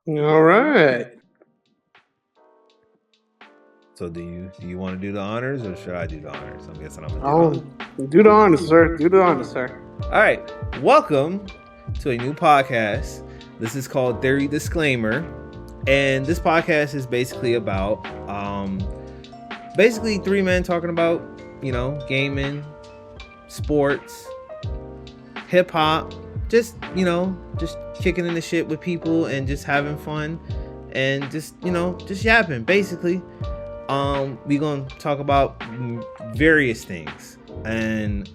All right. So do you want to do the honors or should I do the honors? I'm guessing I'm gonna do the Oh, honors. do the honors, sir. Do the honors, sir. All right, welcome to a new podcast. This is called Theory Disclaimer, and this podcast is basically about basically three men talking about gaming, sports, hip hop, just kicking in the shit with people and just having fun and just yapping basically. We gonna talk about various things and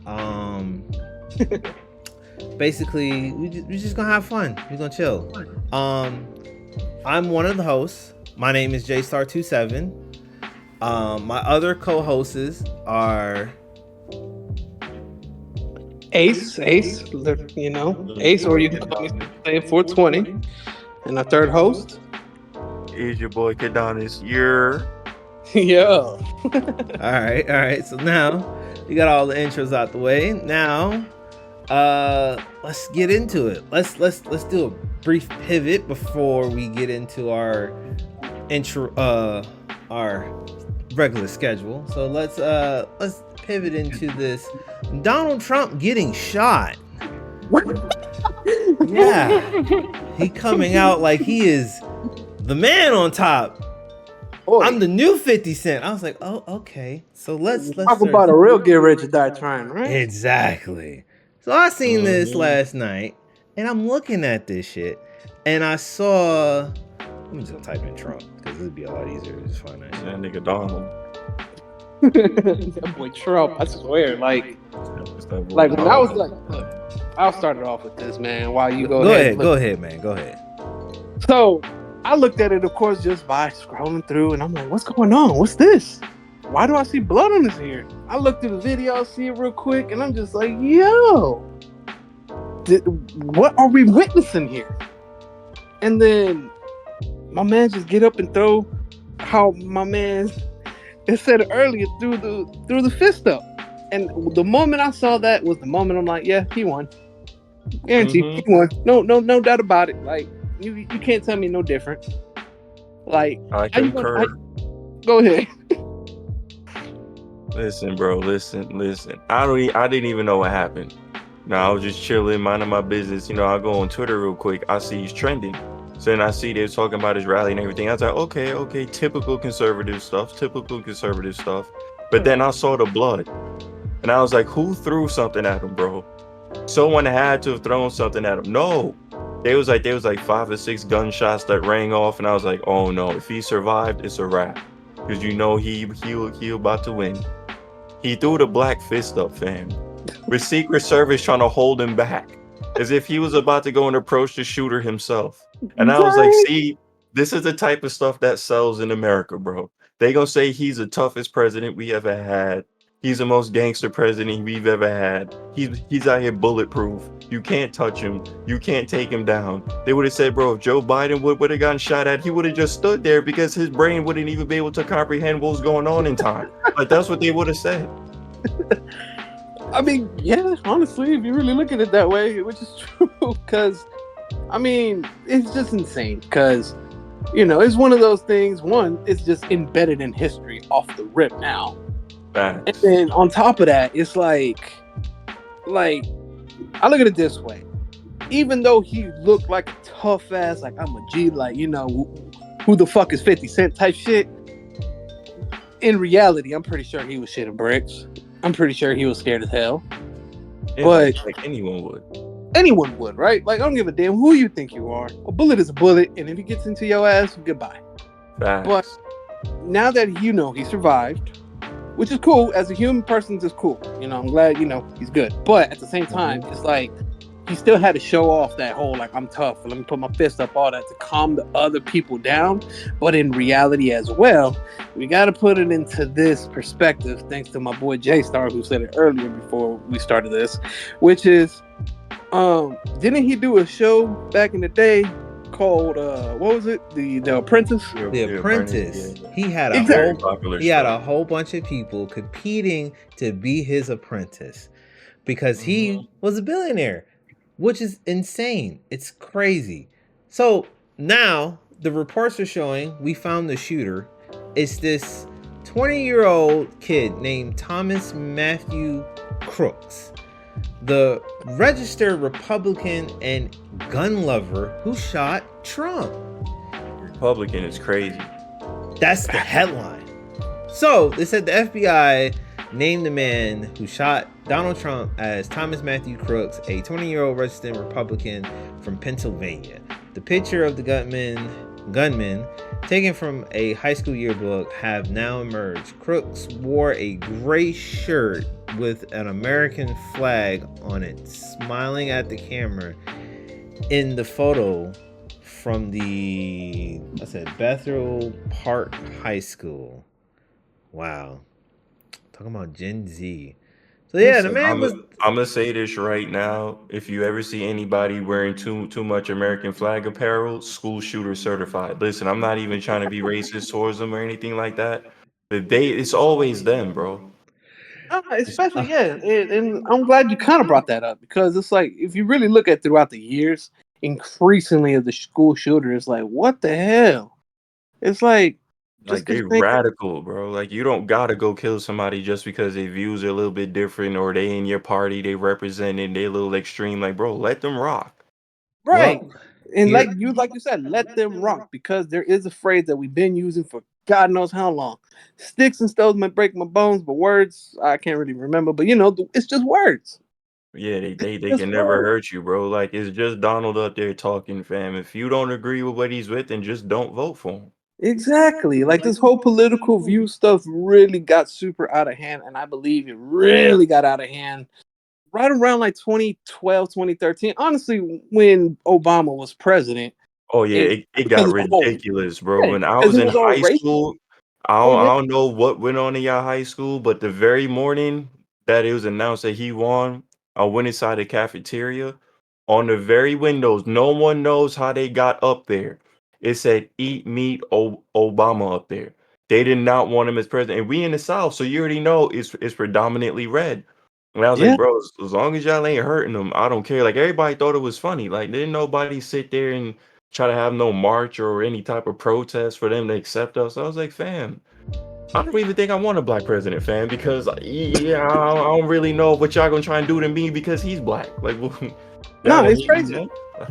basically we just gonna have fun. We gonna chill. I'm one of the hosts. My name is JStar27. My other co-hosts are Ace, Ace, or you can call me say 420. And our third host, Is your boy Kadonis. You're yeah. all right. So now we got all the intros out the way. Now, let's get into it. Let's do a brief pivot before we get into our intro, our regular schedule. So let's pivot into this Donald Trump getting shot. Yeah, he coming out like he is the man on top. Boy, I'm the new 50 Cent. I was like, oh, okay. So let's talk about a real get rich or die trying, right? Exactly. So I seen this last night, and I'm looking at this shit, and I saw. Let me just gonna type in Trump because it'd be a lot easier to just find that shit. that nigga Donald. That boy Trump, I swear, like when I was like, I'll start it off with this, man. While you go ahead, Go ahead, man. Go ahead. So I looked at it, of course, just by scrolling through, and I'm like, what's going on? What's this? Why do I see blood on his ear? I looked through the video, see it real quick, and I'm just like, yo, what are we witnessing here? And then my man just get up and throw how my man said earlier through the fist up. And the moment I saw that was the moment I'm like, yeah, he won. Guaranteed, he won. No doubt about it. Like, you can't tell me no different. Like, I concur. Go ahead. Listen, bro. Listen. I didn't even know what happened. I was just chilling, minding my business. I go on Twitter real quick. I see he's trending. So then I see they're talking about his rally and everything. I was like, okay, typical conservative stuff. But then I saw the blood, and I was like, who threw something at him, bro? Someone had to have thrown something at him. No. There was like 5 or 6 gunshots that rang off, and I was like, oh no, if he survived, it's a wrap. Because he about to win. He threw the black fist up, fam. With Secret Service trying to hold him back. As if he was about to go and approach the shooter himself. And I was like, see, this is the type of stuff that sells in America, bro. They gonna say he's the toughest president we ever had. He's the most gangster president we've ever had. He's out here bulletproof. You can't touch him. You can't take him down. They would have said, bro, if Joe Biden would have gotten shot at, he would have just stood there because his brain wouldn't even be able to comprehend what was going on in time. Like, that's what they would have said. I mean, yeah, honestly, if you really look at it that way, which is true, because, I mean, it's just insane, because, it's one of those things, one, it's just embedded in history off the rip now. Facts. And then on top of that, it's like, I look at it this way. Even though he looked like a tough ass, like, I'm a G, like, who the fuck is 50 Cent type shit, in reality, I'm pretty sure he was shitting bricks. I'm pretty sure he was scared as hell. Yeah, but like anyone would. Anyone would, right? Like, I don't give a damn who you think you are. A bullet is a bullet, and if he gets into your ass, goodbye. Facts. But now that he survived, which is cool, as a human person, it's cool. I'm glad, he's good. But at the same time, it's like, he still had to show off that whole, like, I'm tough, let me put my fist up, all that, to calm the other people down. But in reality as well, we got to put it into this perspective, thanks to my boy J-Star, who said it earlier before we started this, which is, didn't he do a show back in the day called, what was it? The Apprentice? The Apprentice. Yeah. He had a whole bunch of people competing to be his apprentice because he was a billionaire, which is insane. It's crazy. So now the reports are showing we found the shooter. It's this 20-year-old kid named Thomas Matthew Crooks, the registered Republican and gun lover who shot Trump. Republican is crazy. That's the headline. So they said the FBI named the man who shot Donald Trump as Thomas Matthew Crooks, a 20-year-old registered Republican from Pennsylvania. The picture of the gunman taken from a high school yearbook have now emerged. Crooks wore a gray shirt with an American flag on it, smiling at the camera in the photo from the Bethel Park High School. Wow. Talking about Gen Z. So yeah, the man was. I'm gonna say this right now. If you ever see anybody wearing too much American flag apparel, school shooter certified. Listen, I'm not even trying to be racist towards them or anything like that. But it's always them, bro. Especially, yeah. And I'm glad you kind of brought that up, because it's like, if you really look at throughout the years, increasingly of the school shooter is like, what the hell? It's like, Like they radical, bro. Like you don't gotta go kill somebody just because their views are a little bit different or they in your party, they representing, they a little extreme. Like, bro, let them rock. right. Well, And here- like you said, let them rock, because there is a phrase that we've been using for God knows how long. Sticks and stones may break my bones, but words I can't really remember. But it's just words. Yeah, they It's can never words. hurt you, bro. Like it's just Donald up there talking, fam. If you don't agree with what he's with, then just don't vote for him. Exactly. Like this whole political view stuff really got super out of hand, and I believe it really got out of hand right around like 2012, 2013. Honestly, when Obama was president. Oh yeah, it Because got it's all, ridiculous, bro. yeah, When I because was it in was all high racist. school, I Oh don't, I yeah, don't know what went on in your high school, but the very morning that it was announced that he won, I went inside the cafeteria. On the very windows, no one knows how they got up there. It said "Eat Meat Obama" up there. They did not want him as president. And we in the South, so you already know it's predominantly red. And I was like, yeah. bro, as long as y'all ain't hurting them, I don't care. Like everybody thought it was funny. Like didn't nobody sit there and try to have no march or any type of protest for them to accept us. I was like, fam, I don't even think I want a black president, fam, because yeah, I don't really know what y'all gonna try and do to me because he's black. Like, y'all No, gonna it's hate me, crazy. man?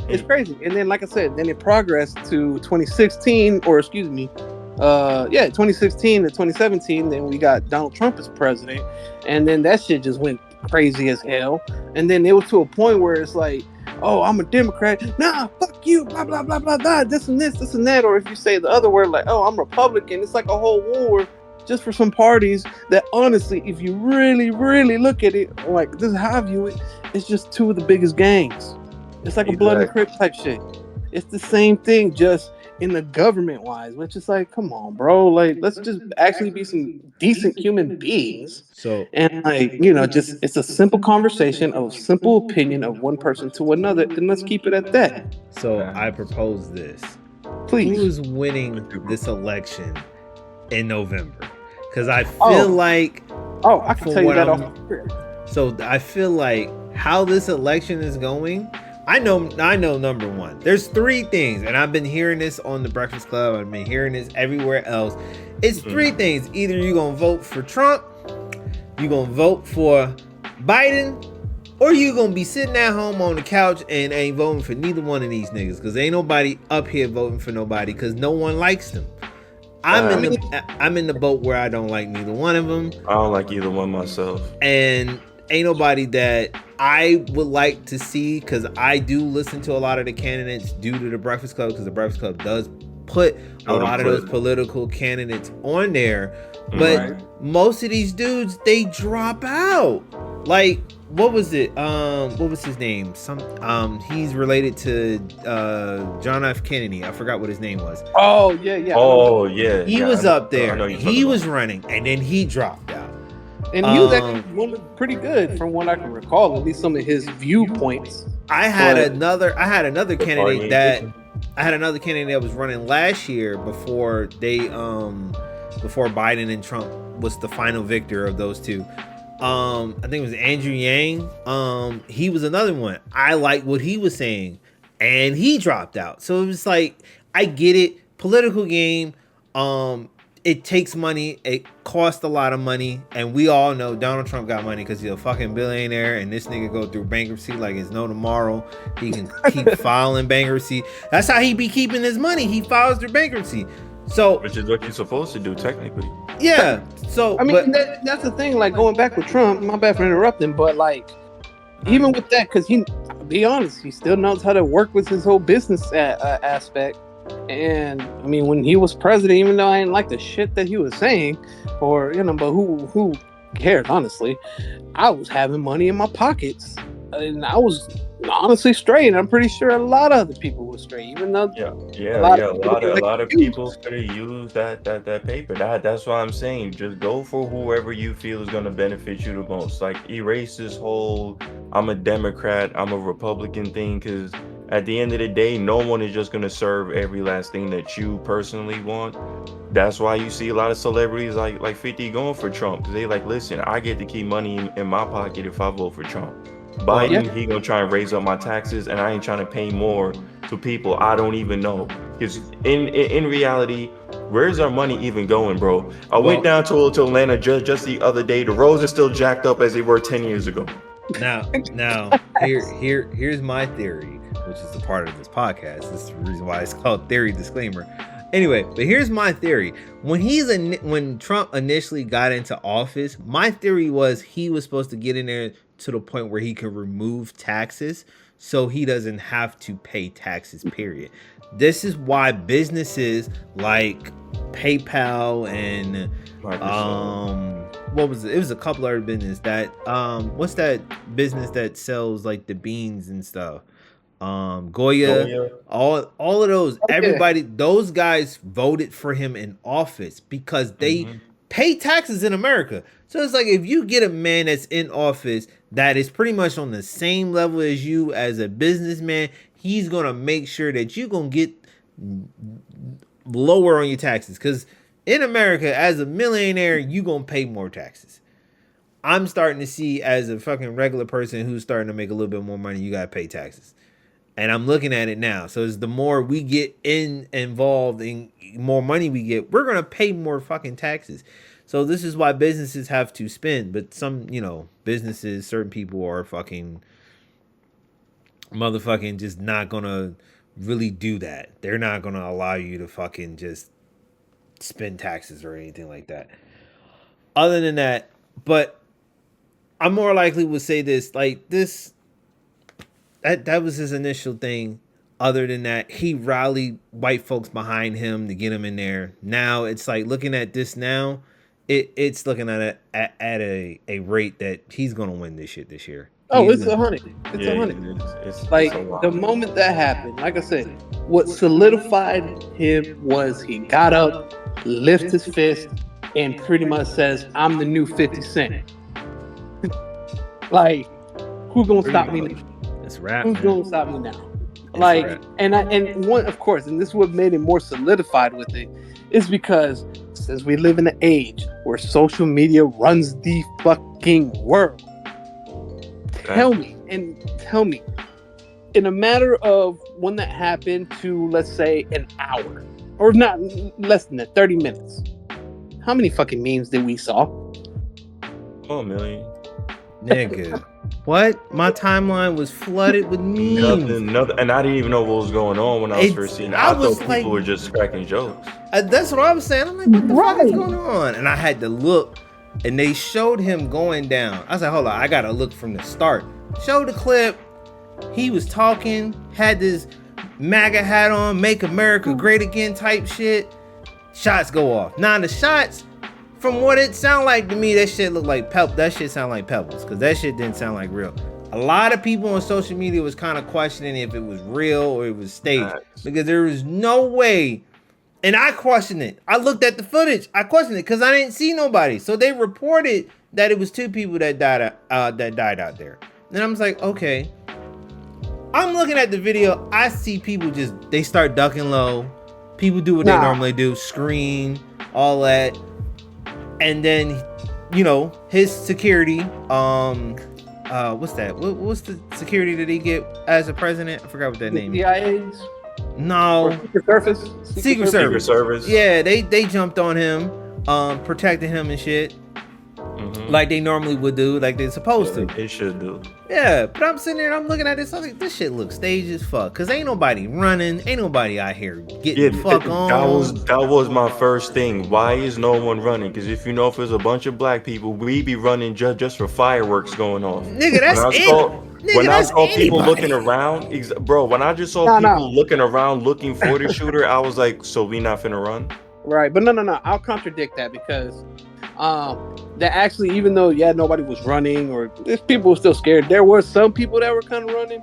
It's crazy. And then, like I said, then it progressed to 2016, or excuse me, 2016 to 2017. Then we got Donald Trump as president, and then that shit just went crazy as hell. And then it was to a point where it's like, oh, I'm a Democrat. Nah, fuck you, blah blah blah blah blah. This and this and that. Or if you say the other word, like, oh, I'm Republican. It's like a whole war just for some parties that, honestly, if you really, really look at it, like this is how I view it, it's just two of the biggest gangs. It's like a blood and Crips type shit. It's the same thing, just in the government wise, which is like, come on, bro. Like, let's just actually be some decent human beings. So And just it's a simple conversation of simple opinion of one person to another. Then let's keep it at that. I propose this. Please. Who is winning this election in November? Because I feel like I can tell you that off. So I feel like how this election is going, I know number one. There's three things, and I've been hearing this on the Breakfast Club. I've been hearing this everywhere else. It's three things. Either you're gonna vote for Trump, you're gonna vote for Biden, or you're gonna be sitting at home on the couch and ain't voting for neither one of these niggas. Because ain't nobody up here voting for nobody because no one likes them. I'm in the boat where I don't like neither one of them. I don't like either one myself. And ain't nobody that I would like to see, because I do listen to a lot of the candidates due to the Breakfast Club, because the Breakfast Club does put a lot of those political candidates on there. But most of these dudes, they drop out. Like, what was it? What was his name? He's related to John F. Kennedy. I forgot what his name was. Oh yeah. Oh yeah. He was up there. He was running, and then he dropped out. And he was actually one pretty good from what I can recall, at least some of his viewpoints. I had another candidate that was running last year before Biden and Trump was the final victor of those two. I think it was Andrew Yang. He was another one. I liked what he was saying, and he dropped out. So it was like, I get it. Political game. It takes money. It costs a lot of money, and we all know Donald Trump got money because he's a fucking billionaire, and this nigga go through bankruptcy like it's no tomorrow. He can keep filing bankruptcy. That's how he be keeping his money. He files through bankruptcy. So, which is what you're supposed to do technically. Yeah. So I mean, that's the thing. Like going back with Trump. My bad for interrupting, but like even with that, because be honest, he still knows how to work with his whole business aspect. And I mean, when he was president, even though I didn't like the shit that he was saying, or but who cared? Honestly, I was having money in my pockets, and I was honestly straight. I'm pretty sure a lot of other people were straight, even though a lot of people could have used that paper. That's why I'm saying just go for whoever you feel is going to benefit you the most. Like erase this whole I'm a Democrat, I'm a Republican thing, because at the end of the day, no one is just going to serve every last thing that you personally want. That's why you see a lot of celebrities like 50 going for Trump, because they like, listen, I get to keep money in my pocket if I vote for Trump. Biden, he gonna try and raise up my taxes, and I ain't trying to pay more to people I don't even know. Because in reality, where's our money even going, bro? I went down to Atlanta just the other day. The roads are still jacked up as they were 10 years ago. Now, here's my theory, which is a part of this podcast. This is the reason why it's called Theory Disclaimer. Anyway, but here's my theory. When Trump initially got into office, my theory was he was supposed to get in there to the point where he could remove taxes so he doesn't have to pay taxes, period. This is why businesses like PayPal and what was it? It was a couple other business that what's that business that sells like the beans and stuff? Goya, all of those, everybody, those guys voted for him in office because they pay taxes in America. So it's like if you get a man that's in office that is pretty much on the same level as you as a businessman, he's gonna make sure that you're gonna get lower on your taxes. Because in America, as a millionaire, you gonna pay more taxes. I'm starting to see as a fucking regular person who's starting to make a little bit more money, you gotta pay taxes. And I'm looking at it now. So it's the more we get involved in more money we get, we're going to pay more fucking taxes. So this is why businesses have to spend. But some, businesses, certain people are fucking motherfucking just not going to really do that. They're not going to allow you to fucking just spend taxes or anything like that. Other than that, but I more likely would say this, like this. That was his initial thing. Other than that, he rallied white folks behind him to get him in there. Now it's like looking at this now, it's looking at a rate that he's gonna win this shit this year. It's 100. It's 100. It's like the moment that happened, like I said, what solidified him was he got up, lifted his fist, and pretty much says, "I'm the new 50 Cent." Like, who's gonna stop me now? Rap, who's gonna stop me now? Like, and one, of course, and this is what made it more solidified with it, is because since we live in an age where social media runs the fucking world, tell me, in a matter of when that happened to, let's say, an hour, or not less than that, 30 minutes, how many fucking memes did we saw? Oh, a million. Nigga. What? My timeline was flooded with memes. Nothing, and I didn't even know what was going on when I was first seeing it. I thought people were just cracking jokes. That's what I was saying. I'm like, what the fuck is going on? And I had to look, and they showed him going down. I was like, hold on, I gotta look from the start. Show the clip. He was talking, had this MAGA hat on, "Make America Great Again" type shit. Shots go off. Now the shots, from what it sounded like to me, that shit looked like that shit sounded like pebbles, because that shit didn't sound like real. A lot of people on social media was kind of questioning if it was real or it was staged, because there was no way. And I questioned it. I looked at the footage. I questioned it because I didn't see nobody. So they reported that it was 2 people that died out there. And I was like, okay. I'm looking at the video. I see people they start ducking low. People do what they normally do, scream, all that. And then, his security, what's that? What's the security that he get as a president? I forgot what that name is. CIAs? No, Secret Service. Secret Secret Service. Service. Yeah, they jumped on him, protected him and shit, like they normally would do, like they're supposed to. They should do. Yeah, but I'm sitting there and I'm looking at this. I'm like, this shit looks staged as fuck. Cause ain't nobody running, ain't nobody out here getting the fuck on. That was my first thing. Why is no one running? Because if if there's a bunch of black people, we be running just for fireworks going off. Nigga, that's When I saw people anybody. looking around, bro, when I just saw people looking around looking for the shooter, I was like, so we not finna run? Right, but no. I'll contradict that because that actually, even though nobody was running or there's people were still scared, there were some people that were kind of running.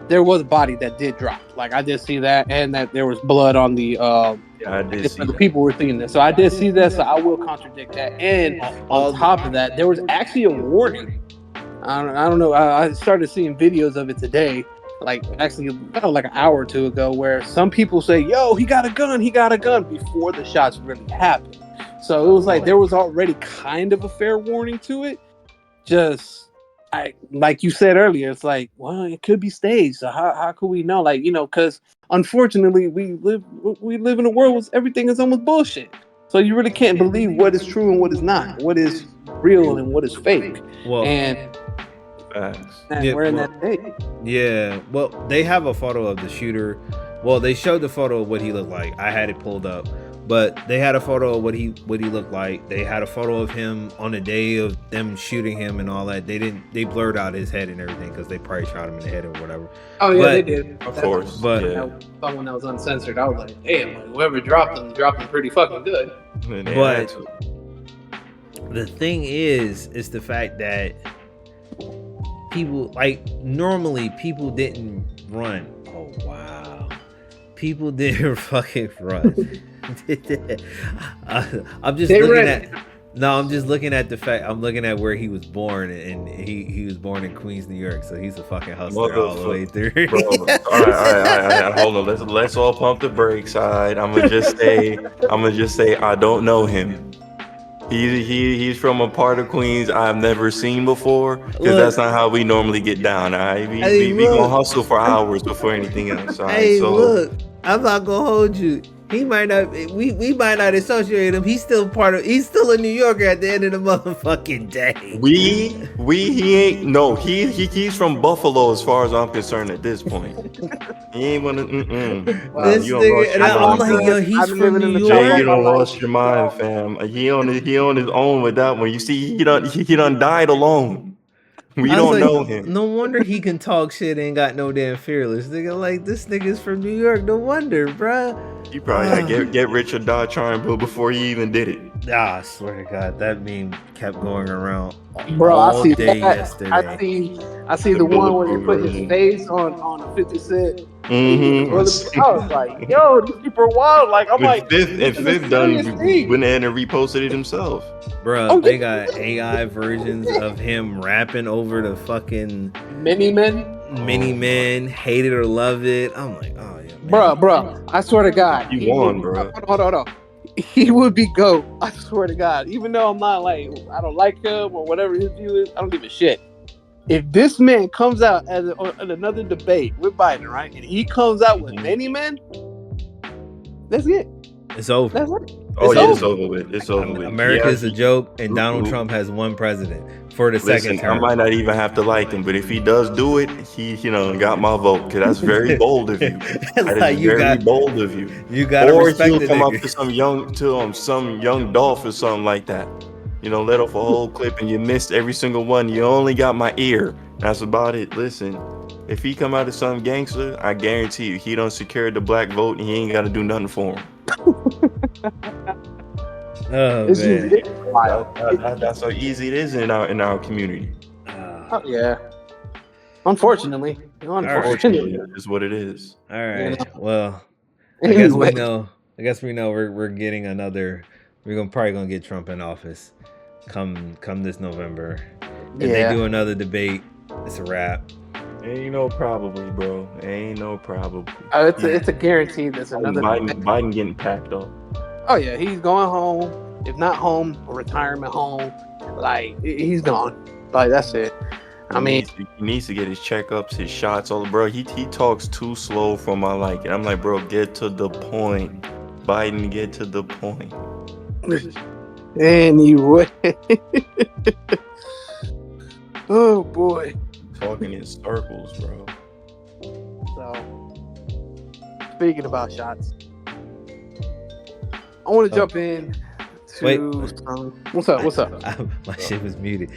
There was a body that did drop. Like I did see that, and that there was blood on the. I did see the that. people were seeing this, so I did see that. So I will contradict that. And on top of that, there was actually a warning. I don't know. I started seeing videos of it today, like actually about like an hour or two ago, where some people say, "Yo, he got a gun," before the shots really happened. So it was like there was already kind of a fair warning to it. Just like you said earlier, it's like, well, it could be staged. So how could we know? Like, because unfortunately we live in a world where everything is almost bullshit. So you really can't believe what is true and what is not, what is real and what is fake. Well, And we're in that day. Yeah, well, they have a photo of the shooter. Well, they showed the photo of what he looked like. I had it pulled up, but they had a photo of what he looked like. They had a photo of him on the day of them shooting him and all that. They blurred out his head and everything because they probably shot him in the head or whatever. Oh yeah, But- they did. Of course. But Someone that was uncensored, I was like, damn, whoever dropped him pretty fucking good. But the thing is the fact that people, like, normally people didn't run. Oh wow, people didn't fucking run. I'm just looking at. No, I'm just looking at the fact. I'm looking at where he was born, and he was born in Queens, New York. So he's a fucking hustler all the way through. Bro, all right, hold on. Let's all pump the brakes. All right, I'm gonna just say I don't know him. He's from a part of Queens I've never seen before, because that's not how we normally get down. All right, we gonna hustle for hours before anything else. All right, Hey, so look, I'm not gonna hold you. He might not. We might not associate him. He's still He's still a New Yorker at the end of the motherfucking day. he ain't. No, he's from Buffalo as far as I'm concerned at this point. He ain't wanna. This You nigga, and I'm mind, like, bro. yo, he's I've been from living in New the York. Jay, you done Like- lost your mind, fam. He on his own with that one. You see, he done died alone. We I was don't like, know him. No wonder he can talk shit and ain't got no damn fearless. Nigga, like, this nigga's from New York. No wonder, bruh. You probably had to get rich or die trying, bro, before he even did it. Ah, I swear to God, that meme kept going around Bro, all I see day that. yesterday. I see the one where they put his face on a 50 Cent. Mm-hmm. I was like, yo, these people are wild. Like, I'm like, Fifth this is a done serious thing. went ahead and reposted it himself. Bruh, Oh, they yeah. got AI versions of him rapping over the fucking Mini Men. Mini Men, hate it or love it. I'm like, oh yeah, man. Bro, I swear to God. You won, bro. Hold on. He would be GOAT. I swear to God. Even though I'm not like, I don't like him or whatever his view is, I don't give a shit. If this man comes out at another debate with Biden, right, and he comes out with Many Men, that's it. It's over. That's it. Oh It's yeah, over. it's over with. It's over with. America's Yeah. a joke, and Donald Ooh. Trump has one president for the Listen, second I term. might not even have to like him, but if he does do it, he got my vote, because that's very bold of you. That Like, is you very got- bold of you. You gotta Or respect he'll the come up nigga. to some young Dolph or something like that. Let off a whole clip and you missed every single one. You only got my ear. That's about it. Listen, if he come out as some gangster, I guarantee you he done secured the black vote and he ain't got to do nothing for him. Oh It's man. just wild. That's how easy it is in our community. Oh, yeah. Unfortunately. Unfortunately, that's what it is. All right. Well, I guess Anyway. we know we're getting another. Probably gonna get Trump in office come this November. If Yeah. they do another debate, it's a wrap. Ain't no probably, bro. Ain't no probably. It's a guarantee. There's another. Biden getting packed up. Oh yeah, he's going home. If not home, a retirement home. Like he's gone. Like that's it. I mean, He needs to get his checkups, his shots. All bro, he talks too slow for my liking. I'm like, bro, get to the point. Biden, get to the point. anyway. Oh boy. Talking in circles, bro. So, speaking about shots, I want to jump in to Wait. what's up? My shit was muted.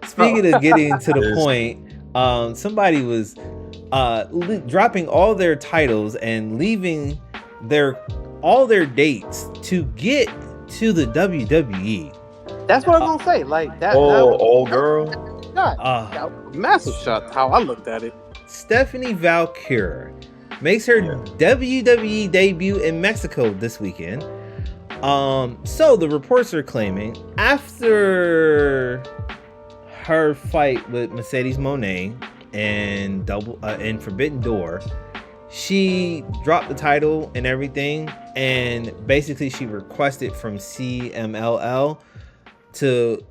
Speaking of getting to the point, somebody was dropping all their titles and leaving all their dates to get to the WWE. That's what I was gonna say. Like that. Old girl. That was a massive shot. How I looked at it. Stephanie Valkyra makes her WWE debut in Mexico this weekend. So the reports are claiming after her fight with Mercedes Moné and in Forbidden Door, she dropped the title and everything, and basically she requested from CMLL to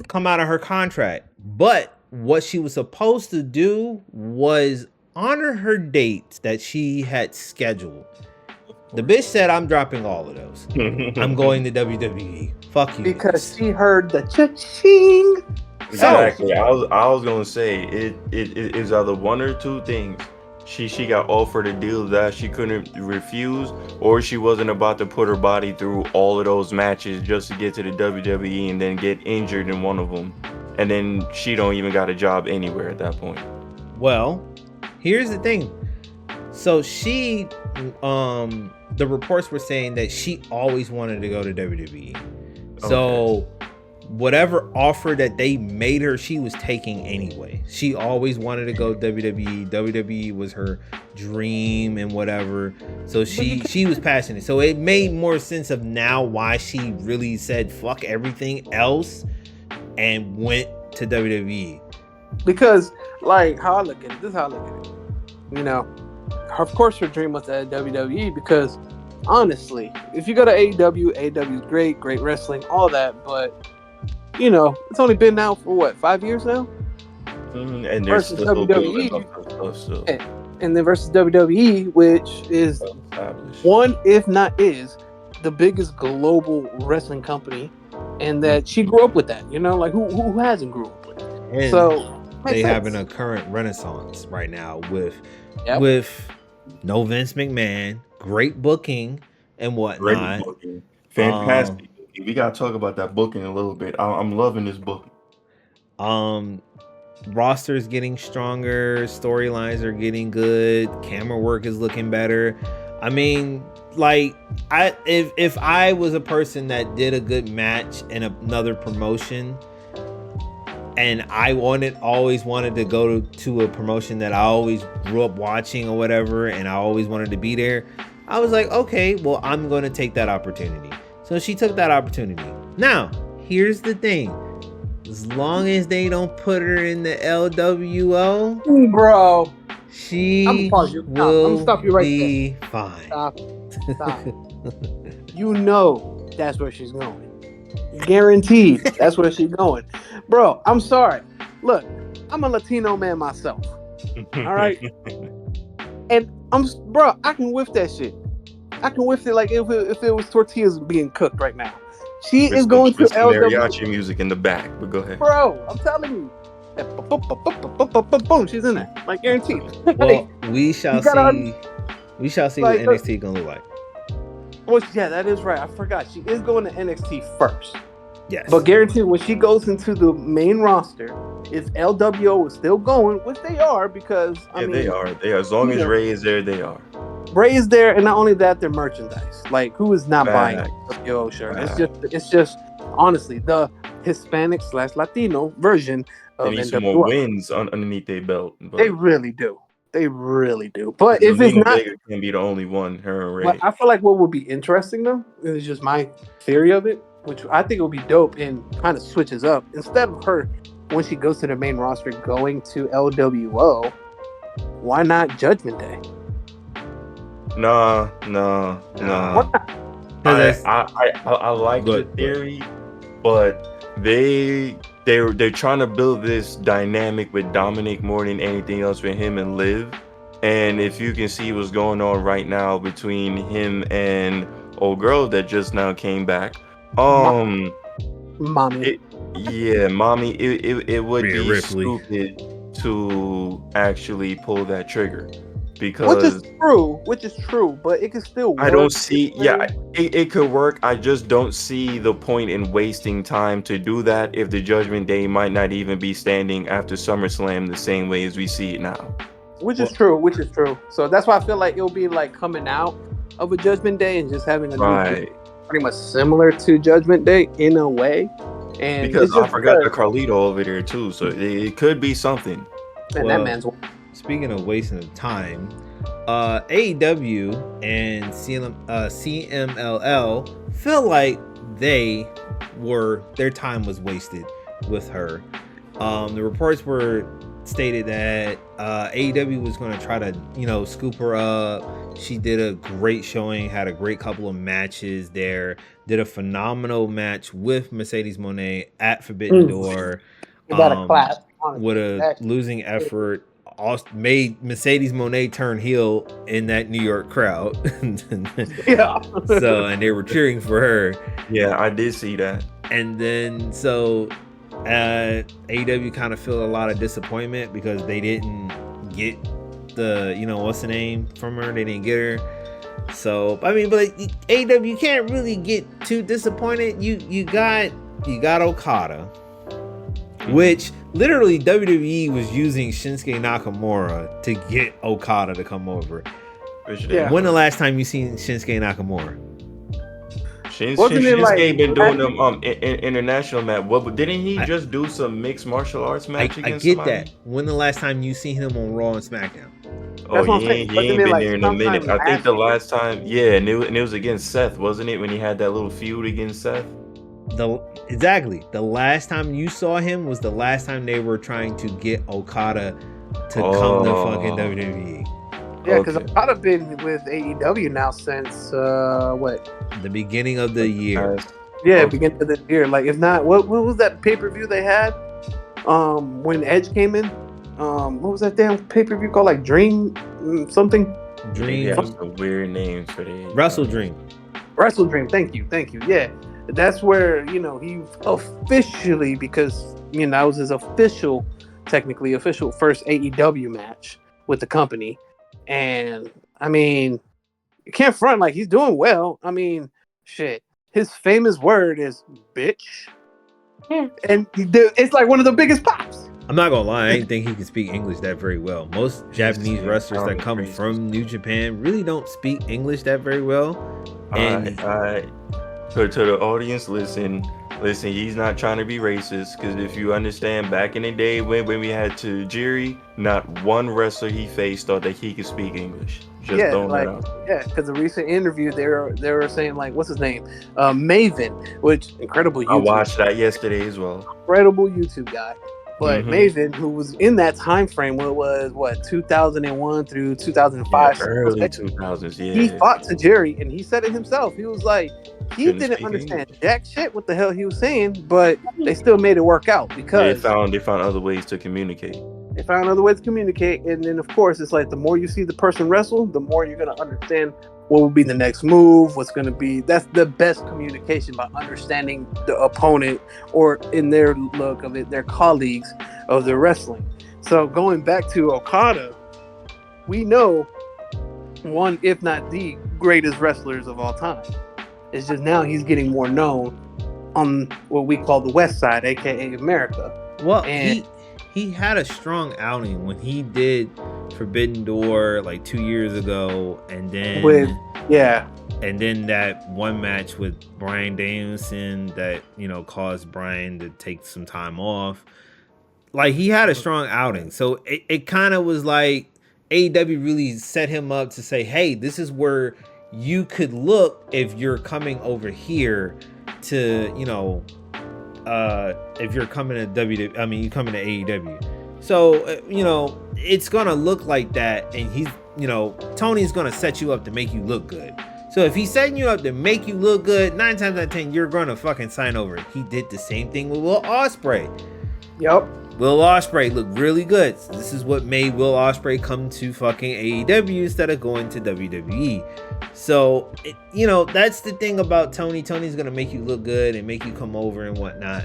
come out of her contract. But what she was supposed to do was honor her dates that she had scheduled. The bitch said, I'm dropping all of those. I'm going to WWE. Fuck you. Because she heard the cha-ching. Exactly. I was gonna say it is either one or two things. She got offered a deal that she couldn't refuse, or she wasn't about to put her body through all of those matches just to get to the WWE and then get injured in one of them, and then she don't even got a job anywhere at that point. Well, here's the thing. So she, the reports were saying that she always wanted to go to WWE. So whatever offer that they made her, she was taking anyway. She always wanted to go WWE. WWE was her dream and whatever. So she was passionate. So it made more sense of now why she really said fuck everything else and went to WWE. Because like how I look at it, this is how I look at it. You know, of course her dream was at WWE because honestly, if you go to AEW is great wrestling, all that, but you know, it's only been now for what, 5 years now? And there's versus still WWE, and then versus WWE, which is one, if not is, the biggest global wrestling company, and that she grew up with that. You know, like who hasn't grew up with it? And so they having a current renaissance right now with no Vince McMahon, great booking and whatnot. Great booking. Fantastic. We gotta talk about that booking a little bit. I'm loving this booking. Roster's getting stronger, storylines are getting good, camera work is looking better. I mean, like, if I was a person that did a good match in another promotion, and I always wanted to go to a promotion that I always grew up watching or whatever, and I always wanted to be there, I was like, okay, well, I'm going to take that opportunity. So she took that opportunity. Now, here's the thing. As long as they don't put her in the LWO, bro, she will be fine. Stop. You know that's where she's going. Guaranteed that's where she's going. Bro, I'm sorry. Look, I'm a Latino man myself. All right? And I can whiff that shit. I can whiff it like if it was tortillas being cooked right now. She is going to LWO. Mariachi music in the back, but go ahead. Bro, I'm telling you. Boom, she's in there. Like guaranteed. Well, we shall see. We shall see what NXT gonna look like. Well, yeah, that is right. I forgot. She is going to NXT first. Yes. But guaranteed when she goes into the main roster, if LWO is still going, which they are, because I mean they are. As long as Ray is there, they are. Ray is there, and not only that, their merchandise. Like, who is not buying a LWO shirt? It's just honestly the Hispanic/Latino version of They need NWO. some more wins underneath their belt. They really do. They really do. But if it's not, Vega can be the only one. Her and Ray. But I feel like what would be interesting though, is just my theory of it, which I think it would be dope and kind of switches up. Instead of her, when she goes to the main roster, going to LWO, why not Judgment Day? No. I like the theory, but they they're trying to build this dynamic with Dominic more than anything else with him and Liv. And if you can see what's going on right now between him and old girl that just now came back, Mommy. it, yeah, mommy, it would Rhea be Ripley. stupid to actually pull that trigger Which because is true, but it can still work. I don't see, yeah, it could work. I just don't see the point in wasting time to do that if the Judgment Day might not even be standing after SummerSlam the same way as we see it now. Which is true. So that's why I feel like it'll be like coming out of a Judgment Day and just having a new Right. pretty much similar to Judgment Day in a way. And Because it's I just forgot the because- Carlito over there too, so it could be something. man, Well, that man's Speaking of wasting of time, AEW and CMLL feel like their time was wasted with her. The reports were stated that AEW was going to try to, scoop her up. She did a great showing, had a great couple of matches there, did a phenomenal match with Mercedes Moné at Forbidden Door. you got a class With a losing effort, made Mercedes Moné turn heel in that New York crowd. Yeah. So, and they were cheering for her. Yeah, I did see that. And then, so AEW kind of feel a lot of disappointment because they didn't get the, what's the name from her? They didn't get her. So, I mean, but AEW, you can't really get too disappointed. You got Okada, which literally WWE was using Shinsuke Nakamura to get Okada to come over. Yeah. When the last time you seen Shinsuke Nakamura? Wasn't it like Shinsuke been doing them international match. What didn't he just do some mixed martial arts match I against get somebody? that. When the last time you seen him on Raw and SmackDown? Oh, That's what I'm he saying. ain't Wasn't it been like there in a minute. sometime I think the last last time, yeah, and it was against Seth, wasn't it? When he had that little feud against Seth. Exactly. The last time you saw him was the last time they were trying to get Okada to come to fucking WWE. Yeah, because Okay. I've been with AEW now since what? The beginning of the year. Yeah, Okay. beginning of the year. Like, if not, what was that pay-per-view they had? When Edge came in. What was that damn pay-per-view called? Like Dream something? They Dream, have some weird names for the Wrestle Dream. Wrestle Dream. Thank you. Yeah, that's where he officially, because that was his technically official first AEW match with the company, and I mean, you can't front, like, he's doing well. I mean, shit. His famous word is "bitch," and it's like one of the biggest pops. I'm not gonna lie, I didn't think he could speak English that very well. Most Japanese Yeah, wrestlers that sounding come crazy. from New Japan really don't speak English that very well. And To the audience, listen, he's not trying to be racist, because if you understand, back in the day when we had Tajiri, not one wrestler he faced thought that he could speak English. Just Yeah, throwing like, that out. yeah, because the recent interview, they were saying, like, what's his name, Maven, which incredible I YouTube, watched that yesterday as well. incredible YouTube guy. But Mhm. Maven, who was in that time frame, what 2001 through 2005, Early 2000s, yeah. he fought Tajiri, and he said it himself. He was like, he Couldn't didn't speak understand English. jack shit what the hell he was saying, but they still made it work out They because found other ways to communicate. they found other ways to communicate. And then, of course, it's like the more you see the person wrestle, the more you're going to understand what will be the next move, what's going to be. That's the best communication, by understanding the opponent, or in their look of it, their colleagues of the wrestling. So going back to Okada, we know one, if not the greatest wrestlers of all time. It's just now he's getting more known on what we call the West Side, aka America. well, And- he had a strong outing when he did Forbidden Door like 2 years ago, and then Yeah, and then that one match with Bryan Danielson that caused Bryan to take some time off. Like, he had a strong outing, so it kind of was like AEW really set him up to say, hey, this is where you could look if you're coming over here to if you're coming to WWE. I mean, you coming to AEW, so it's gonna look like that, and he's Tony's gonna set you up to make you look good. So if he's setting you up to make you look good, 9 times out of 10 you're gonna fucking sign over. He did the same thing with Will Ospreay. Yep. Will Ospreay looked really good. This is what made Will Ospreay come to fucking AEW instead of going to WWE. So, that's the thing about Tony. Tony's going to make you look good and make you come over and whatnot.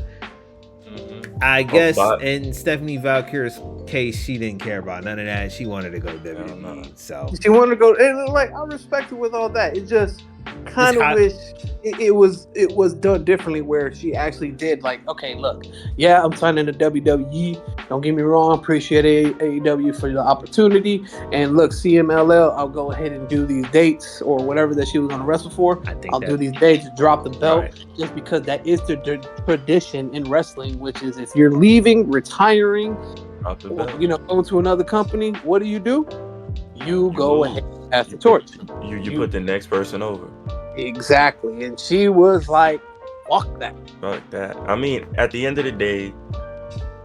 I guess in Stephanie Valkyra's case, she didn't care about none of that. She wanted to go to WWE. So she wanted to go, and like I respect her with all that. It just kind of wish it was done differently, where she actually did like, okay, look, yeah, I'm signing to WWE. Don't get me wrong, appreciate AEW for the opportunity. And look, CMLL, I'll go ahead and do these dates or whatever that she was going to wrestle for. I'll do these dates, drop the belt, just because that is the tradition in wrestling, which is if you're leaving, retiring, or, going to another company, what do? You go ahead and pass the torch. You put the next person over. Exactly. And she was like, fuck that. Fuck that. I mean, at the end of the day,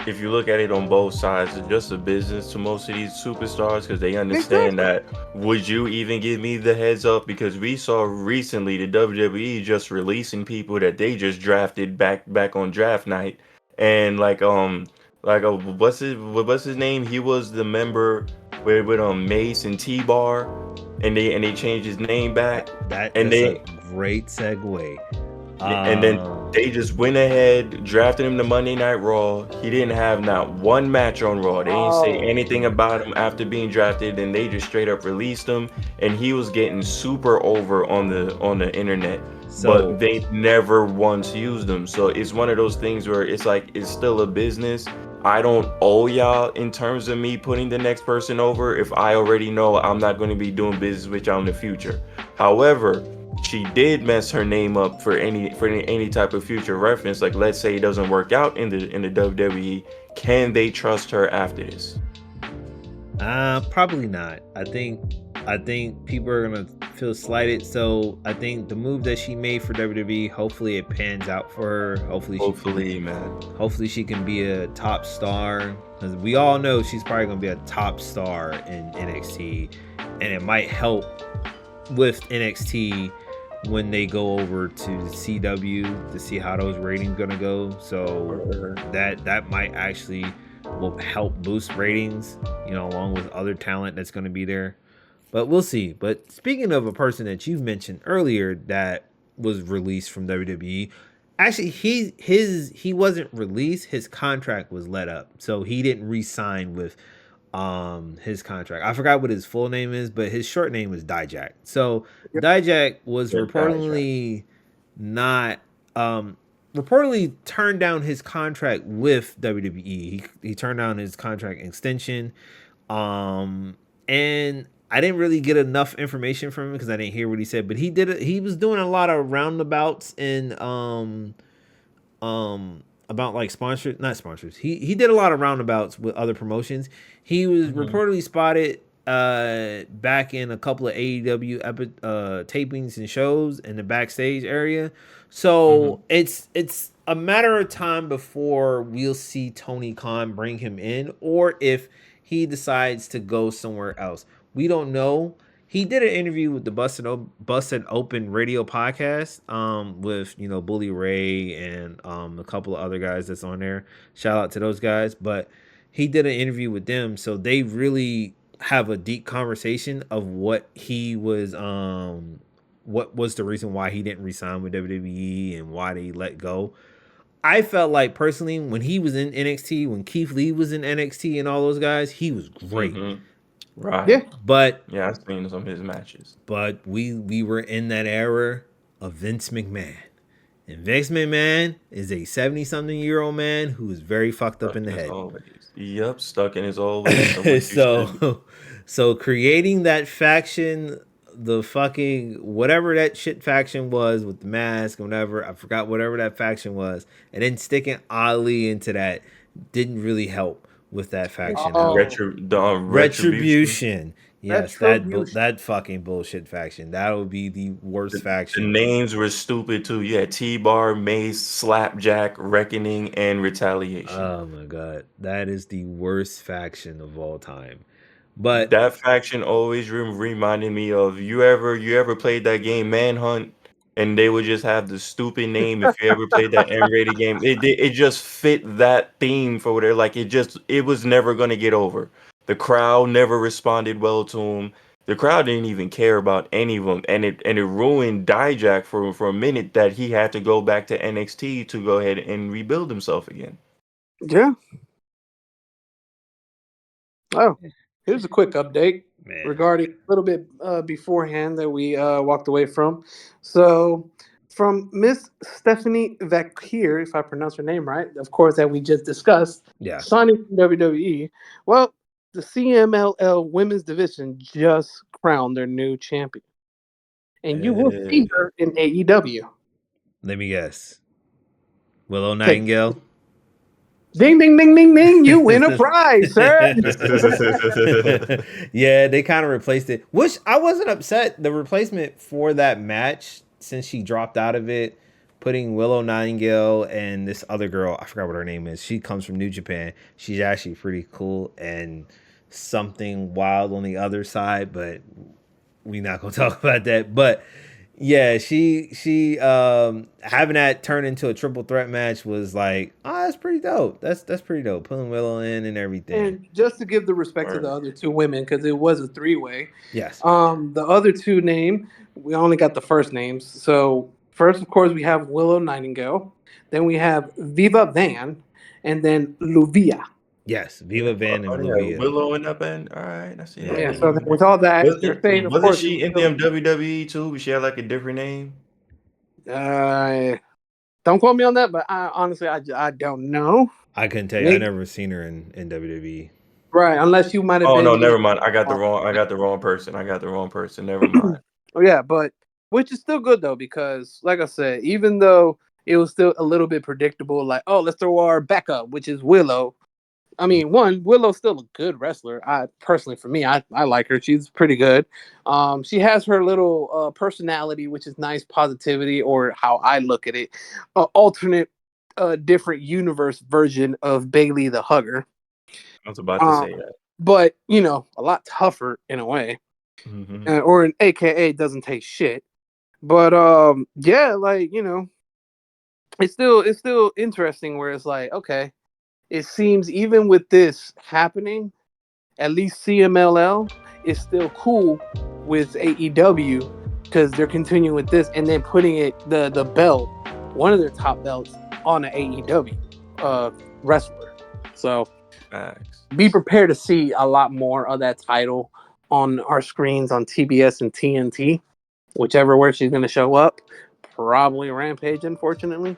if you look at it on both sides, it's just a business to most of these superstars, because they understand that, would you even give me the heads up? Because we saw recently the WWE just releasing people that they just drafted back on draft night. And what's his name? He was the member with Mace and T-Bar, and they changed his name back. That's a great segue. And then they just went ahead, drafted him to Monday Night Raw. He didn't have not one match on Raw. They didn't say anything about him after being drafted, and they just straight up released him. And he was getting super over on the internet. But they never once used him. So it's one of those things where it's like, it's still a business. I don't owe y'all in terms of me putting the next person over if I already know I'm not going to be doing business with y'all in the future. However, she did mess her name up for any type of future reference. Like, let's say it doesn't work out in the WWE, can they trust her after this? Probably not. I think people are gonna feel slighted. So I think the move that she made for WWE, hopefully it pans out for her. Hopefully she can be a top star, because we all know she's probably gonna be a top star in NXT, and it might help with NXT when they go over to CW to see how those ratings gonna go. So that might actually will help boost ratings, along with other talent that's gonna be there. But we'll see. But speaking of a person that you mentioned earlier that was released from WWE, actually he wasn't released. His contract was let up, so he didn't re-sign with his contract. I forgot what his full name is, but his short name was Dijak. So Dijak was reportedly not reportedly turned down his contract with WWE. He turned down his contract extension. And I didn't really get enough information from him because I didn't hear what he said, but he was doing a lot of roundabouts in about like not sponsors. He did a lot of roundabouts with other promotions. He was reportedly spotted back in a couple of AEW tapings and shows in the backstage area. So it's a matter of time before we'll see Tony Khan bring him in, or if he decides to go somewhere else. We don't know. He did an interview with the Busted Open radio podcast with, Bully Ray and a couple of other guys that's on there. Shout out to those guys. But he did an interview with them, so they really have a deep conversation of what he was what was the reason why he didn't re-sign with WWE and why they let go. I felt like personally when he was in NXT, when Keith Lee was in NXT and all those guys, he was great. Right. Yeah. But I've seen some of his matches. But we were in that era of Vince McMahon. And Vince McMahon is a 70-something-year-old man who is very fucked up in the head. Always. Yep, stuck in his old ways. So creating that faction, the fucking whatever that shit faction was with the mask or whatever, I forgot whatever that faction was, and then sticking Ali into that didn't really help with that faction. Retribution. Yes, that fucking bullshit faction. That would be the worst faction. The names were stupid too. You had T-Bar, Mace, Slapjack, Reckoning, and Retaliation. Oh my god, that is the worst faction of all time. But that faction always reminded me of you ever played that game Manhunt, and they would just have the stupid name. If you ever played that M-rated game, it just fit that theme for whatever. Like it was never gonna get over. The crowd never responded well to him. The crowd didn't even care about any of them, and it ruined Dijak for a minute that he had to go back to NXT to go ahead and rebuild himself again. Yeah. Oh, here's a quick update Man. regarding a little bit beforehand that we walked away from. So, from Miss Stephanie Vakir, if I pronounce her name right, of course, that we just discussed, Yeah. signing from WWE. Well, the CMLL Women's Division just crowned their new champion, and you will see her in AEW. Let me guess. Willow Okay. Nightingale. Ding, ding, ding, ding, ding! You win a prize, sir. Yeah, they kind of replaced it. Which I wasn't upset. The replacement for that match, since she dropped out of it, putting Willow Nightingale and this other girl, I forgot what her name is. She comes from New Japan. She's actually pretty cool and something wild on the other side, but we not gonna talk about that. But yeah, she having that turn into a triple threat match was like, oh, that's pretty dope. That's pretty dope. Pulling Willow in and everything. And just to give the respect to the other two women, because it was a three-way. Yes. The other two name, we only got the first names. So first, of course, we have Willow Nightingale. Then we have Viva Van, and then Luvia. Yes, Viva Van and Yeah, Luvia. Willow in that band. All right, I see that. Yeah. So with all that, they're saying, of Wasn't course, she in them WWE too? But she had like a different name. Don't quote me on that, but honestly, I don't know. I couldn't tell you. I never seen her in WWE. Right, unless you might have. Oh been no, never mind. I got the wrong person. Never mind. Oh yeah, but which is still good though, because like I said, even though it was still a little bit predictable, like, oh, let's throw our backup, which is Willow. I mean, Willow's still a good wrestler. I personally, for me, I like her. She's pretty good. She has her little personality, which is nice positivity, or how I look at it, alternate, different universe version of Bailey the Hugger. I was about to say that. But a lot tougher in a way. Mm-hmm. Or an AKA doesn't take shit. But yeah, like it's still interesting where it's like, okay, it seems even with this happening, at least CMLL is still cool with AEW because they're continuing with this and then putting it the belt, one of their top belts, on an AEW wrestler. So be prepared to see a lot more of that title on our screens on TBS and TNT, whichever where she's going to show up. Probably Rampage, unfortunately.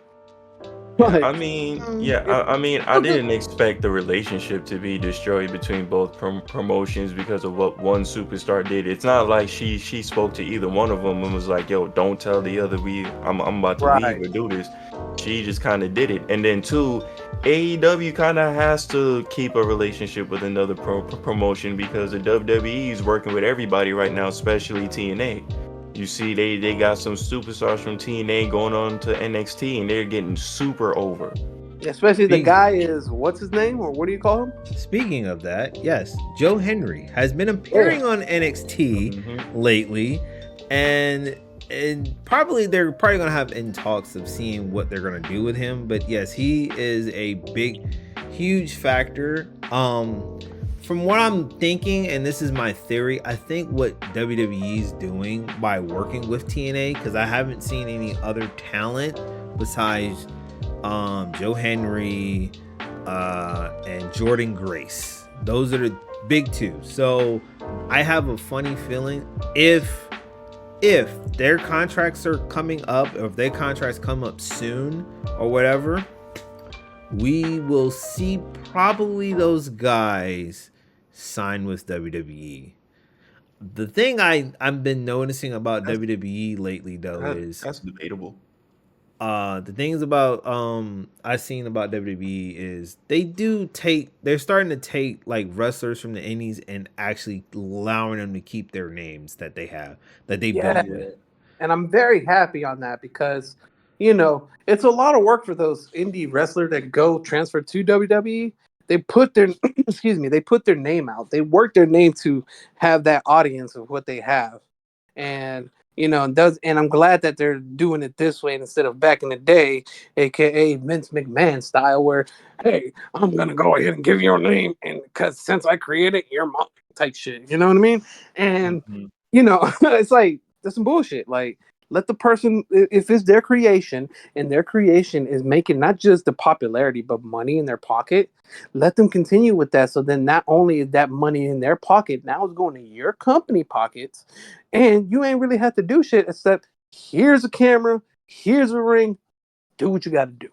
I mean, I didn't expect the relationship to be destroyed between both promotions because of what one superstar did. It's not like she spoke to either one of them and was like, "Yo, don't tell the other I'm about to leave or do this." She just kind of did it. And then two, AEW kind of has to keep a relationship with another promotion because the WWE is working with everybody right now, especially TNA. You see, they got some superstars from TNA going on to NXT, and they're getting super over. Especially the guy is, what's his name, or what do you call him? Speaking of that, yes, Joe Henry has been appearing on NXT lately, and probably they're gonna have in talks of seeing what they're gonna do with him. But yes, he is a huge factor. From what I'm thinking, and this is my theory, I think what WWE is doing by working with TNA, because I haven't seen any other talent besides Joe Henry and Jordan Grace. Those are the big two. So I have a funny feeling if their contracts are coming up, or if their contracts come up soon or whatever, we will see probably those guys sign with WWE. The thing I've been noticing about WWE lately though is that's debatable. The things about I've seen about WWE is they're starting to take like wrestlers from the indies and actually allowing them to keep their names that they have, that they built with. And I'm very happy on that because it's a lot of work for those indie wrestlers that go transfer to WWE. They put their they put their name out. They work their name to have that audience of what they have. And and I'm glad that they're doing it this way instead of back in the day, aka Vince McMahon style, where hey, I'm gonna go ahead and give you your name, and because since I created your mom type shit, you know what I mean? And Mhm. it's like that's some bullshit. Like let the person, if it's their creation and their creation is making not just the popularity but money in their pocket, let them continue with that. So then not only is that money in their pocket, now it's going to your company pockets, and you ain't really have to do shit except here's a camera, here's a ring, do what you got to do,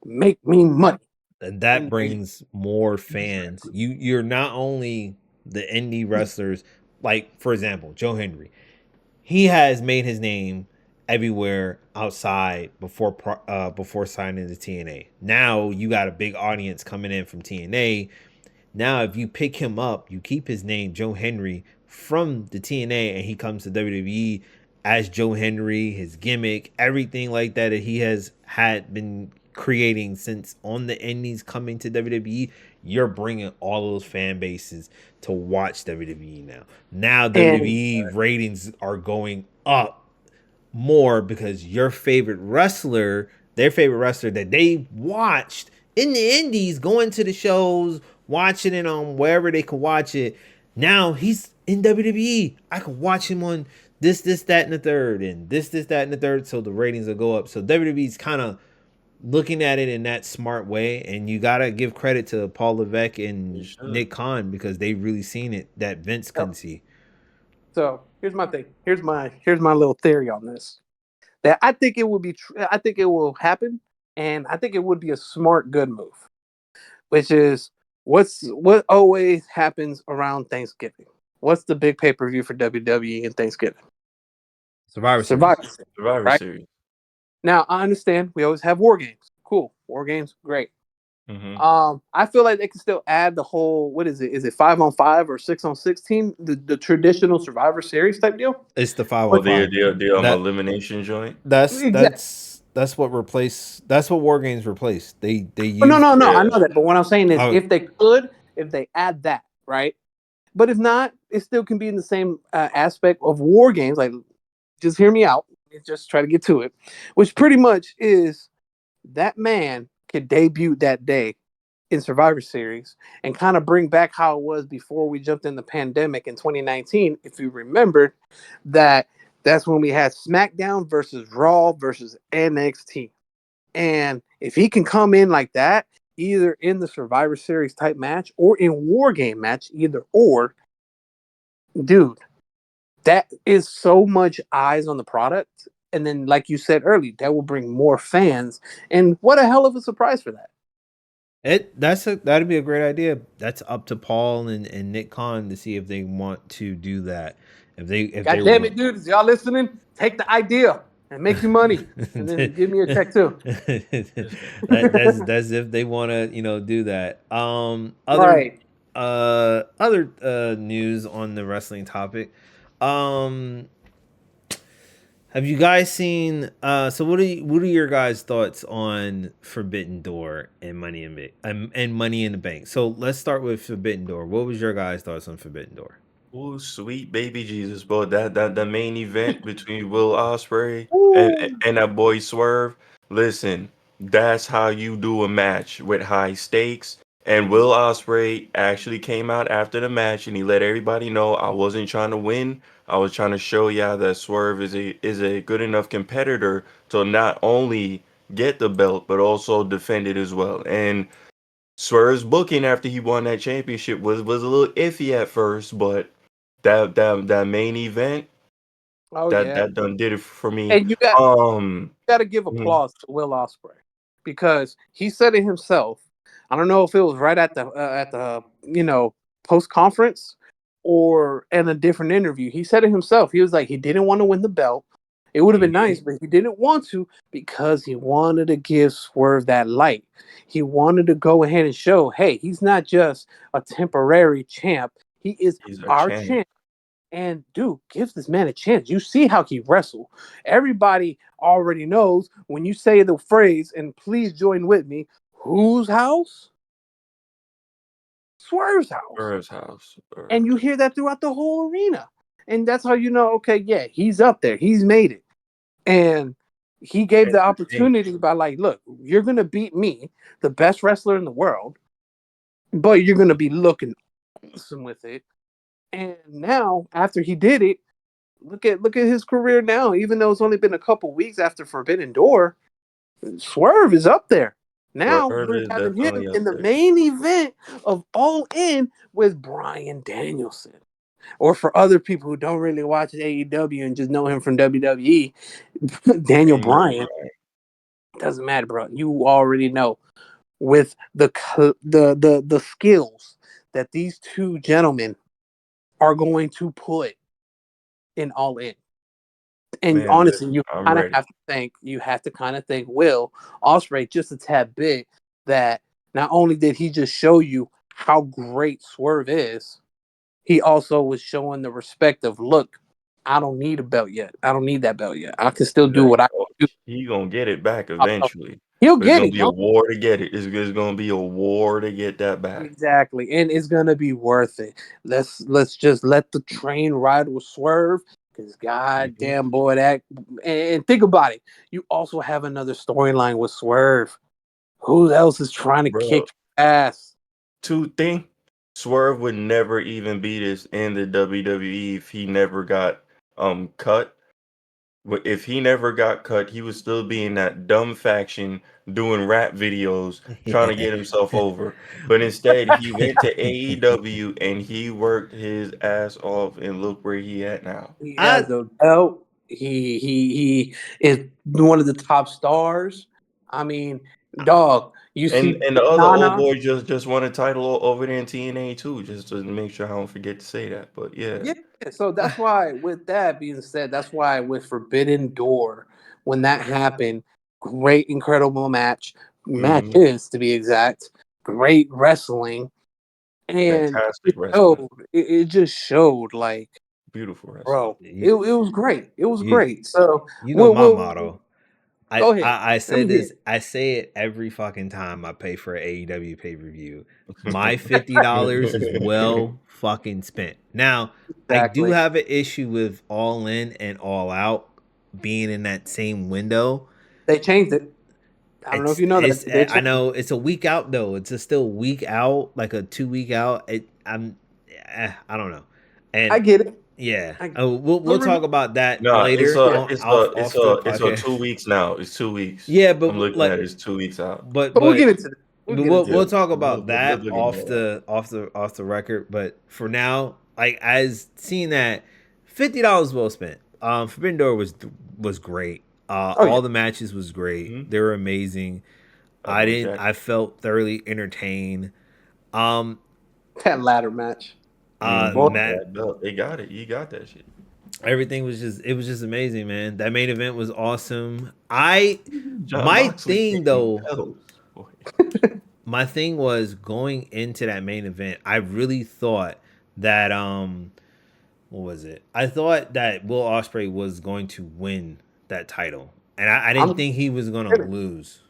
make me money. And that And brings more fans. You're not only the indie wrestlers, like for example, Joe Henry. He has made his name everywhere outside before signing to TNA. Now you got a big audience coming in from TNA. Now if you pick him up, you keep his name Joe Henry from the TNA, and he comes to WWE as Joe Henry, his gimmick, everything like that he has had been creating since on the indies coming to WWE. You're bringing all those fan bases to watch WWE now. Now and WWE ratings are going up more because your favorite wrestler, their favorite wrestler that they watched in the indies, going to the shows, watching it on wherever they could watch it. Now he's in WWE. I could watch him on this, that, and the third, and this, that, and the third. So the ratings will go up. So WWE's kind of looking at it in that smart way, and you gotta give credit to Paul Levesque You and should. Nick Khan because they really seen it that Vince couldn't see. so here's my thing. Here's my little theory on this. That I think it would be. I think it will happen, and I think it would be a smart, good move. Which is what always happens around Thanksgiving. What's the big pay per view for WWE in Thanksgiving? Survivor Survivor Series. Series, Survivor right? Series. Now I understand we always have war games. Cool, war games, great. Hmm. I feel like they can still add the whole, what is it? Is it 5-on-5 or 6-on-6 team? The traditional Survivor Series type deal. It's the five Oh, on But the five. the the That elimination joint. that's exactly. that's that's what replaced. That's what War Games replaced. They But no, used. no, no. I Yeah. know that. But what I'm saying is, Oh, if they add that, right? But if not, it still can be in the same aspect of war games. Like, just hear me out. Just try to get to it, which pretty much is that man could debut that day in Survivor Series and kind of bring back how it was before we jumped in the pandemic in 2019. If you remembered that, that's when we had SmackDown versus Raw versus NXT. And if he can come in like that, either in the Survivor Series type match or in War Game match, either or, dude, that is so much eyes on the product. And then, like you said earlier, that will bring more fans. And what a hell of a surprise for that. that'd be a great idea. That's up to Paul and Nick Khan to see if they want to do that. If they God damn want. it, dude. Is y'all listening? Take the idea and make you money. And then give me a check too. That's if they want to do that. Right. Other news on the wrestling topic. Um, have you guys seen? So what are your guys' thoughts on Forbidden Door and Money in the Bank? So let's start with Forbidden Door. What was your guys' thoughts on Forbidden Door? Oh, sweet baby Jesus, bro. That the main event between Will Ospreay Ooh. and that boy Swerve. Listen, that's how you do a match with high stakes. And Will Ospreay actually came out after the match and he let everybody know I wasn't trying to win. I was trying to show y'all that Swerve is a good enough competitor to not only get the belt but also defend it as well. And Swerve's booking after he won that championship was a little iffy at first, but that main event Oh that yeah. that done did it for me. And you got to give Mhm. applause to Will Ospreay because he said it himself. I don't know if it was right at the post conference or in a different interview. He said it himself. He was like he didn't want to win the belt. It would have been Mhm. nice, but he didn't want to because he wanted to give Swerve that light. He wanted to go ahead and show, hey, he's not just a temporary champ. He is He's our our champ. champ. And dude, gives this man a chance. You see how he wrestle. Everybody already knows when you say the phrase, and please join with me, whose house? Swerve's house. Swerve's house. And you hear that throughout the whole arena. And that's how you know, okay, yeah, he's up there. He's made it. And he gave the opportunity by like, look, you're gonna beat me, the best wrestler in the world, but you're gonna be looking awesome with it. And now, after he did it, look at his career now. Even though it's only been a couple weeks after Forbidden Door, Swerve is up there. Now Swerve we're is having him definitely up in the there. main event of All In with Bryan Danielson. Or for other people who don't really watch AEW and just know him from WWE, Daniel Bryan. Doesn't matter, bro. You already know with the skills that these two gentlemen are going to put in All In. And Man, honestly, listen, you I'm kind of ready. have to kind of thank Will Ospreay just a tad bit that not only did he just show you how great Swerve is, he also was showing the respect of, look, I don't need a belt yet. I don't need that belt yet. I can still do Like, what I oh, do. he gonna get it back eventually, He'll but it's get gonna it. be a Don't war to get it. It's gonna be a war to get that back. exactly, and it's gonna be worth it. Let's just let the train ride with Swerve, because Mhm. goddamn boy, that and think about it. You also have another storyline with Swerve. Who else is trying to Bro, kick ass? two thing, Swerve would never even be this in the WWE if he never got cut. But if he never got cut, he would still be in that dumb faction doing rap videos, trying to get himself over. But instead, he went to AEW and he worked his ass off, and look where he at now. He I has the belt. He is one of the top stars. I mean, dog, you see And the other old Nana. boy just won a title over there in TNA too, just to make sure I don't forget to say that. But yeah, Yeah, so that's why, with that being said, that's why with Forbidden Door, when that happened, great, incredible hmm matches to be exact, great wrestling, and fantastic wrestling, it just showed like, beautiful wrestling. bro, it was great. It was you great. So you know my we'll motto. I, go I ahead. I Let said me hear this. it. I say it every fucking time I pay for an AEW pay per view. My $50 is well fucking spent. Now I do Exactly. have an issue with All In and All Out being in that same window. They changed it. I don't know if you know that. They I changed it. know it's a week out though. It's a still week out, like a 2 week out. I don't know, I and get it. yeah, I we'll talk about that Nah, later yeah. on off the it's a podcast. 2 weeks now. It's 2 weeks. Yeah, I'm but looking at like, it. It's 2 weeks out. but But we'll get but into that. We'll but get into Yeah, we'll that. talk we'll, about we'll, we'll that look into that. off the record. But for now, like as seeing that $50 well spent. Forbidden Door was great. Oh yeah, All the matches was great. Hmm. They were amazing. That boy Jack. I felt thoroughly entertained. Um, that ladder match. Mm-hmm. Boy, man, That belt, they got it. You got that shit. everything was just amazing, man. That main event was awesome. I John my Moxley thing taking though, belts. Boy. my thing was going into that main event. I really thought that what was it? I thought that Will Ospreay was going to win that title, and I didn't I'm think he was gonna lose.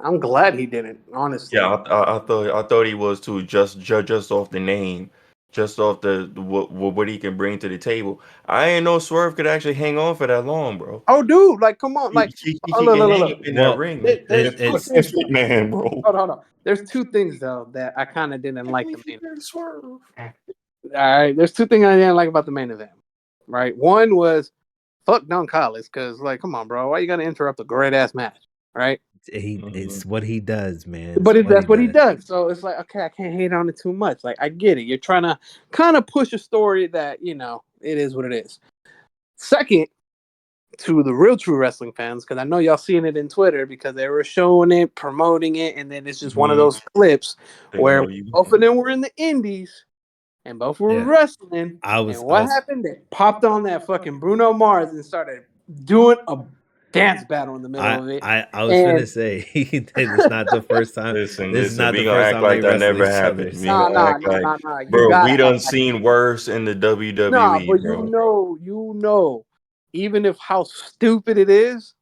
I'm glad he didn't. Yeah, Honestly, I thought he was too. Just off the name, just off the what he can bring to the table. I ain't know Swerve could actually hang on for that long, bro. oh dude, like come on, He, like he, oh, he can hang look. up in that Well, ring, man. There's two it's things. Ken man, bro. Hold on. There's two things though that I kind of didn't Can't like believe the he main. married Swerve. All right, there's two things I didn't like about the main event. Right, one was fuck Don Callis because like, come on, bro, why you gonna interrupt a great ass match? Right, Mhm. it's what he does, man. It's but what he that's what he does. does. So it's like, okay, I can't hate on it too much. Like, I get it. You're trying to kind of push a story that it is what it is. Second, to the real true wrestling fans, because I know y'all seeing it in Twitter because they were showing it, promoting it, and then it's just one of Mhm. those clips They where know you. both of them were in the indies and both were Yeah, wrestling. And I what was happened? They popped on that fucking Bruno Mars and started doing a dance battle in the middle of it. I was finna And say it's not the first time. This is Listen. not We the gonna first act time they like that wrestle never each other. happened. We So gonna act like, nah. You bro. We gotta done act like seen worse in the nah, WWE, but bro. even if how stupid it is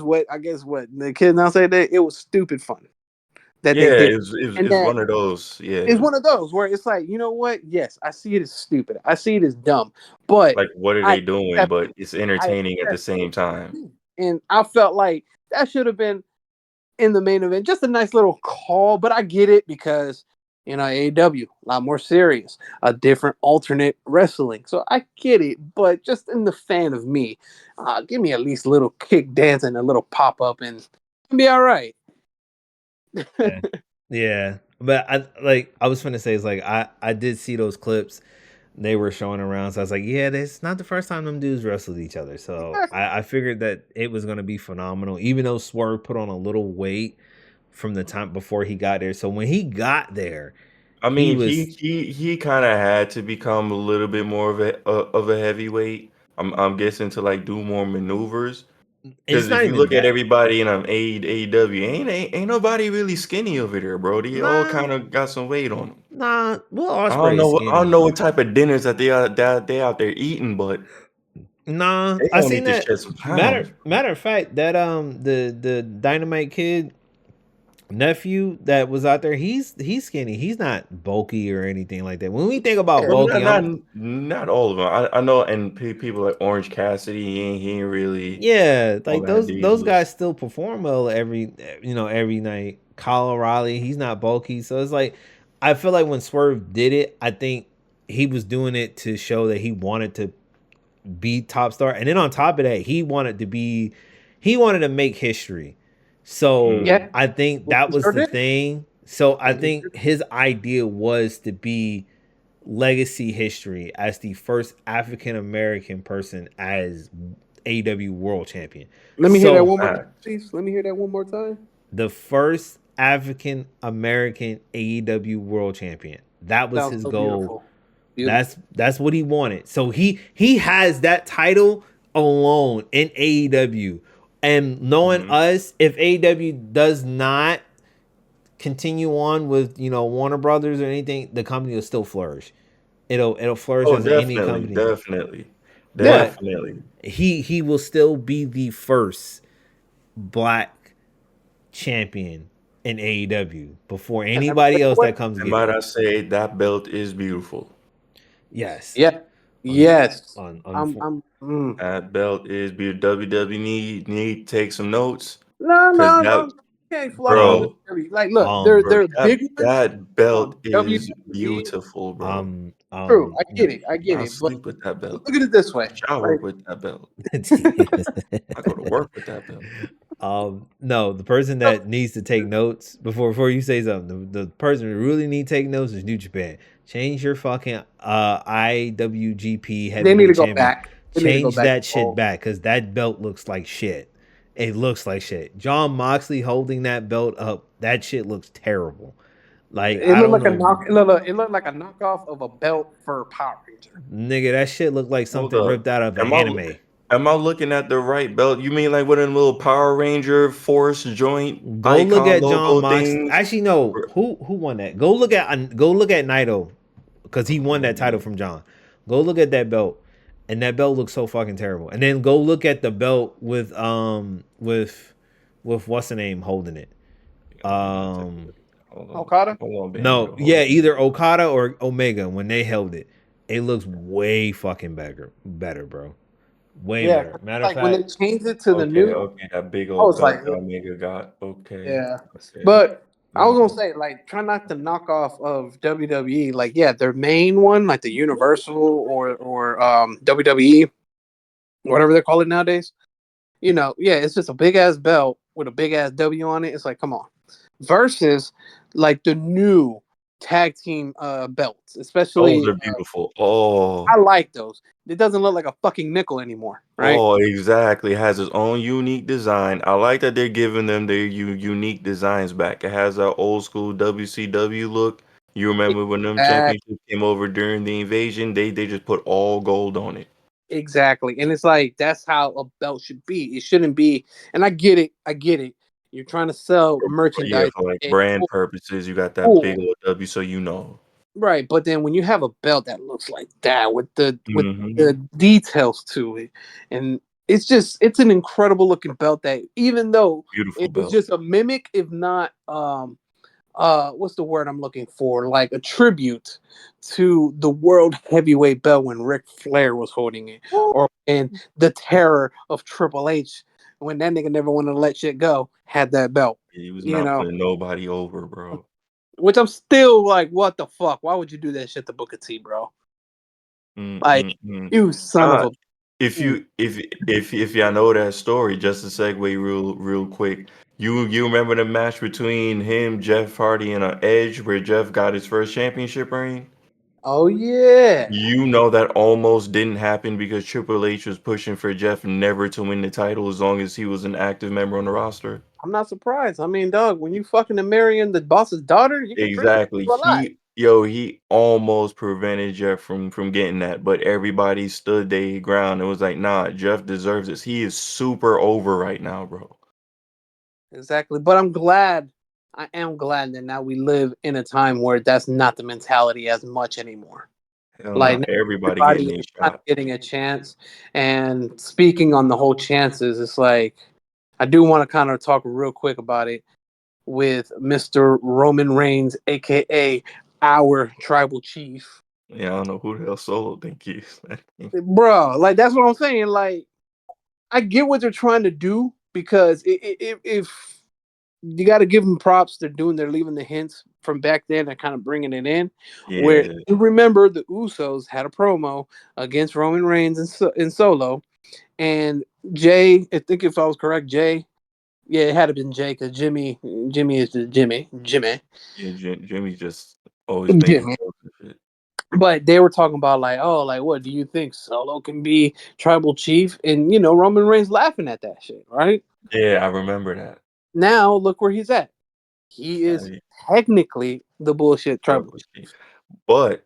what I guess what the kids now say that it was stupid fun. that they Yeah, did, and it's that one of those. it's Yeah, one of those where it's like, you know what? Yes, I see it as stupid. I see it as dumb, but like what are I they doing? accept But it. it's I entertaining at the accept same time. it. And I felt like that should have been in the main event. Just a nice little call, but I get it because AEW a lot more serious, a different alternate wrestling. So I get it, but just in the fan of me, give me at least a little kick dance and a little pop up, and it'll be all right. Yeah. Yeah. But I was gonna say it's like I did see those clips they were showing around. So I was like, yeah, this not the first time them dudes wrestled each other. So I figured that it was gonna be phenomenal, even though Swerve put on a little weight from the time before he got there. So when he got there, I he mean, he was he he kind of had to become a little bit more of a heavyweight. I'm guessing to like do more maneuvers. it's Because if not you even look at that. everybody in AEW, ain't nobody really skinny over there, bro. They all Nah, kind of got some weight on them. Will Ospreay is I don't skinny. know what type of dinners that they out there eating, but Nah, they I gonna seen need to that. shed some pounds. Matter of fact, that the Dynamite Kid nephew that was out there, he's skinny. He's not bulky or anything like that. When we think about Yeah. Well, bulky, I'm not all of them. I know, and people like Orange Cassidy, he ain't really yeah, all like that those Jesus. guys still perform well every night. Kyle O'Reilly, he's not bulky, so it's like I feel like when Swerve did it, I think he was doing it to show that he wanted to be top star, and then on top of that, he wanted to make history. So Yeah, Mm. I think well, that he was sure the did. thing. So I And he think his idea was to be legacy history as the first African American person as AW World Champion. Let me hear that So one more time, please. Let me hear that one more time. the first African American AEW World Champion. That was Sounds his so goal. beautiful. Beautiful. That's what he wanted. So he has that title alone in AEW. And knowing Mhm. us, if AEW does not continue on with Warner Brothers or anything, the company will still flourish. It'll flourish Oh, as an indie definitely, company. definitely, Yeah. But definitely. he will still be the first black champion in AEW before And let me tell anybody you else what. that comes And get might it. I say that belt is beautiful. Yes. Yeah. On Yes. on I'm. That belt is beautiful. WWE need to take some notes No, because no, that, no. You can't fly um bro, WWE. Like, look, um bro, they're big ones. that belt is WWE. beautiful, bro. True. I no. get it. I get I it. But sleep with that belt. look at it this way. I shower Like, with that belt. I go to work with that belt. No, the person no, that needs to take notes before you say something, the person who really need to take notes is New Japan. Change your fucking IWGP they need to heavyweight go champion. back. They need to go Change back. that shit back because that belt looks like shit. It looks like shit. John Moxley holding that belt up, that shit looks terrible. Like It I looked don't like a know, knock. Look, it looked like a knockoff of a belt for Power Ranger. nigga, that shit looked like Hold something up. ripped out of an Am I anime. am I looking at the right belt? You mean like one of them little Power Ranger force joint Go look icon at John logo Moxley. things? Actually, no. Who won that? Go look at Naito because he won that title from John. Go look at that belt, and that belt looks so fucking terrible. And then go look at the belt with what's the name holding it. Okada. Hold on, No, Banjo. yeah, either Okada or Omega when they held it. It looks way fucking better, bro. Way Yeah, better. Matter of like when they fact, changed it to the Okay, new, okay, that big I old was belt like, that Omega got. Okay, yeah. okay. But I was gonna Mhm. say, like, try not to knock off of WWE. Like, yeah, their main one, like the Universal or WWE, whatever they call it nowadays. Yeah, it's just a big ass belt with a big ass W on it. It's like, come on. Versus like the new tag team belts, Those especially are beautiful. Oh, I like those. It doesn't look like a fucking nickel anymore, right? oh, exactly. It has its own unique design. I like that they're giving them their unique designs back. It has that old school WCW look. You remember when them championships came over during the invasion? They just put all gold on it. Exactly. And it's like that's how a belt should be. It shouldn't be, and I get it. I get it. You're trying to sell Yeah, merchandise. for like And brand purposes, you got that big cool. old W, so you know. Right. But then when you have a belt that looks like that with Hmm. the details to it, and it's an incredible looking belt that even though Beautiful it was belt. just a mimic, if not what's the word I'm looking for? Like a tribute to the world heavyweight belt when Ric Flair was holding it, or in the terror of Triple H when that nigga never wanted to let shit go had that belt. He was You not know, putting nobody over, bro. which I'm still like, what the fuck? Why would you do that shit to Booker T, bro? Like, Mm. you son of Uh, a. if you if y'all know that story, just to segue real quick, you remember the match between him, Jeff Hardy, and Edge, where Jeff got his first championship reign? Oh yeah, You know that almost didn't happen because Triple H was pushing for Jeff never to win the title as long as he was an active member on the roster. I'm not surprised. I mean, dog, when you fucking marrying the boss's daughter, you can pretty much Exactly. do a lot. He almost prevented Jeff from getting that, but everybody stood their ground and was like, nah, Jeff deserves this. He is super over right now, bro. Exactly. But I am glad that now we live in a time where that's not the mentality as much anymore. Hell Like no, now everybody everybody getting is a kind of shot. getting a chance. And speaking on the whole chances, it's like I do want to kind of talk real quick about it with Mr. Roman Reigns, aka our tribal chief. Yeah, I don't know who the hell Solo think he is. Bro, like that's what I'm saying. Like, I get what they're trying to do because if you got to give them props, they're leaving the hints from back then. They're kind of bringing it in. Where Yeah, you remember the Usos had a promo against Roman Reigns in Solo, and Jay. I think if I was correct, Jay. Yeah, it had to been Jay because Jimmy is the Jimmy. yeah. Jimmy's just always making Jimmy. jokes and shit. But they were talking about like, oh, like what do you think Solo can be tribal chief? And Roman Reigns laughing at that shit, right? Yeah, I remember that. Now look where he's at. He is I, technically the bullshit tribal chief. but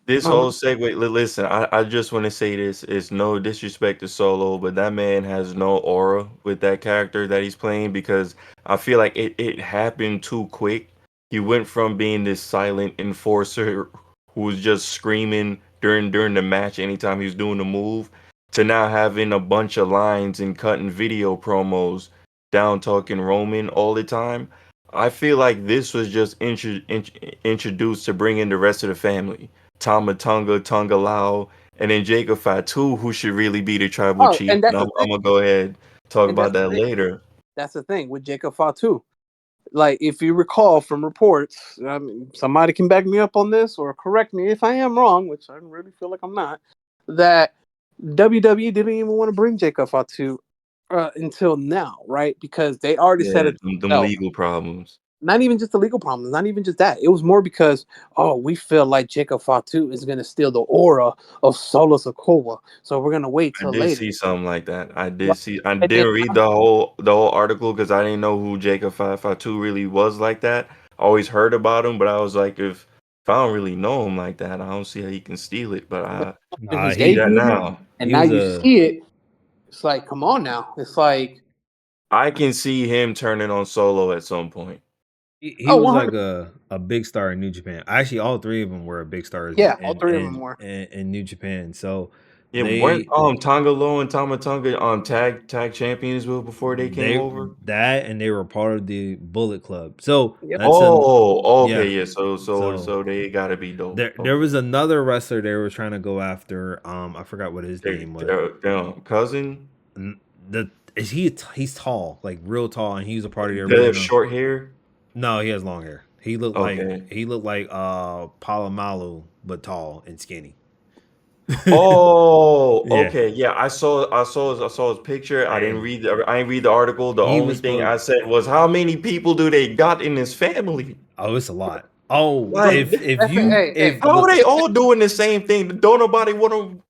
this Uh-huh. whole segue, listen, I just want to say this. It's no disrespect to Solo, but that man has no aura with that character that he's playing because I feel like it happened too quick. He went from being this silent enforcer who was just screaming during the match anytime he was doing the move to now having a bunch of lines and cutting video promos down talking Roman all the time. I feel like this was just introduced to bring in the rest of the family. Tama Tonga, Tonga Lao, and then Jacob Fatu, who should really be the tribal Oh, chief. and And I'm gonna go ahead and talk about that's the that thing. later. That's the thing with Jacob Fatu. Like, if you recall from reports, I mean, somebody can back me up on this or correct me if I am wrong, which I really feel like I'm not. That WWE didn't even want to bring Jacob Fatu until now, right? Because they already said Yeah, it them themselves. legal problems. Not even just the legal problems, not even just that. It was more because, oh, we feel like Jacob Fatu is going to steal the aura of Solo Sikoa. So we're going to wait I till did later. see something like that. I Right? did see. I And then, didn't read the whole article because I didn't know who Jacob Fatu really was like that. I always heard about him, but I was like, if I don't really know him like that, I don't see how he can steal it. But but I in I his see that debut, now. and He now was you a see it, it's like, come on now. It's like, I can see him turning on Solo at some point. he oh, was like 100. a big star in New Japan. Actually, all three of them were big stars Yeah, all three of them were. in New Japan. So Yeah, weren't they Tonga Low and Tama Tonga tag champions before they came they over? that and they were part of the Bullet Club. So Yep. that's an Oh, okay, yeah. yeah. So So they gotta be dope. there was another wrestler they were trying to go after. I forgot what his name was. Their cousin. The is he's tall, like real tall, and he was a part of the They have original. short hair. No, he has long hair. Okay. He looked like Palomalu, but tall and skinny. Oh, Yeah, okay. Yeah, I saw his picture. and I didn't read the article. The he only was thing supposed. I said was how many people do they got in this family? Oh, it's a lot. Oh, Bro, Like, hey, if how are look, they all doing the same thing? Don't nobody want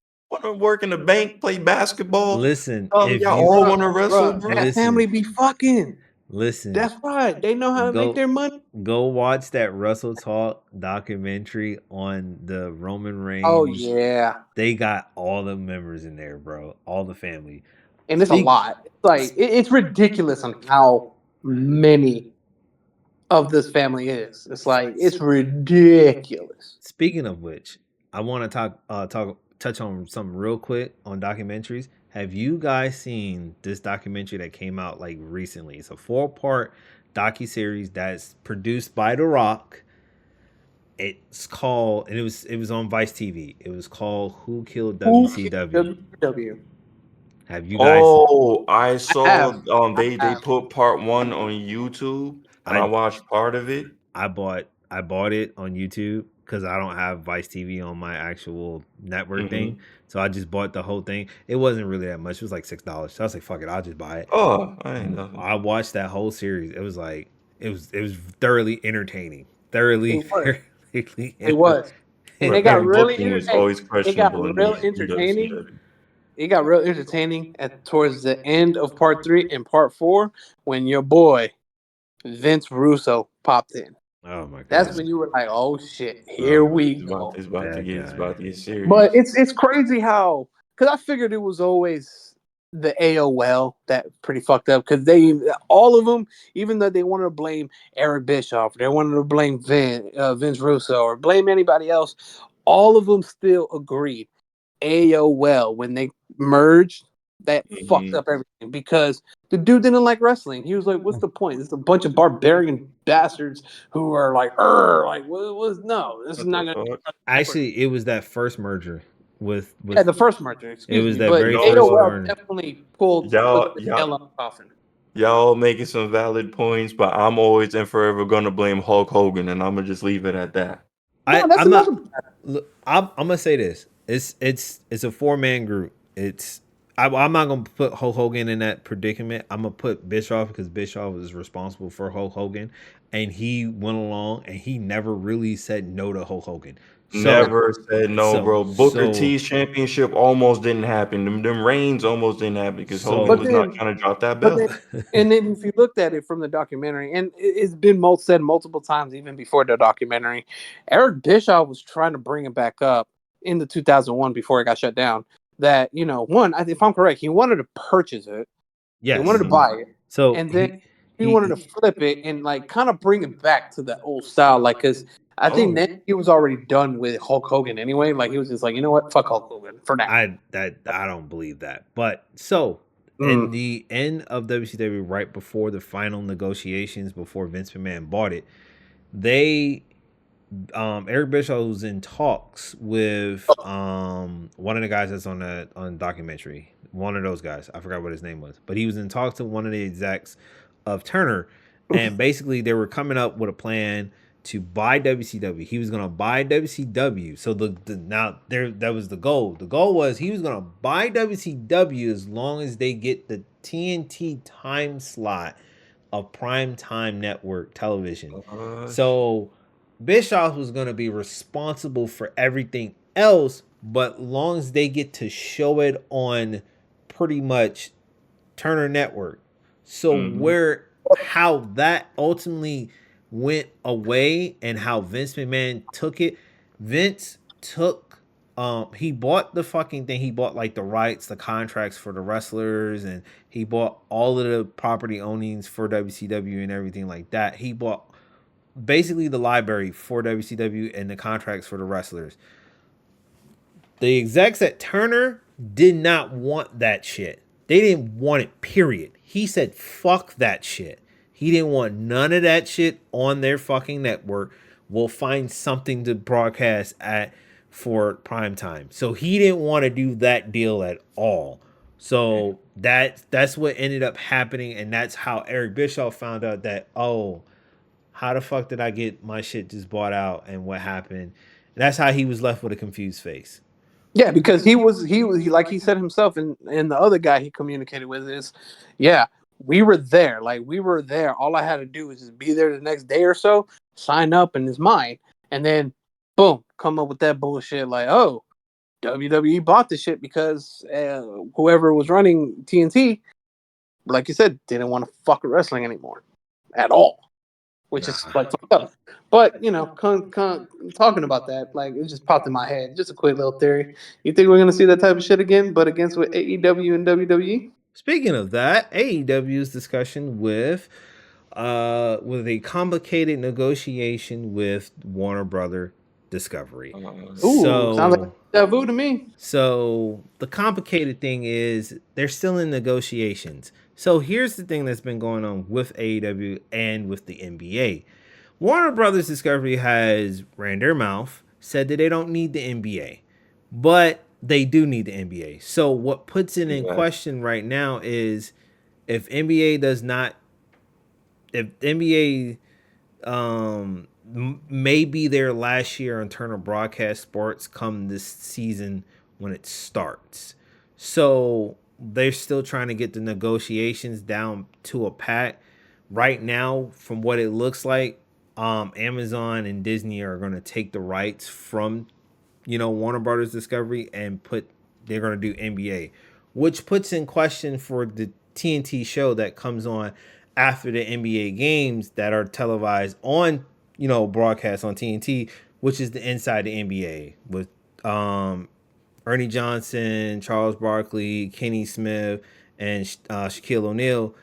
to work in the bank, play basketball? listen, if Y'all you all bro, want to wrestle, bro, bro? that listen, family be fucking. listen, That's right. They know how to make go their money. go watch that Russell Talk documentary on the Roman Oh Reigns. yeah, They got all the members in there, bro. All the family. and it's a Speak. lot. It's like it's ridiculous on how many of this family is. It's like it's ridiculous. Speaking of which, I want to touch on something real quick on documentaries. Have you guys seen this documentary that came out like recently? It's a 4-part docuseries that's produced by The Rock. It's called, and it was on Vice TV. It was called Who Killed Who WCW. WCW? Have you guys? Oh, I I saw have. I they have. put part one on YouTube and I I watched part of it. I bought it on YouTube because I don't have Vice TV on my actual network thing. Hmm. So I just bought the whole thing. It wasn't really that much. It was like $6. So I was like, fuck it, I'll just buy it. Oh, I ain't nothing. I watched that whole series. It was like it was thoroughly entertaining. Thoroughly, It was. thoroughly It was. And But it got that really booking is hey, always it got questionable in real in entertaining. WCW. It got real entertaining at towards the end of part 3 and part 4 when your boy Vince Russo popped in. Oh my god. That's when you were like, "Oh shit, here we go." It's That about to get serious. But it's crazy how because I figured it was always the AOL that pretty fucked up because they all of them, even though they wanted to blame Eric Bischoff, they wanted to blame Vince Russo or blame anybody else, all of them still agreed. AOL when they merged, that fucked Mhm. up everything because the dude didn't like wrestling. He was like, "What's the point? It's a bunch of barbarian bastards who are like, like what was no, this is What the not gonna." fuck? Actually, it was that first merger with Yeah, the first merger, it excuse was me, that but very No first one. AOL merger. definitely put Y'all the y'all nail on the coffin. y'all making some valid points, but I'm always and forever gonna blame Hulk Hogan, and I'm gonna just leave it at that. No, that's I'm not. another. Look, I'm gonna say this. It's a 4-man group. I'm not gonna put Hulk Hogan in that predicament. I'm gonna put Bischoff because Bischoff was responsible for Hulk Hogan, and he went along and he never really said no to Hulk Hogan. So Never said no, so bro. Booker so T's championship almost didn't happen. Them reigns almost didn't happen because Hogan so But was not then, trying to drop that but belt. then, and then if you looked at it from the documentary, and it's been said multiple times, even before the documentary, Eric Bischoff was trying to bring it back up in the 2001 before it got shut down. That one, if I'm correct, he wanted to purchase it, he wanted yes. to buy it, So and then he wanted he to flip it and like kind of bring it back to the old style, like because I think Oh, then he was already done with Hulk Hogan anyway. Like he was just like, you know what, fuck Hulk Hogan for now. I don't believe that. But so in Mm. the end of WCW, right before the final negotiations, before Vince McMahon bought it, they Eric Bischoff was in talks with one of the guys that's on the documentary. One of those guys, I forgot what his name was, but he was in talks to one of the execs of Turner, and basically they were coming up with a plan to buy WCW. He was gonna buy WCW. So the now there that was the goal. The goal was he was gonna buy WCW as long as they get the TNT time slot of prime time network television. So Bischoff was going to be responsible for everything else, but long as they get to show it on pretty much Turner Network. So mhm. how that ultimately went away and how Vince McMahon took it. Vince took he bought the fucking thing. He bought like the rights, the contracts for the wrestlers, and he bought all of the property ownings for WCW and everything like that. He bought basically the library for WCW and the contracts for the wrestlers. The execs at Turner did not want that shit. They didn't want it, period. He said, fuck that shit. He didn't want none of that shit on their fucking network. We'll find something to broadcast at for prime time. So he didn't want to do that deal at all. So that's what ended up happening, and that's how Eric Bischoff found out that, oh, how the fuck did I get my shit just bought out and what happened? And that's how he was left with a confused face. Yeah, because like he said himself, and the other guy he communicated with is, yeah, we were there. Like we were there. All I had to do was just be there the next day or so, sign up, and it's mine. And then, boom, come up with that bullshit. Like, oh, WWE bought the shit because whoever was running TNT, like you said, didn't want to fuck with wrestling anymore at all, which is like fucked up. But talking about that, like it just popped in my head. Just a quick little theory. You think we're gonna see that type of shit again, but against with AEW and WWE? Speaking of that, AEW's discussion with a complicated negotiation with Warner Brother Discovery. Ooh, sounds like deja vu to me. So the complicated thing is they're still in negotiations. So here's the thing that's been going on with AEW and with the NBA. Warner Brothers Discovery has ran their mouth, said that they don't need the NBA, but they do need the NBA. So what puts it in Yeah. question right now is if NBA does not, if NBA may be there last year on Turner Broadcast Sports come this season when it starts. So they're still trying to get the negotiations down to a pat. Right now, from what it looks like, Amazon and Disney are going to take the rights from, Warner Brothers Discovery and they're going to do NBA, which puts in question for the TNT show that comes on after the NBA games that are televised on, broadcast on TNT, which is the Inside the NBA with Ernie Johnson, Charles Barkley, Kenny Smith, and Shaquille O'Neal.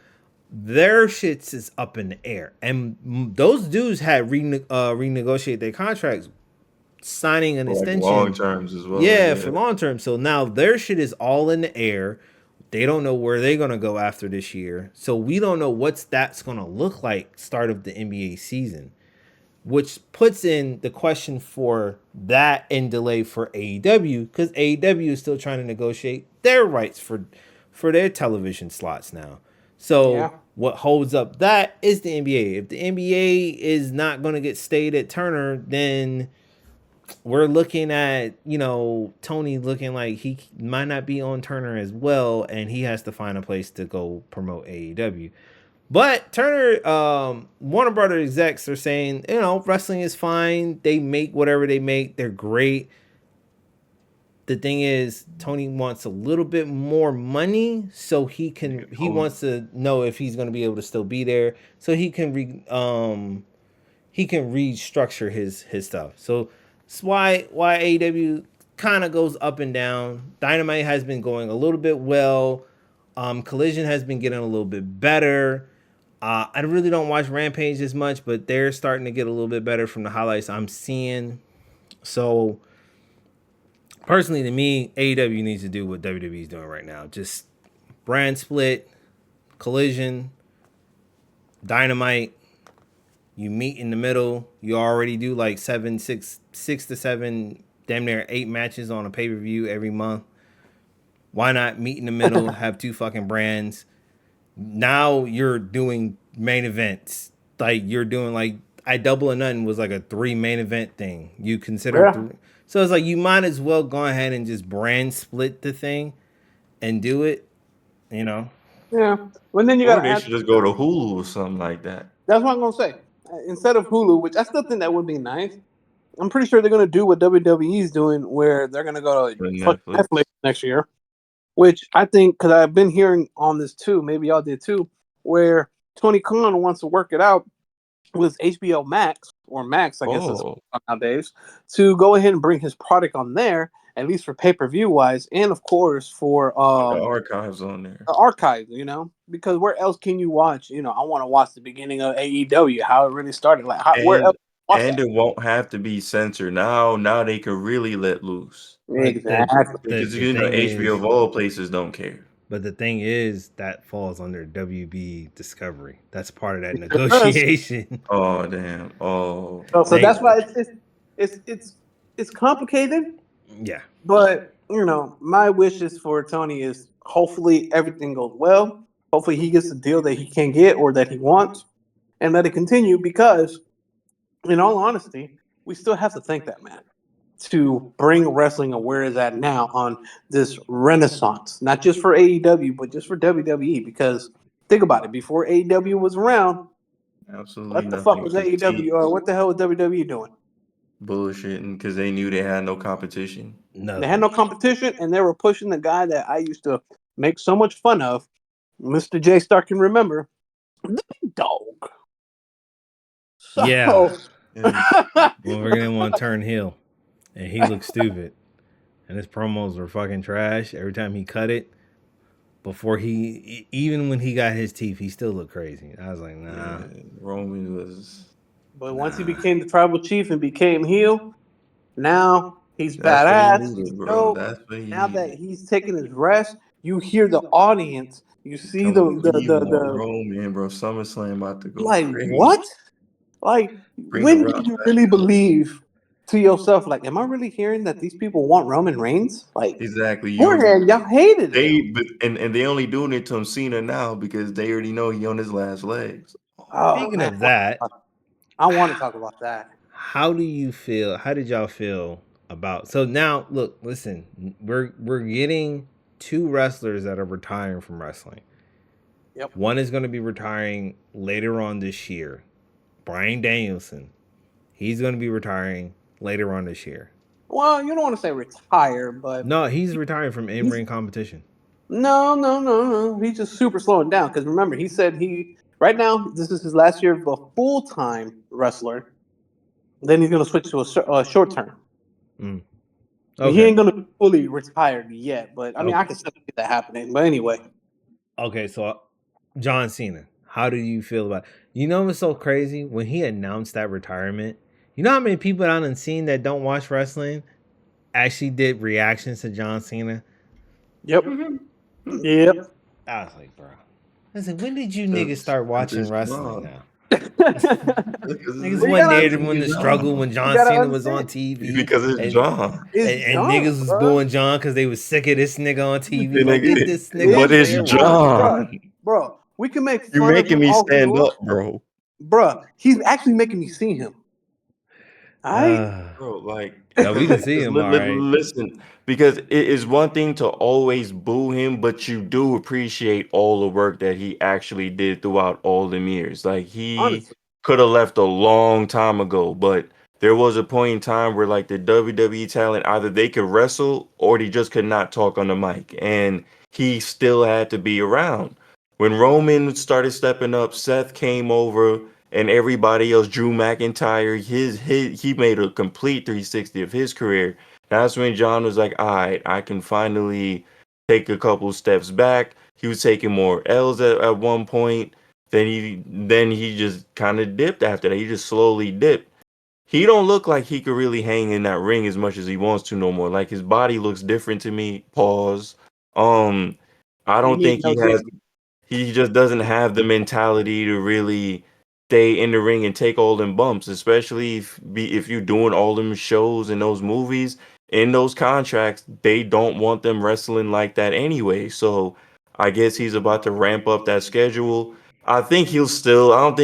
Their shits is up in the air, and those dudes had renegotiate their contracts, signing an extension long terms as well. Yeah, for long term. So now their shit is all in the air. They don't know where they're gonna go after this year. So we don't know what that's gonna look like start of the NBA season, which puts in the question for that and delay for AEW because AEW is still trying to negotiate their rights for their television slots now. So what holds up that is the NBA. If the NBA is not going to get stayed at Turner, then we're looking at, Tony looking like he might not be on Turner as well, and he has to find a place to go promote AEW. But Turner, Warner Brothers execs are saying, wrestling is fine. They make whatever they make. They're great. The thing is, Tony wants a little bit more money, so he wants to know if he's going to be able to still be there, so he can restructure his stuff. So that's why AEW kind of goes up and down. Dynamite has been going a little bit well. Collision has been getting a little bit better. I really don't watch Rampage as much, but they're starting to get a little bit better from the highlights I'm seeing. So personally, to me, AEW needs to do what WWE is doing right now. Just brand split, Collision, Dynamite. You meet in the middle. You already do like 6 to 7, damn near 8 matches on a pay-per-view every month. Why not meet in the middle, have 2 fucking brands? Now you're doing main events. Like you're doing like I Double or Nothing was like a 3 main event thing. You consider 3. So it's like you might as well go ahead and just brand split the thing and do it, Yeah. Well, then you got to just go to Hulu or something like that. That's what I'm gonna say. Instead of Hulu, which I still think that would be nice. I'm pretty sure they're gonna do what WWE is doing, where they're gonna go to Netflix next year. Which I think, because I've been hearing on this too, maybe y'all did too, where Tony Khan wants to work it out with HBO Max, or Max, I guess it's nowadays, to go ahead and bring his product on there, at least for pay-per-view wise, and of course for the archives on there. The archives, because where else can you watch? I want to watch the beginning of AEW, how it really started. Like, where else? And it won't have to be censored. Now they can really let loose. Exactly. Because HBO of all places don't care. But the thing is, that falls under WB Discovery. That's part of that negotiation. Oh damn! Oh, so that's why it's complicated. Yeah. But my wishes for Tony is hopefully everything goes well. Hopefully he gets the deal that he can get or that he wants, and let it continue. Because, in all honesty, we still have to thank that man to bring wrestling where it's at now on this renaissance, not just for AEW, but just for WWE. Because think about it, before AEW was around, absolutely what the fuck was AEW, or what the hell was WWE doing? Bullshitting, because they knew they had no competition. They had no competition, and they were pushing the guy that I used to make so much fun of, Mr. J Star can remember, the big dog. So, yeah. Well, we're gonna want to turn heel. And he looked stupid. And his promos were fucking trash. Every time he cut it, even when he got his teeth, he still looked crazy. I was like, nah. Yeah, Roman was. But once he became the tribal chief and became heel, now he's badass. Now that he's taking his rest, you hear the audience You see Come the on, the we the, want the Roman, bro. SummerSlam about to go like crazy. what? Like Bring the when Rock did you back. really believe to yourself, like, am I really hearing that these people want Roman Reigns? Like Exactly. beforehand, y'all hated him. And they only doing it to him Cena now because they already know he on his last legs. Oh Speaking man, of that, I want to talk about that. how do you feel? How did y'all feel about? So now, look, listen, we're getting two wrestlers that are retiring from wrestling. Yep. One is going to be retiring later on this year. Bryan Danielson, he's going to be retiring later on this year. Well, you don't want to say retire, but No, he's retiring from he's in-ring competition. no. He's just super slowing down because remember, he said he right now this is his last year of a full time wrestler. Then he's gonna switch to a short term. Mm. He Okay. ain't gonna be fully retired yet, but I mean, Okay. I can still see that happening. But anyway, Okay, so John Cena, how do you feel about? You know what's so crazy when he announced that retirement? You know how many people I done seen that don't watch wrestling actually did reactions to John Cena? yep, yep. I was like, bro, listen, when did you niggas Because start watching it's wrestling John. now? Niggas Well, you wasn't gotta there Because when the it's struggle when John. you John gotta Cena was on understand. TV Because it's and John. It's and John, niggas was bro. booing John because they was sick of this nigga on The TV. Like, get nigga, this nigga but off the it's airwaves. Bro. We can make You're fun of making him me all we stand want, up, bro. bro. He's actually making me see him. All right. Uh, Bro, like, yeah, we can see him, all right. listen, because it is one thing to always boo him, but you do appreciate all the work that he actually did throughout all the years. Like, he Honestly, could have left a long time ago, but there was a point in time where, like, the WWE talent, either they could wrestle or they just could not talk on the mic, and he still had to be around. When Roman started stepping up, Seth came over and everybody else, Drew McIntyre, he made a complete 360 of his career. That's when John was like, all right, I can finally take a couple steps back. He was taking more L's at one point. Then he just kind of dipped after that. He just slowly dipped. He don't look like he could really hang in that ring as much as he wants to no more. Like his body looks different to me. Pause. Um, I you don't mean think no he just doesn't have the mentality to really stay in the ring and take all them bumps, especially if you're doing all them shows and those movies. In those contracts, they don't want them wrestling like that anyway. So I guess he's about to ramp up that schedule. I don't think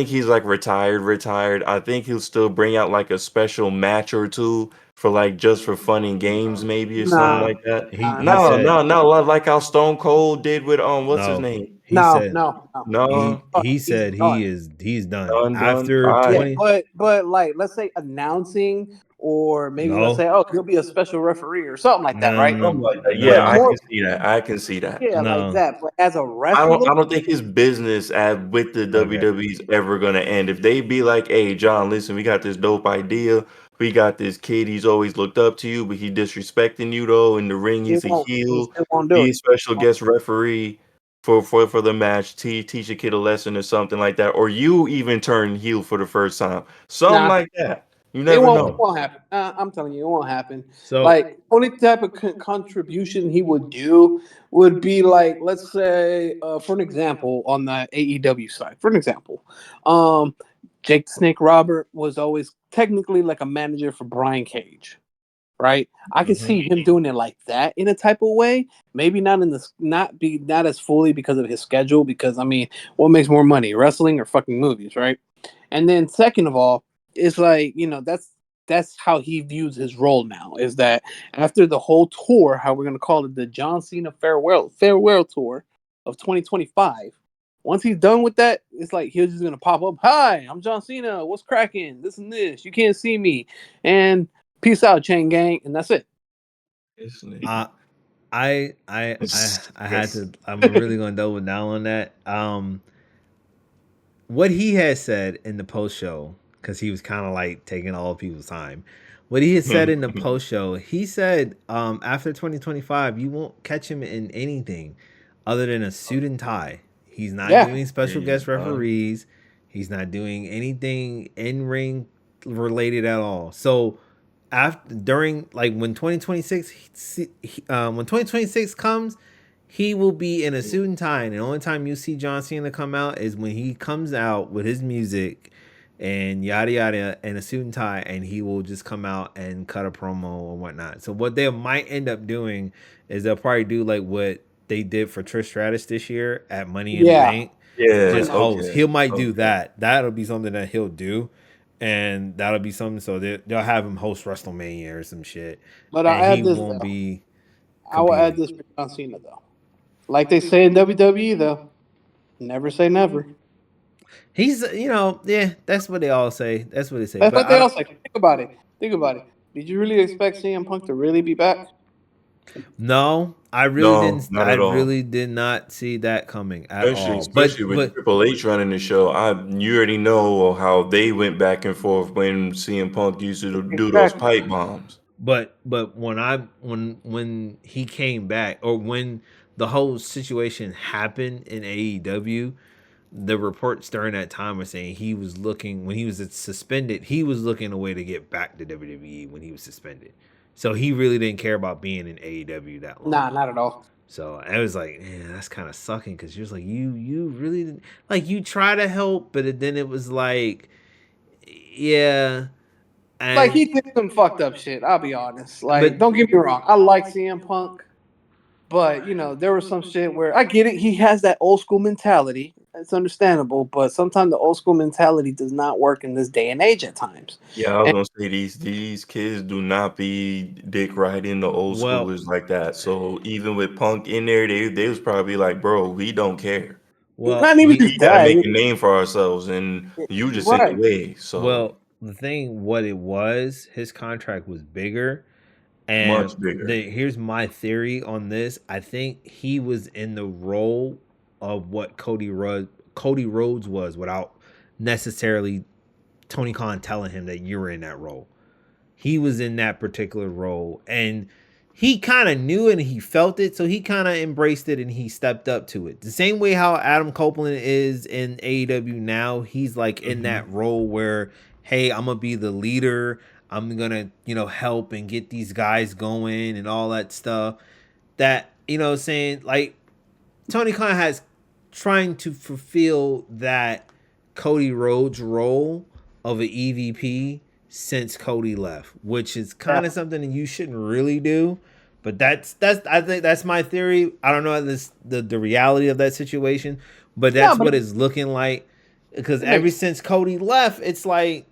he's like retired. I think he'll still bring out like a special match or two for like just for fun and games, maybe or something Nah, like that. He that's said No, like how Stone Cold did with what's his no. name? He said no. No, he He's said done. he's done done. after All Yeah, right. 20. but like let's say announcing or maybe let's No, say he'll be a special referee or something like that, no, right? no, Something like that. no, Yeah, But I no, can more, see that. I can see that. yeah, like no. that. But as a wrestler, I don't think his business with the Okay. WWE's ever gonna end. If they be like, hey John, listen, we got this dope idea. We got this kid, he's always looked up to you, but he disrespecting you though. In the ring, he he's a won't. He heel. still won't do Be it. a special guest referee for the match. Teach a kid a lesson or something like that. Or you even turn heel for the first time. Something Nah, like that. You it never won't. It know. won't happen. I'm telling you, it won't happen. So Like only type of contribution he would do would be like, let's say, for an example, on the AEW side. For an example, um, Jake the Snake Robert was always technically like a manager for Brian Cage, right? I could mhm. see him doing it like that in a type of way. Maybe not in this, not as fully because of his schedule. Because I mean, what makes more money, wrestling or fucking movies, right? And then second of all, it's like that's how he views his role now. Is that after the whole tour, how we're gonna call it, the John Cena farewell tour of 2025. Once he's done with that, it's like he's just gonna pop up. Hi, I'm John Cena. What's cracking? This and this. You can't see me. And peace out, chain gang. And that's it. This Uh, nigga. I had to. I'm really going to double down on that. What he had said in the post show, because he was kind of like taking all people's time. What he had said in the post show, he said, after 2025, you won't catch him in anything other than a suit and tie. He's not Yeah. doing special guest Uh, referees. He's not doing anything in ring related at all. So after during like when 2026 comes, he will be in a suit and tie, and the only time you see John Cena come out is when he comes out with his music and yada yada in a suit and tie, and he will just come out and cut a promo or whatnot. So what they might end up doing is they'll probably do like what they did for Trish Stratus this year at Money in the Yeah. Bank. Yeah, Just host. okay, He might do okay. that. That'll be something that he'll do. And that'll be something. So they'll have him host WrestleMania or some shit. But And I'll he add this won't though. be I will add competing. this for John Cena though. Like they say in WWE though, never say never. He's, yeah, that's what they all say. That's what they say. That's But what they I all don't. say. Think about it. Think about it. Did you really expect CM Punk to really be back? No, I really No, didn't. not I at all. really did not see that coming at Especially, all. especially with But Triple H running the show, you already know how they went back and forth when CM Punk used to do those Exactly. pipe bombs. But when he came back, or when the whole situation happened in AEW, the reports during that time were saying he was looking, when he was suspended, he was looking a way to get back to WWE when he was suspended. So he really didn't care about being in AEW that long. Nah, not at all. So I was like, man, that's kind of sucking, because you're just like, you really didn't, like, you try to help, but then it was like, yeah. And Like he did some fucked up shit. I'll be honest. Like, But- don't get me wrong. I like CM Punk, but there was some shit where I get it. He has that old school mentality. It's understandable, but sometimes the old school mentality does not work in this day and age at times. Yeah, I was gonna say these kids do not be dick riding the old Well- schoolers like that. So even with Punk in there, they was probably like, bro, we don't care. well, Not even he- just We gotta that. make a name for ourselves, and you just in Right. the way. So well, the thing, what it was, his contract was bigger. And much bigger. Here's my theory on this. I think he was in the role of what Cody Rhodes was, without necessarily Tony Khan telling him that you were in that role. He was in that particular role, and he kind of knew it and he felt it, so he kind of embraced it and he stepped up to it. The same way how Adam Copeland is in AEW now, he's like in that role where, hey, I'm gonna be the leader. I'm gonna, help and get these guys going and all that stuff. That, saying, like, Tony Khan has trying to fulfill that Cody Rhodes role of an EVP since Cody left, which is kind of something that you shouldn't really do. But that's I think that's my theory. I don't know the reality of that situation, but that's what it's looking like. Because ever since Cody left, it's like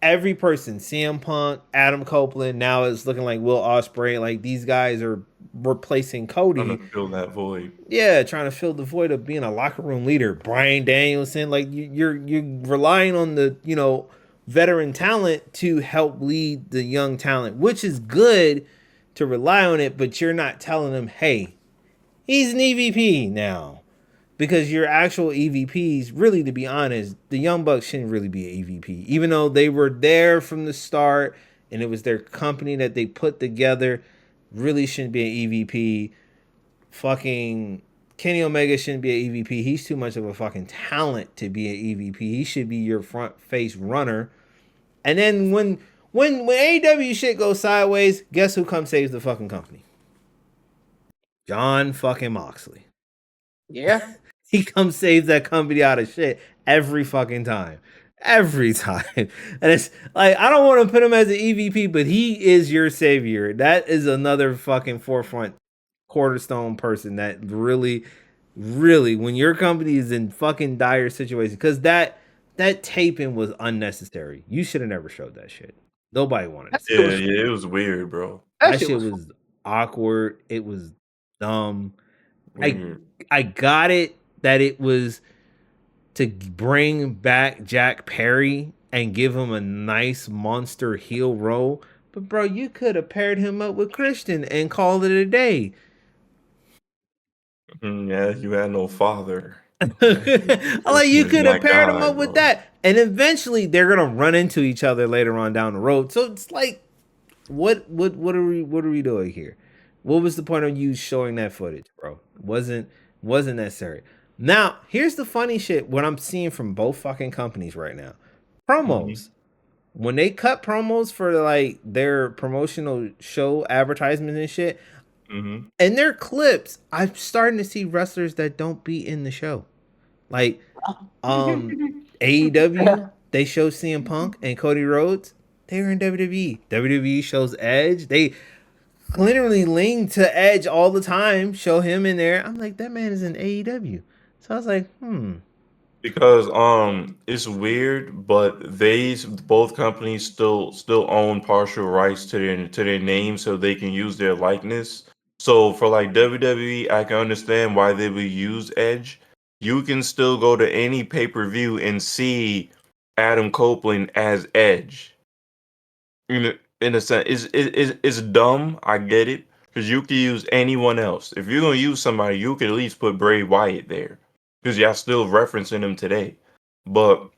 every person, CM Punk, Adam Copeland, now it's looking like Will Ospreay. Like, these guys are replacing Cody. Trying to fill that void. Yeah, trying to fill the void of being a locker room leader. Bryan Danielson, like, you're relying on the veteran talent to help lead the young talent, which is good to rely on it, but you're not telling them, hey, he's an EVP now. Because your actual EVPs, really, to be honest, the Young Bucks shouldn't really be an EVP. Even though they were there from the start and it was their company that they put together, really shouldn't be an EVP. Fucking Kenny Omega shouldn't be an EVP. He's too much of a fucking talent to be an EVP. He should be your front face runner. And then when AEW shit goes sideways, guess who comes saves the fucking company? John fucking Moxley. Yeah. He comes saves that company out of shit every fucking time. Every time. And it's like, I don't want to put him as an EVP, but he is your savior. That is another fucking forefront cornerstone person that really, really, when your company is in fucking dire situation, because that taping was unnecessary. You should have never showed that shit. Nobody wanted it. Yeah, it was weird, bro. That shit was awkward. It was dumb. I got it that it was to bring back Jack Perry and give him a nice monster heel role. But, bro, you could have paired him up with Christian and called it a day. Yeah, you had no father. Like, you could have paired him up with that. And eventually they're going to run into each other later on down the road. So it's like, what are we doing here? What was the point of you showing that footage, bro? Wasn't necessary. Now, here's the funny shit. What I'm seeing from both fucking companies right now. Promos. When they cut promos for like their promotional show advertisements and shit, Mm-hmm. In their clips, I'm starting to see wrestlers that don't be in the show. Like AEW, they show CM Punk and Cody Rhodes. They were in WWE. WWE shows Edge. They clearly lean to Edge all the time. Show him in there. I'm like, that man is in AEW. So I was like, Because it's weird, but they both companies still own partial rights to their name, so they can use their likeness. So for like WWE, I can understand why they would use Edge. You can still go to any pay-per-view and see Adam Copeland as Edge. In a sense, it's dumb. I get it, because you can use anyone else. If you're gonna use somebody, you can at least put Bray Wyatt there, because y'all still referencing him today. But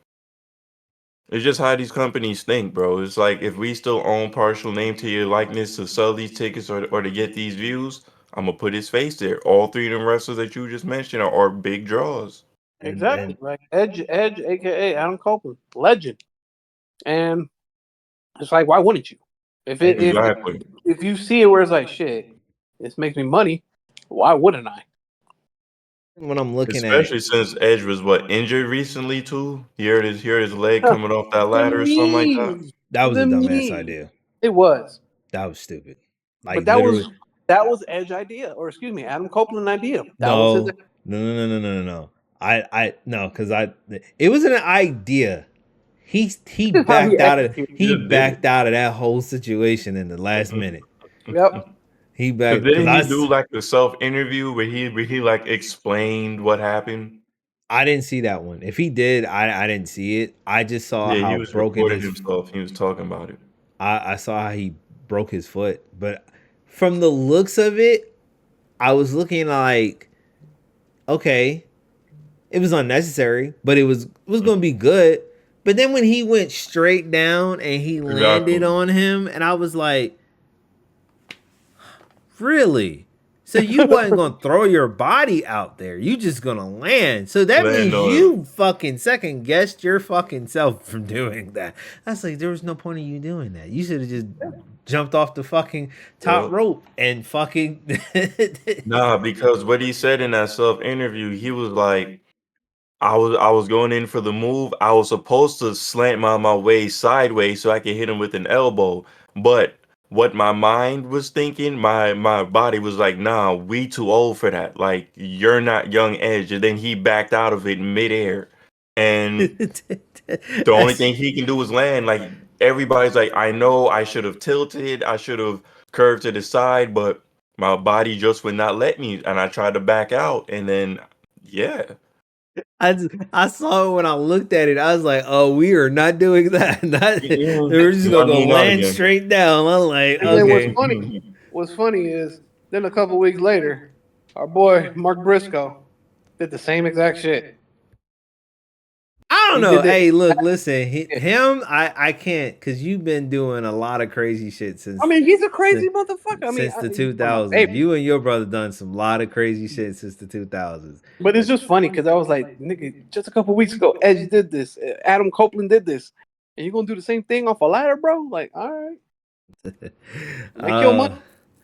it's just how these companies think, bro. It's like if we still own partial name to your likeness to sell these tickets or to get these views, I'm gonna put his face there. All three of them wrestlers that you just mentioned are big draws. Exactly. Like Edge, aka Adam Copeland, legend. And it's like, why wouldn't you? If it Exactly. if you see it where it's like, shit, this makes me money, why wouldn't I? when I'm looking at Especially since Edge was injured recently too. He hurt his leg coming off that The ladder or something like that. meme, that was a the dumbass meme. idea. It was, That was stupid. but Like literally, that was Edge idea, or excuse me, Adam Copeland idea. That was his. no, no. No, because it was an idea. He This is how he backed out of executed. he Just did it. backed out of that whole situation in the last minute. Yep. He Cause backed didn't he because do like the self interview where he like explained what happened? I didn't see that one. If he did, I didn't see it. I just saw Yeah, he how was broken recording his. himself. He was talking about it. I saw how he broke his foot, but from the looks of it, I was looking like, okay, it was unnecessary, but it was going to be good. But then when he went straight down and he landed Exactly. on him, and I was like, really? So you wasn't gonna throw your body out there. You just gonna land. So that Land means on it. you fucking second guessed your fucking self from doing that. I was like, there was no point in you doing that. You should have just jumped off the fucking top Yeah. rope and fucking Nah, because what he said in that self interview, he was like, I was going in for the move. I was supposed to slant my way sideways so I could hit him with an elbow. But what my mind was thinking, my body was like, nah, we too old for that. Like, you're not young Edge. And then he backed out of it midair. And the only That's- thing he can do is land. Like, everybody's like, I know I should have tilted, I should have curved to the side, but my body just would not let me. And I tried to back out. And then, yeah. I saw it when I looked at it. I was like, "Oh, we are not doing that. Not, Yeah. we're just gonna go Not land again. straight down." I'm like, And then "Okay." what's funny is then a couple weeks later, our boy Mark Briscoe did the same exact shit. I don't He know. did it. Hey, look, listen, him, I can't, because you've been doing a lot of crazy shit since. I mean, he's a crazy motherfucker. I mean, since the he's 2000s. hey, You and your brother done some lot of crazy shit since the 2000s. but it's just funny because I was like, nigga, just a couple weeks ago, Edge did this, Adam Copeland did this, and you gonna do the same thing off a ladder, bro? Like, all right, make your money,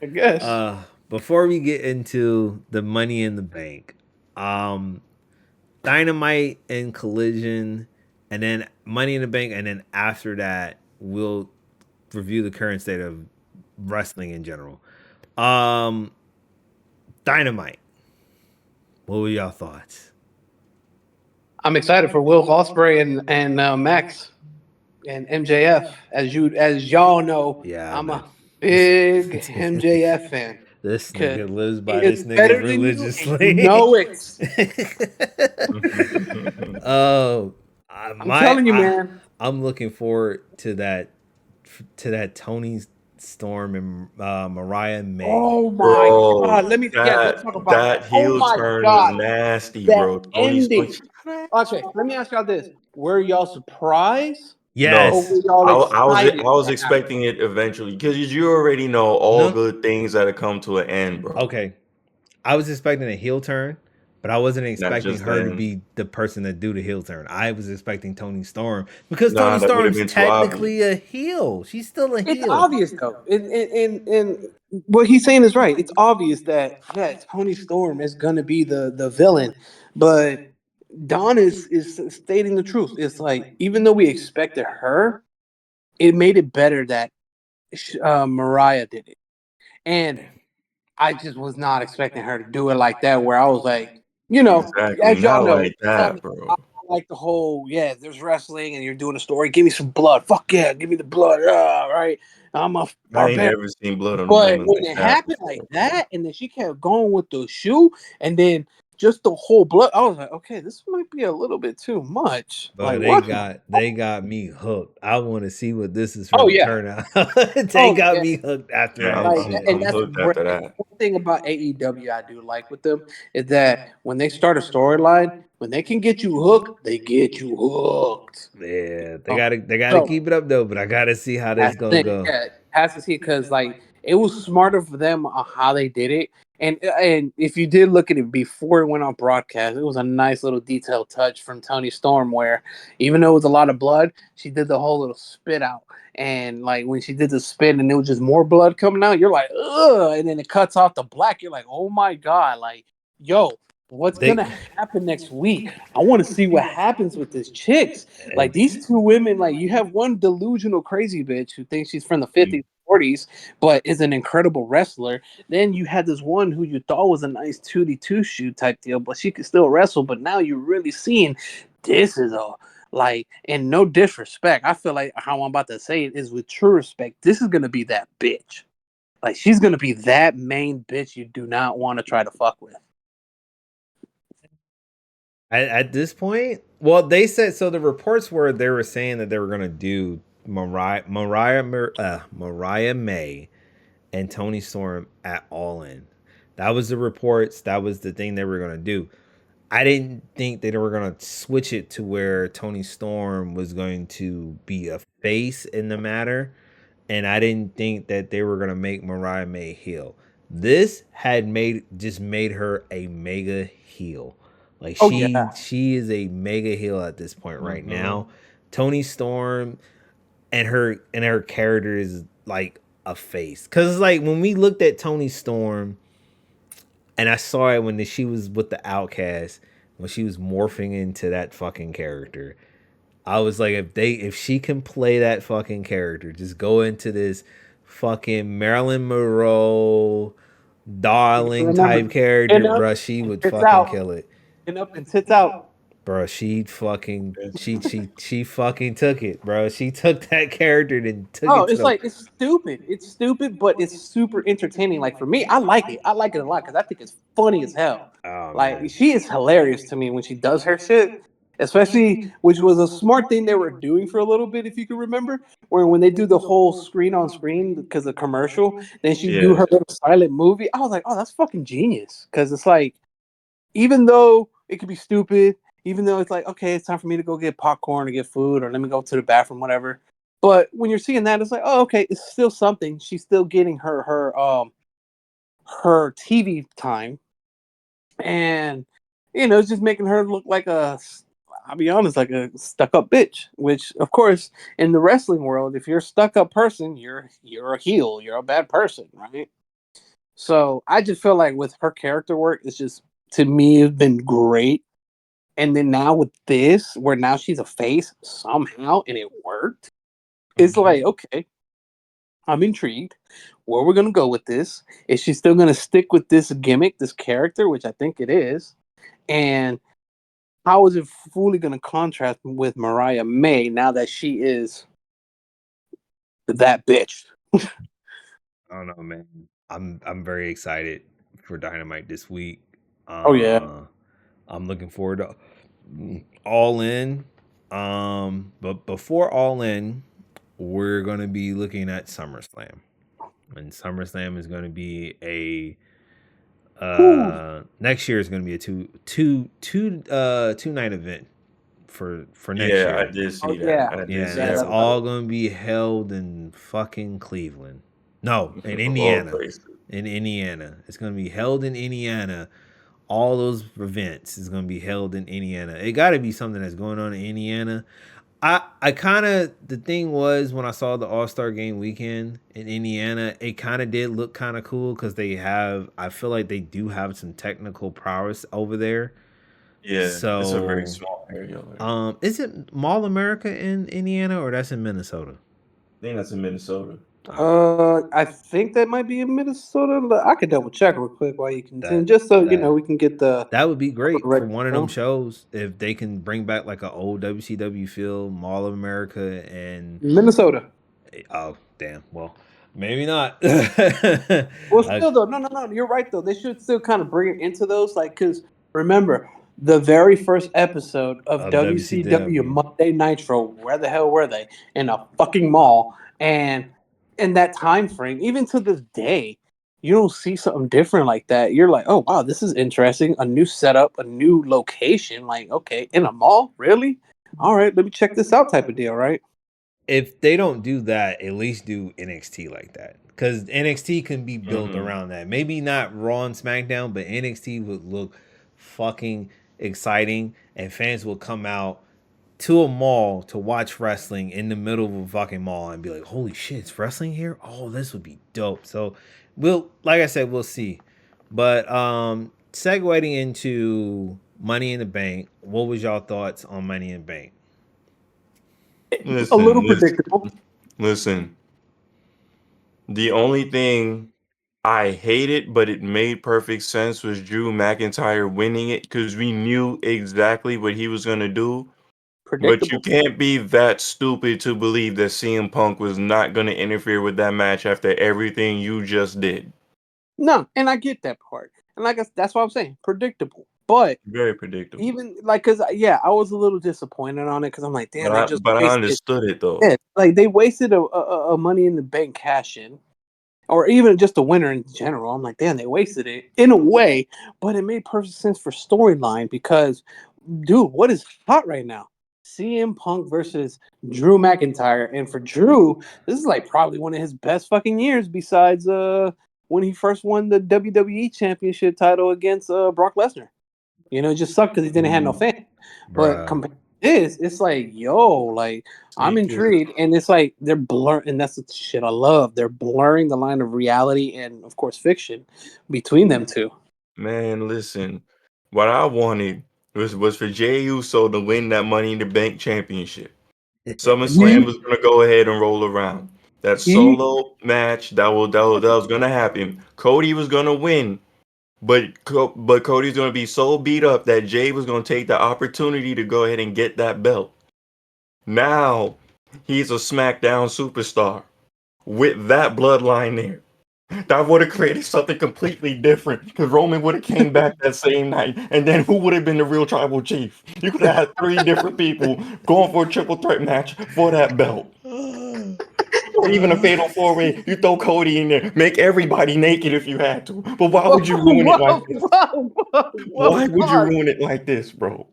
I guess. Before we get into the Money in the Bank, Dynamite and Collision, and then Money in the Bank, and then after that, we'll review the current state of wrestling in general. Dynamite. What were y'all thoughts? I'm excited for Will Ospreay and Max and MJF. As y'all know, Yeah, I'm man. a big MJF fan. This nigga lives by It's this better nigga than you, religiously. and you know it. Oh, I'm telling you, man. I'm looking forward to that Tony Storm and Mariah May. Oh my Bro, god! Let's talk about that heel my turn God. was nasty, That bro. Tony ending. Storm- Okay, let me ask y'all this: were y'all surprised? Yes. Or were y'all excited? I was expecting it eventually because you already know all No. good things that have come to an end, bro. Okay. I was expecting a heel turn, But I wasn't Not expecting just her to then. be the person to do the heel turn. I was expecting Tony Storm because Nah, Tony that would have Storm's been too obvious. technically a heel. She's still a It's heel. obvious though, and what he's saying is right. It's obvious that Tony Storm is gonna be the villain, but Dawn is stating the truth. It's like even though we expected her, it made it better that Mariah did it, and I just was not expecting her to do it like that. Where I was like, Exactly. as y'all Not know, like that, bro. I like the whole there's wrestling and you're doing a story. Give me some blood. Fuck yeah, give me the blood. Right. I'm a I ain't barbarian. ever seen blood on a But woman when like it that happened like before, bro. that, and then she kept going with the shoe, and then just the whole blood, I was like, okay, this might be a little bit too much. But Like what? they got me hooked. I want to see what this is Oh going to yeah. turn out. They Oh got yeah. me hooked after Yeah, that Like, shit. and I'm that's hooked after and that. one thing about AEW I do like with them is that when they start a storyline, when they can get you hooked, they get you hooked. Yeah, Oh, they gotta so keep it up though. But I gotta see how this that's gonna the thing. go. Yeah, has to see because like it was smarter for them on how they did it. And if you did look at it before it went on broadcast, it was a nice little detailed touch from Tony Storm where even though it was a lot of blood, she did the whole little spit out. And like when she did the spit and there was just more blood coming out, you're like, ugh, and then it cuts off the black. You're like, oh my god, like, yo, what's They gonna happen next week? I want to see what happens with these chicks. Like these two women, like you have one delusional crazy bitch who thinks she's from the 50s, 40s, but is an incredible wrestler. Then you had this one who you thought was a nice 2D2 shoot type deal, but she could still wrestle. But now you're really seeing this is a like, and no disrespect. I feel like how I'm about to say it is with true respect. This is gonna be that bitch. Like she's gonna be that main bitch you do not want to try to fuck with. at this point, well, they said so. The reports were they were saying that they were gonna do Mariah May and Tony Storm at All In. That was the reports. That was the thing they were gonna do. I didn't think that they were gonna switch it to where Tony Storm was going to be a face in the matter, and I didn't think that they were gonna make Mariah May heel. This had made her a mega heel. Like Oh yeah. she is a mega heel at this point right Mm-hmm. now. Tony Storm and her character is like a face. Cause like when we looked at Tony Storm and I saw it when she was with the Outcast, when she was morphing into that fucking character. I was like, if she can play that fucking character, just go into this fucking Marilyn Monroe darling Remember, type character, chin up bruh, she and would tits fucking out. kill it. Chin up and tits out. Bro, she fucking took it, bro. She took that character and took Oh, it to it's the like it's stupid. It's stupid, but it's super entertaining. Like for me, I like it. I like it a lot because I think it's funny as hell. oh Like man. she is hilarious to me when she does her shit. Especially, which was a smart thing they were doing for a little bit, if you can remember, where when they do the whole screen on screen because of commercial, then she do Yeah. her little silent movie. I was like, oh, that's fucking genius. Because it's like, even though it could be stupid, even though it's like, okay, it's time for me to go get popcorn or get food or let me go to the bathroom, whatever. But when you're seeing that, it's like, oh, okay, it's still something. She's still getting her TV time, and it's just making her look like I'll be honest, like a stuck up bitch. Which, of course, in the wrestling world, if you're a stuck up person, you're a heel, you're a bad person, right? So I just feel like with her character work, it's just to me it's been great. And then now with this, where now she's a face somehow, and it worked. It's like, okay, I'm intrigued. Where we're gonna go with this? Is she still gonna stick with this gimmick, this character, which I think it is? And how is it fully gonna contrast with Mariah May now that she is that bitch? I don't know, man. I'm very excited for Dynamite this week. Oh yeah. I'm looking forward to All In. But before All In, we're gonna be looking at SummerSlam. And SummerSlam is gonna be a Whew. next year is gonna be a two night event for next Yeah, I year. did Oh see yeah. that. I Yeah, did and see Yeah, that's that that's all report. gonna be held in fucking Cleveland. No, in Of all Indiana. places. In Indiana. It's gonna be held in Indiana all those events is going to be held in Indiana. It got to be something that's going on in Indiana. I kind of, the thing was, when I saw the All-Star game weekend in Indiana, it kind of did look kind of cool because I feel like they do have some technical prowess over there. Yeah, it's a very So, small area over there. is it Mall America in Indiana or that's in Minnesota? I think that's in Minnesota. I think that might be in Minnesota. I could double check real quick while you continue, That just so that we can get the that would be great for right. one of them shows if they can bring back like an old WCW feel, Mall of America, and Minnesota. oh damn, well maybe not. Well, still though, no. You're right though. They should still kind of bring it into those, like, because remember the very first episode of Of WCW WCW. Monday Nitro. Where the hell were they? In a fucking mall, and in that time frame, even to this day, you don't see something different like that. You're like, oh wow, this is interesting. A new setup, a new location. Like, okay, in a mall, really? All right, let me check this out. Type of deal, right? If they don't do that, at least do NXT like that. Because NXT can be built Mhm. around that. Maybe not Raw and SmackDown, but NXT would look fucking exciting, and fans will come out to a mall to watch wrestling in the middle of a fucking mall and be like, "Holy shit, it's wrestling here! Oh, this would be dope." So, like I said, we'll see. But segueing into Money in the Bank, what was y'all thoughts on Money in the Bank? A little Listen, predictable. listen. The only thing I hated, but it made perfect sense, was Drew McIntyre winning it because we knew exactly what he was gonna do. But you Predictable. can't be that stupid to believe that CM Punk was not gonna interfere with that match after everything you just did. No, and I get that part, and that's what I'm saying, predictable. But Very predictable. even like, cause yeah, I was a little disappointed on it because I'm like, damn, But they I just but I wasted understood it though. it. Like they wasted a Money in the Bank cash in, or even just a winner in general. I'm like, damn, they wasted it in a way, but it made perfect sense for storyline because, dude, what is hot right now? CM Punk versus Drew McIntyre, and for Drew, this is like probably one of his best fucking years besides when he first won the WWE Championship title against Brock Lesnar. You know, it just sucked because he didn't have no fan. But Bruh. compared to this, it's like, yo, like I'm intrigued, and it's like they're blurring, and that's the shit I love. They're blurring the line of reality and, of course, fiction between them two. Man, listen. What I wanted was for Jey Uso to win that Money in the Bank championship. SummerSlam He was gonna go ahead and roll around. That he solo match that was gonna happen. Cody was gonna win, but Cody's gonna be so beat up that Jay was gonna take the opportunity to go ahead and get that belt. Now he's a SmackDown superstar with that bloodline there. That would have created something completely different because Roman would have came back that same night, and then who would have been the real tribal chief? You could have had three different people going for a triple threat match for that belt. Or even a fatal four way, you throw Cody in there, make everybody naked if you had to. But why whoa, would you ruin it like this? whoa, Why would you pause. ruin it like this, bro?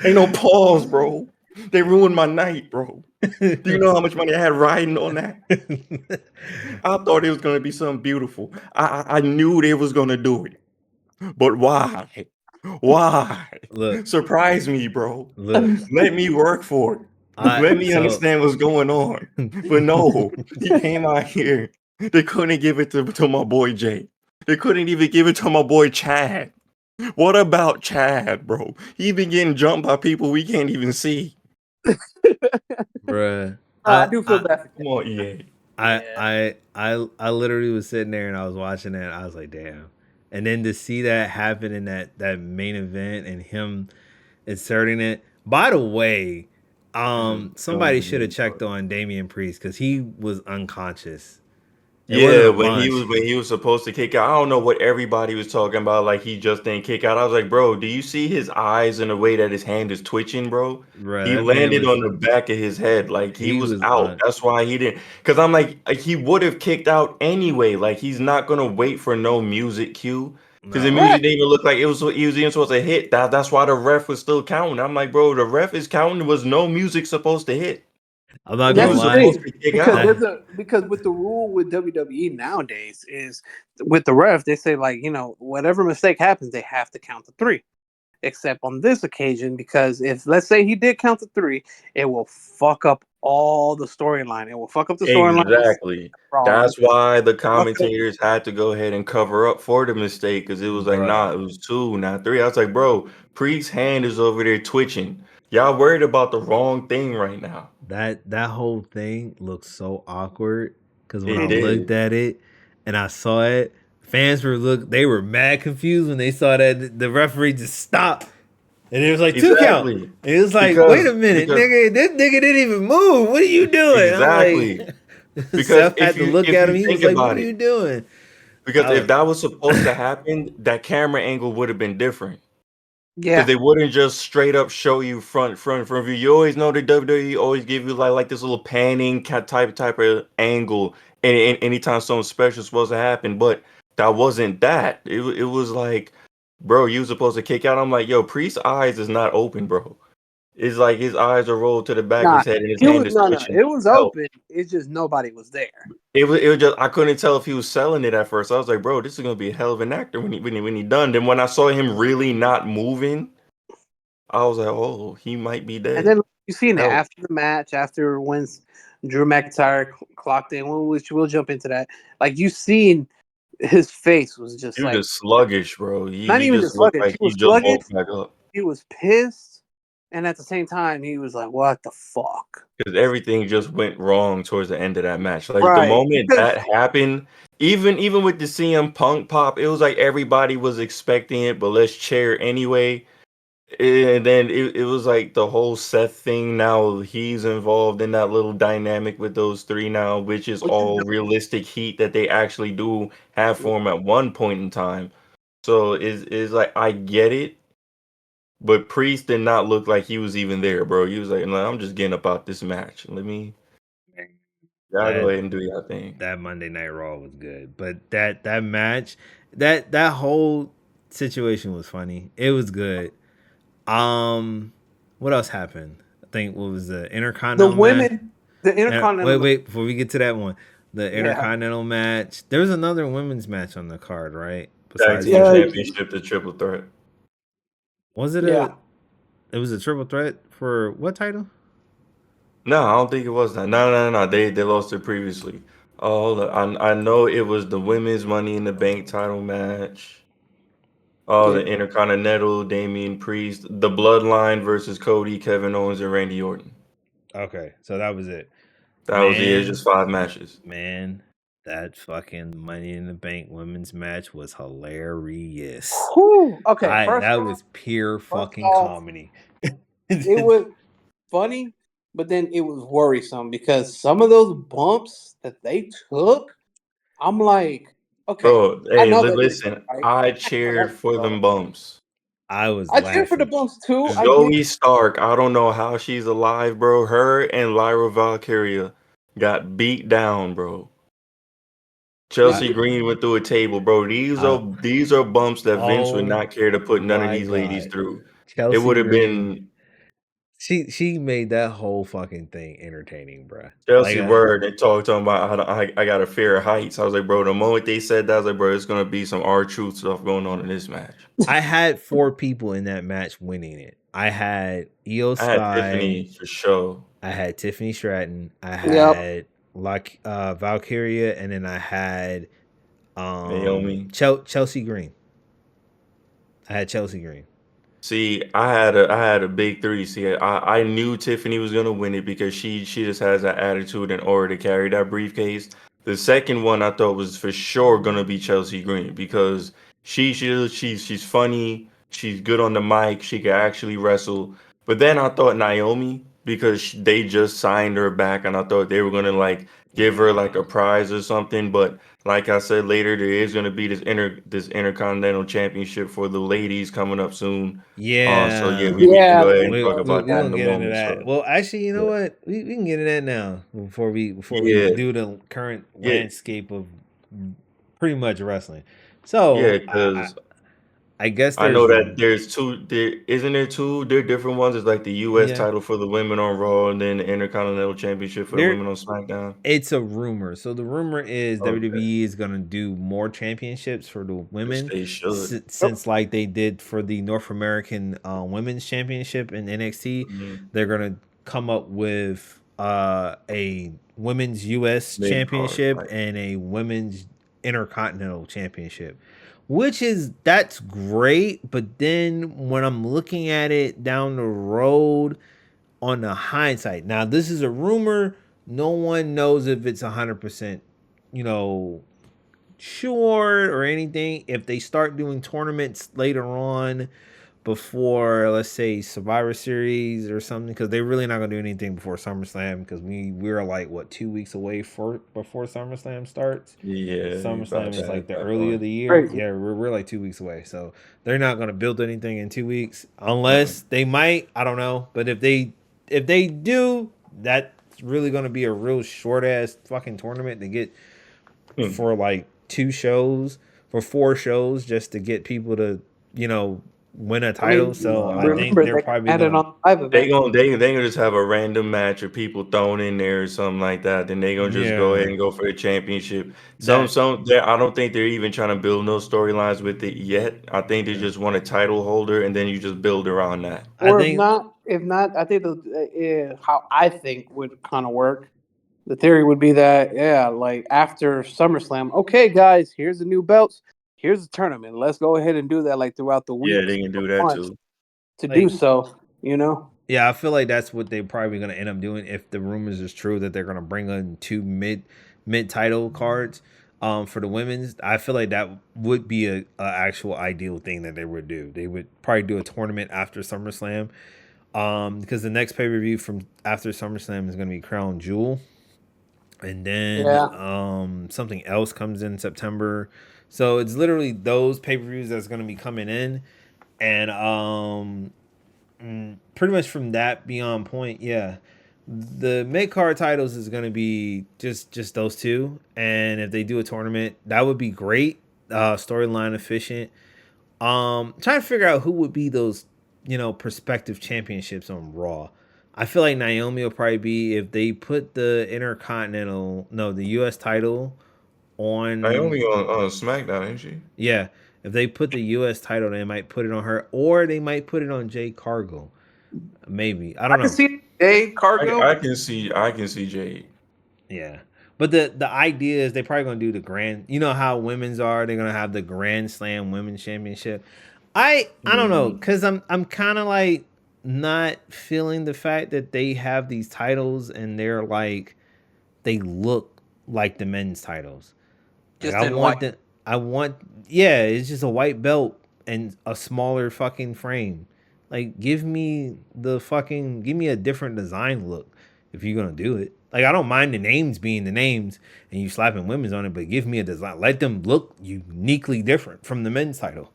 Ain't no pause, bro. They ruined my night, bro. Do you know how much money I had riding on that? I thought it was gonna be something beautiful. I knew they was gonna do it. But why? Why? Look, Surprise me, bro. look. Let me work for it. Let me understand what's going on. But no, he came out here. They couldn't give it to my boy Jay. They couldn't even give it to my boy Chad. What about Chad, bro? He been getting jumped by people we can't even see. Bruh. I do feel bad. Come on, EA. I literally was sitting there and I was watching that. I was like, damn. And then to see that happen in that main event and him inserting it. By the way, somebody should have checked on Damian Priest because he was unconscious. It wasn't Yeah, a bunch. when he was supposed to kick out, I don't know what everybody was talking about. Like he just didn't kick out. I was like, bro, do you see his eyes and the way that his hand is twitching, bro? Bruh, He that man landed was on the back of his head, like he he was was out. That's why he didn't. Because I'm like he would have kicked out anyway. Like he's not gonna wait for no music cue. Because the no. music didn't even look like he was even supposed to hit. That's why the ref was still counting. I'm like, bro, the ref is counting. There was no music supposed to hit. I'm not That's gonna You the lie. supposed thing to kick because out. because with the rule with WWE nowadays is with the ref they say like whatever mistake happens they have to count to three. Except on this occasion, because if let's say he did count to three, it will fuck up all the storyline. It will fuck up the storyline with Exactly. Rollins. That's why the Fuck up- commentators had to go ahead and cover up for the mistake because it was like, Bruh. nah, it was two, not three. I was like, bro, Priest's hand is over there twitching. Y'all worried about the wrong thing right now. That whole thing looks so awkward because when I It it did. looked did. at it and I saw it, fans they were mad confused when they saw that the referee just stopped and it was like 2 count. Exactly. And it was like, wait Because a minute, because nigga, this nigga didn't even move. What are you doing? I'm exactly. like, Because Seth had to look if at him. you He was think like, what about are it, you doing? because I if was, that was supposed to happen, that camera angle would have been different. Because Yeah. they wouldn't just straight up show you front view. You always know the WWE always give you like this little panning type of angle, and anytime something special is supposed to happen. But that wasn't that. It was like, bro, you was supposed to kick out. I'm like, yo, Priest's eyes is not open, bro. It's like his eyes are rolled to the back of Nah, his head, and his he hand was is no. twitching. It was Help. open. It's just nobody was there. It was just I couldn't tell if he was selling it at first. I was like, bro, this is gonna be a hell of an actor when he done. Then when I saw him really not moving. I was like, oh, he might be And dead. then you seen it Help. after the match, after when Drew McIntyre clocked in, which we'll jump into that. Like you seen his face was He just was like just sluggish, bro. not He even just just looked sluggish. like He he was just sluggish. woke back up. He was pissed, and at the same time, he was like, "What the fuck?" Because everything just went wrong towards the end of that match. Like the Right? moment Because that happened, even with the CM Punk pop, it was like everybody was expecting it, but let's cheer anyway. And then it was like the whole Seth thing. Now he's involved in that little dynamic with those three now, which is which is all realistic heat that they actually do have for him at one point in time. So is like I get it, but Priest did not look like he was even there, bro. He was like, "No, I'm just getting up out this match. Let me y'all go that ahead and do your thing." that Monday Night Raw was good, but that match, that whole situation was funny. It was good. What else happened? I think what was the the Intercontinental match? women, the Intercontinental. Wait, before we get to that one, the Yeah, Intercontinental match. There was another women's match on the card, right? Tag Besides team the, yeah, championship, the triple threat. was it yeah. a? It was a triple threat for what title? No, I don't think it was that. No. They lost it previously. Oh, hold on. I know it was the women's Money in the Bank title match. Oh, the Yeah. Intercontinental, Damian Priest, the Bloodline versus Cody, Kevin Owens, and Randy Orton. Okay, so that was it. That was it. It's Man, just 5 matches. man, that fucking Money in the Bank women's match was hilarious. Whew. Okay, That was pure first fucking off, comedy. it was funny, but then it was worrisome because some of those bumps that they took, I'm like, okay, Bro, I hey, know that didn't listen, right. I I know cheered that for didn't them bumps. I was I cheered for the laughing. bumps too. I did. Zoe Stark, I don't know how she's alive, bro. Her and Lyra Valkyria got beat down, bro. They I, Chelsea did. Green went through a table, bro. I These are bumps that Vince would oh not care to put none of my these ladies god, through. It Chelsea would have Green. been She made that whole fucking thing entertaining, bruh. Like Chelsea Word and talking about I got a fear of heights. I was like, bro, the moment they said that, I was like, bro, it's gonna be some R-Truth stuff going on in this match. I had 4 people in that match winning it. I had Io I had Sky, Tiffany for sure. I had Tiffany Stratton, I Yep. had Valkyria, and then I had Naomi. Chelsea Green. I had Chelsea Green. See, I had a big three. See, I knew Tiffany was gonna win it because she just has that attitude and aura to carry that briefcase. The second one I thought was for sure gonna be Chelsea Green because she's funny, she's good on the mic, she can actually wrestle. But then I thought Naomi because they just signed her back and I thought they were gonna like give her like a prize or something. But like I said later, there is gonna be this intercontinental championship for the ladies coming up soon. So yeah, Yeah. we can Yeah. go ahead They and We talk were we about we that that. in gonna a get into moment. that. So Well, actually, you know yeah, what? We can get into that now before we yeah, do the current yeah, landscape of pretty much wrestling. yeah. So Because I guess I know there's that there's two. There isn't there two. There are different ones. It's like the U.S. yeah. title for the women on Raw, and then the Intercontinental Championship for the There women on SmackDown. it's a rumor. So the rumor is Okay, WWE is gonna do more championships for the which women they should. Yep. since like they did for the North American Women's Championship in NXT. Mhm. They're gonna come up with a women's US Mid card, championship right? and a women's intercontinental championship. Which is that's great, but then when I'm looking at it down the road on the hindsight. Now, this is a rumor. No one knows if it's 100%, you know, sure or anything. If they start doing tournaments later on before, let's say, Survivor Series or something, because they're really not gonna do anything before SummerSlam, because we're like what 2 weeks away for before SummerSlam starts. Yeah, SummerSlam about is like that. the That early of part. the year. Crazy. Yeah, we're like 2 weeks away. So they're not gonna build anything in 2 weeks Uh-uh. unless they might. I don't know. But if they do, that's really gonna be a real short ass fucking tournament to get Hmm. for like 2 shows, for 4 shows, just to get people to, you know, win a I title. mean, So I Nah, think remember they're they can probably add it gonna on live they event. gonna they gonna just have a random match of people thrown in there or something like that. Then they gonna just go ahead yeah and go for the championship. that I don't think they're even trying to build no storylines with it yet. I think they yeah. just want a title holder, and then you just build around that. I Or think if not, I think how I think would kind of work. The theory would be that yeah, like after SummerSlam, okay, guys, here's the new belts, here's the tournament. Let's go ahead and do that like throughout the Yeah, weeks they can or do that months too. to do like so. You know, yeah, I feel like that's what they're probably gonna end up doing if the rumors is true that they're gonna bring in two mid title cards for the women's. I feel like that would be a actual ideal thing that they would do. They would probably do a tournament after SummerSlam. Because the next pay-per-view from after SummerSlam is gonna be Crown Jewel. And then yeah, something else comes in September. So it's literally those pay-per-views that's gonna be coming in. And pretty much from that beyond point, yeah. The mid card titles is gonna be just those two, and if they do a tournament, that would be great. Storyline efficient. Trying to figure out who would be those, prospective championships on Raw. I feel like Naomi will probably be if they put the Intercontinental, no, the U.S. title on. Naomi on SmackDown, ain't she? Yeah, if they put the U.S. title, they might put it on her, or they might put it on Jade Cargill. Maybe I I don't can know. see Dave Cargo. I can see Jade. Yeah, but the idea is they probably gonna do the grand. You know how women's are. They're gonna have the Grand Slam Women's Championship. I don't know Mhm. because I'm kind of like not feeling the fact that they have these titles and they're like they look like the men's titles. Like Just in white. I want yeah, it's just a white belt and a smaller fucking frame. Like give me a different design look if you're gonna do it. Like I don't mind the names being the names and you slapping women's on it, but give me a design. Let them look uniquely different from the men's title.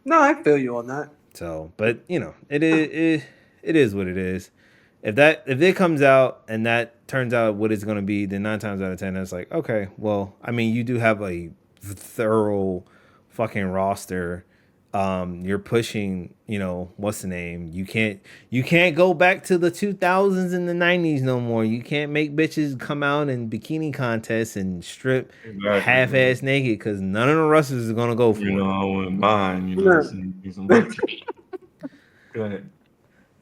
No, I feel you on that. So, but it is what it is. If it comes out and that turns out what it's gonna be, then 9 times out of 10, it's like okay, well, I mean, you do have a thorough fucking roster. You're pushing, what's the name? You can't go back to the 2000s and the 90s no more. You can't make bitches come out in bikini contests and strip Exactly, half bro. ass naked because none of the wrestlers is gonna go You for it. know, I wouldn't mind, Yeah. some Go ahead.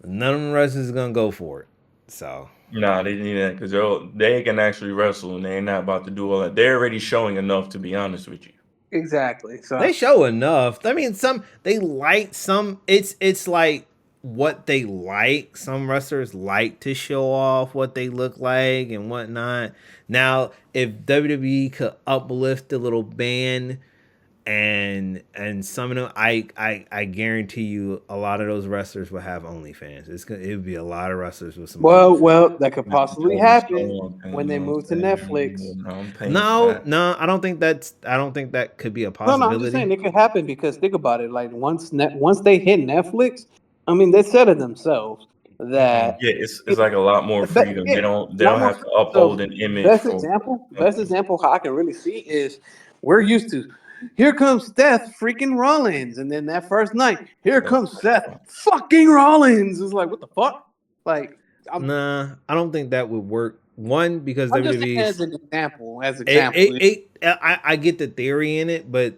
None of the wrestlers is gonna go for it. So Nah, they need that because they can actually wrestle and they're not about to do all that. They're already showing enough, to be honest with you. Exactly. they So show enough. I mean, some they like some. It's like what they like. Some wrestlers like to show off what they look like and whatnot. Now, if WWE could uplift a little band and some of them, I guarantee you, a lot of those wrestlers will have OnlyFans. It would be a lot of wrestlers with some OnlyFans. well, that could possibly happen when they You know move what to I'm saying? Netflix. I'm paying for No, that. no, I don't think that could be a No, I'm just possibility. saying it could happen because think about it. Like once they hit Netflix, I mean, they said it themselves that Yeah, it's like a lot more freedom. yeah, They not don't more. have to uphold So an image best for example, best something. example how I can really see is we're used to here comes Seth freaking Rollins, and then that first night, here comes Seth fucking Rollins. It's like, what the fuck? Like, Nah, I don't think that would work. One, because I'm just saying WWE as an example. I get the theory in it, but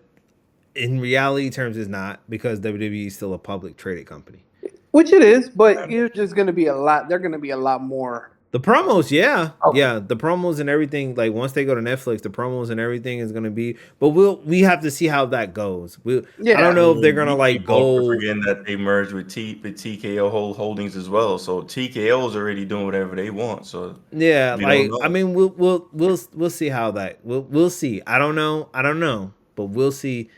in reality terms, it's not, because WWE is still a public traded company. Which it is, but you're just gonna be a lot. They're gonna be a lot more. The promos, yeah, Okay. yeah, the promos and everything. Like once they go to Netflix, the promos and everything is gonna be. But we have to see how that goes. I don't know if they're gonna like go. Forgetting that they merged with TKO Holdings as well, so TKO is already doing whatever they want. So Yeah, we like don't know. I mean, we'll see how that. We'll see. I don't know, but we'll see.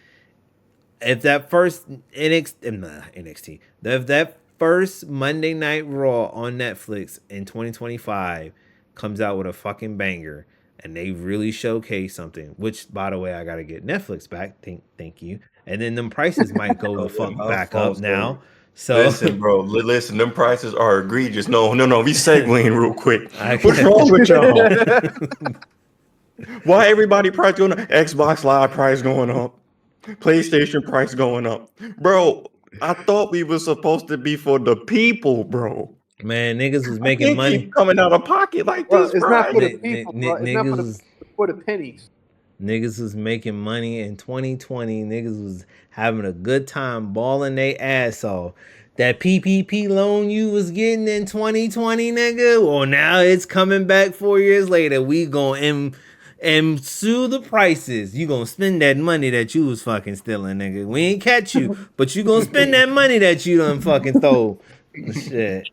If that first NXT, if that first Monday Night Raw on Netflix in 2025 comes out with a fucking banger and they really showcase something, which by the way, I gotta get Netflix back. Thank you. And then them prices might go the fuck back up now. So listen, bro, listen, them prices are egregious. No, we segueing real quick. I What's can't- wrong with y'all? Why everybody price going up? Xbox Live price going up. PlayStation price going up. Bro, I thought we were supposed to be for the people, bro. Man, niggas was I making can't money. keep coming out of pocket like Bro, this, it's bro. not for the Ni- people, ni- bro. It's not niggas for the pennies. Niggas was making money in 2020. Niggas was having a good time balling their ass off. That PPP loan you was getting in 2020, nigga. Well, now it's coming back 4 years later. We gonna and sue the prices. You gonna spend that money that you was fucking stealing, nigga. We ain't catch you, but you gonna spend that money that you done fucking stole. Shit.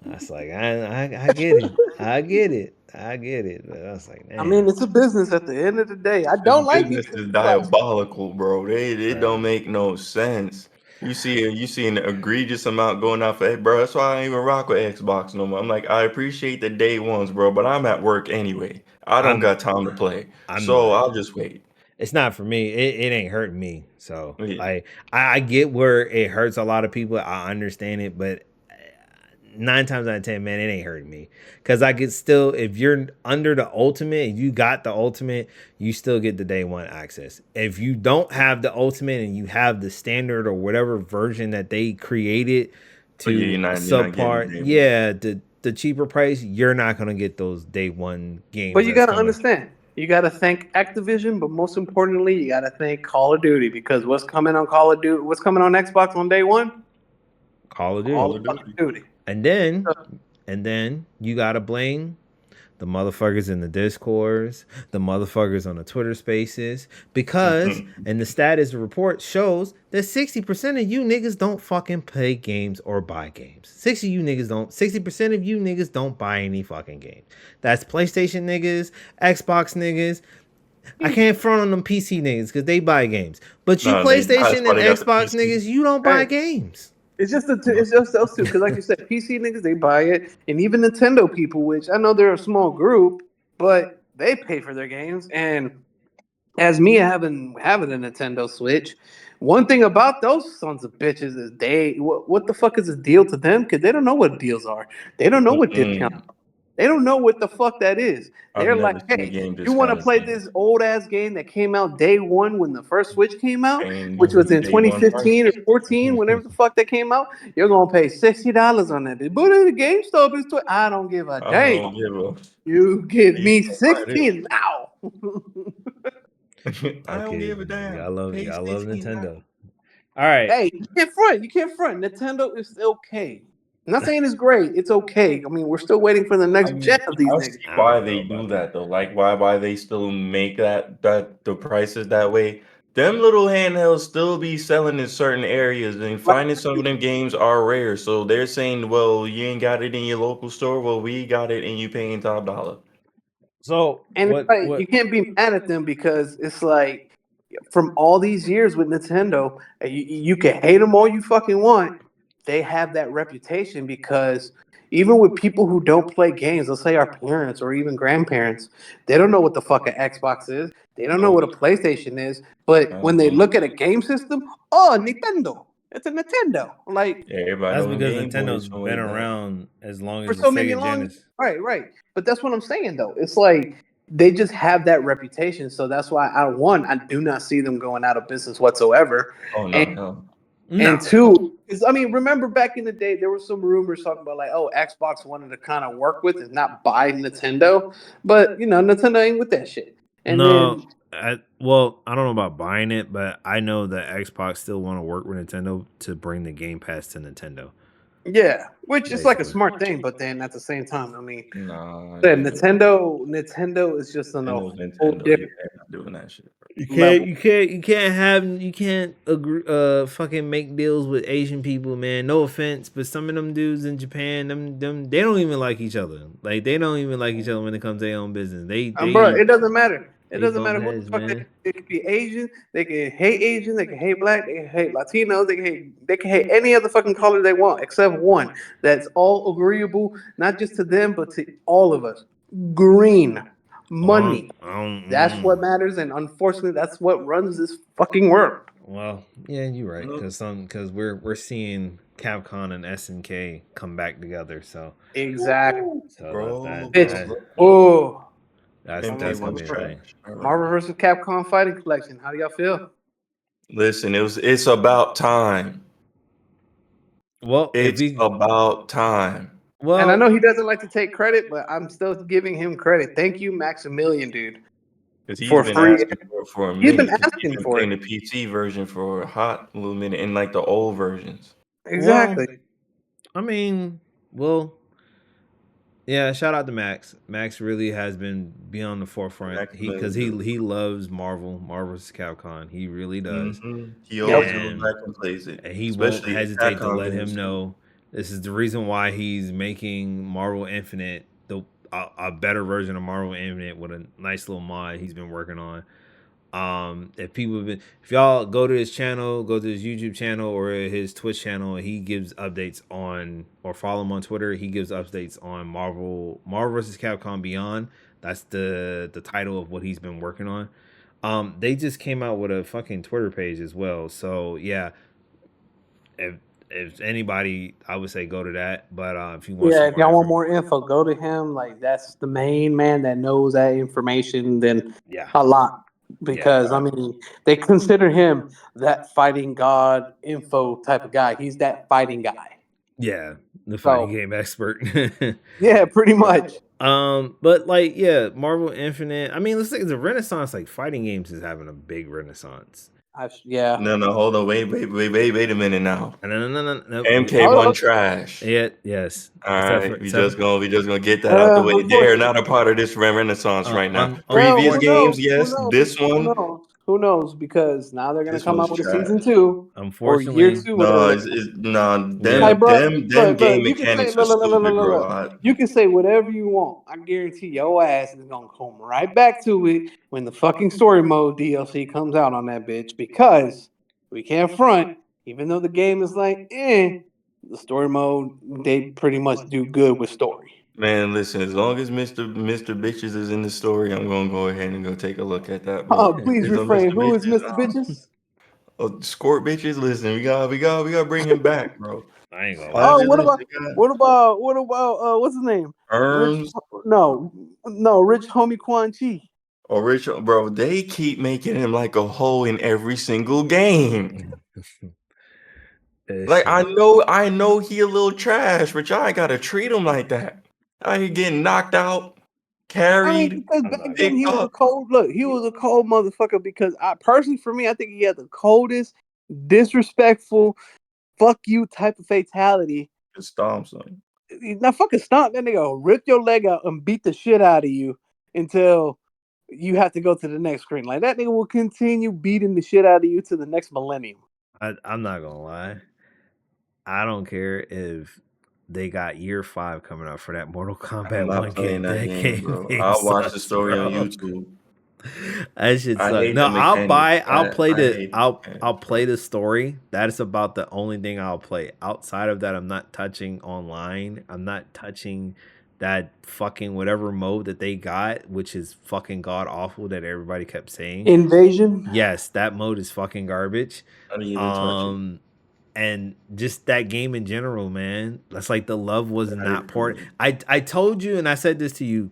I was like, I get it. I get it. But I was like, I mean, it's a business at the end of the day. I don't like Business these is prices. diabolical, bro. It don't make no sense. You see an egregious amount going out for, hey, bro. That's why I don't even rock with Xbox no more. I'm like, I appreciate the day ones, bro, but I'm at work anyway. I don't got time to play, so I'll just wait. It's not for me. It ain't hurting me. So Yeah. like I get where it hurts a lot of people. I understand it, but 9 times out of 10, man, it ain't hurting me. Cause I could still, if you're under the ultimate and you got the ultimate, you still get the day one access. If you don't have the ultimate and you have the standard or whatever version that they created to you're not subpart, getting yeah, the cheaper price, you're not gonna get those day one games. But you that's gotta coming. understand. You gotta thank Activision, but most importantly, you gotta thank Call of Duty, because what's coming on Call of Duty? What's coming on Xbox on day one? Call of Duty. Call of fucking Duty. And then you gotta blame the motherfuckers in the Discords, the motherfuckers on the Twitter Spaces, because and the status report shows that 60% of you niggas don't fucking play games or buy games. 60% of you niggas don't buy any fucking games. That's PlayStation niggas, Xbox niggas. I can't front on them PC niggas because they buy games. But you PlayStation and Xbox niggas, you don't buy games. It's just those two, because like you said, PC niggas, they buy it, and even Nintendo people, which I know they're a small group, but they pay for their games. And as me having a Nintendo Switch, one thing about those sons of bitches is what the fuck is a deal to them? Because they don't know what deals are. They don't know what discount. They don't know what the fuck that is. They're like, hey, you want to play this old ass game that came out day one when the first Switch came out, which was in 2015 or 14, whenever the fuck that came out. You're gonna pay $60 on that. But at the GameStop is I don't give a damn. You give me 16 now. I don't give a damn. I love Nintendo. All right. Hey, you can't front. Nintendo is okay. I'm not saying it's great. It's okay. I mean, we're still waiting for the next gen of these niggas. Why they do that though? Like why they still make that the prices that way? Them little handhelds still be selling in certain areas, and finding some of them games are rare. So they're saying, well, you ain't got it in your local store. Well, we got it, and you paying top dollar. So you can't be mad at them, because it's like, from all these years with Nintendo, you can hate them all you fucking want. They have that reputation, because even with people who don't play games, let's say our parents or even grandparents, they don't know what the fuck an Xbox is. They don't know what a PlayStation is. But when they look at a game system, oh, Nintendo. It's a Nintendo. Like, that's because Nintendo's been around as long as for so many long. Right. But that's what I'm saying though. It's like, they just have that reputation. So that's why I do not see them going out of business whatsoever. Oh no, no. And two is, I mean, remember back in the day, there were some rumors talking about like, oh, Xbox wanted to kind of work with and not buy Nintendo, but Nintendo ain't with that shit. And No, then well, I don't know about buying it, but I know that Xbox still want to work with Nintendo to bring the Game Pass to Nintendo. yeah, which is like a Basically. smart thing, but then at the same time, I mean, Nah, Nintendo is just on a whole Nintendo, you different can't doing that shit. level. You can't agree, fucking make deals with Asian people, man. No offense, but some of them dudes in Japan, them, they don't even like each other. Like they don't even like each other when it comes to their own business. Bro, it doesn't matter. It they doesn't bump matter who the heads, fuck man. they could be Asian. They can hate Asian. They can hate black. They can hate Latinos. They can hate any other fucking color they want except one that's all agreeable, not just to them but to all of us. Green money. That's what matters, and unfortunately, that's what runs this fucking world. Well, yeah, you're right. Because we're seeing Capcom and SNK come back together. So Exactly. Bro, that's MK gonna was be a thing. trash. Marvel vs. Capcom Fighting Collection. How do y'all feel? Listen, it's about time. Well, It's about time. And I know he doesn't like to take credit, but I'm still giving him credit. Thank you, Maximilian, dude. Because he's For been free. asking for a He's been minute. 'Cause asking he's been for playing it. the PC version for a hot little minute, and like the old versions. Exactly. Well, I mean, well, yeah. Shout out to Max. Max really has been beyond the forefront. Because he loves Marvel vs. Capcom. He really does. He always goes back and plays it. And he won't Especially hesitate to Capcom let games, him know this is the reason why he's making Marvel Infinite a better version of Marvel Infinite with a nice little mod he's been working on. If y'all go to his channel, go to his YouTube channel or his Twitch channel, he gives updates on, or follow him on Twitter. He gives updates on Marvel vs. Capcom Beyond. That's the title of what he's been working on. They just came out with a fucking Twitter page as well. So yeah, if anybody, I would say go to that. But if you want, if y'all want more info, go to him. Like that's the main man that knows that information. Then a lot, because I mean they consider him that fighting god info type of guy. He's that fighting guy. Yeah, the fighting game expert. Yeah, pretty much. But like, yeah, Marvel Infinite. I mean, let's say the Renaissance, like fighting games, is having a big renaissance. No, hold on, wait a minute now. No. MK1 trash. Yeah, yes. All right, we just gonna get that out the way. They're not a part of this renaissance right now. Previous games, yes. This one, who knows? Because now they're gonna come out with a trash. season 2 or year 2. Them game mechanics are stupid, bro. You can say whatever you want. I guarantee your ass is gonna come right back to it when the fucking story mode DLC comes out on that bitch. Because we can't front, even though the game is like, the story mode, they pretty much do good with story. Man, listen, as long as Mr. Bitches is in the story, I'm gonna go ahead and go take a look at that. Bro. Please refrain. Who is Mr. Bitches? Squirt Bitches. Listen, we gotta bring him back, bro. I ain't gonna. Oh, what about what's his name? Rich Homie Quan Chi. Oh, Rich, bro, they keep making him like a hoe in every single game. Like I know he a little trash, but y'all gotta treat him like that. He getting knocked out, carried. Because back then he was a cold. Look, he was a cold motherfucker. Because for me, I think he had the coldest, disrespectful, fuck you type of fatality. Stomp son. Now fucking stomp that nigga, rip your leg out and beat the shit out of you until you have to go to the next screen. Like that nigga will continue beating the shit out of you to the next millennium. I'm not gonna lie. I don't care if they got year 5 coming out for that Mortal Kombat 1 game. That game, bro. I'll watch the story on YouTube. That shit sucks. No, I'll play the story. That is about the only thing I'll play. Outside of that, I'm not touching online. I'm not touching that fucking whatever mode that they got, which is fucking god awful that everybody kept saying. Invasion? Yes, that mode is fucking garbage. And just that game in general, man. That's like the love was not poured. I told you, and I said this to you.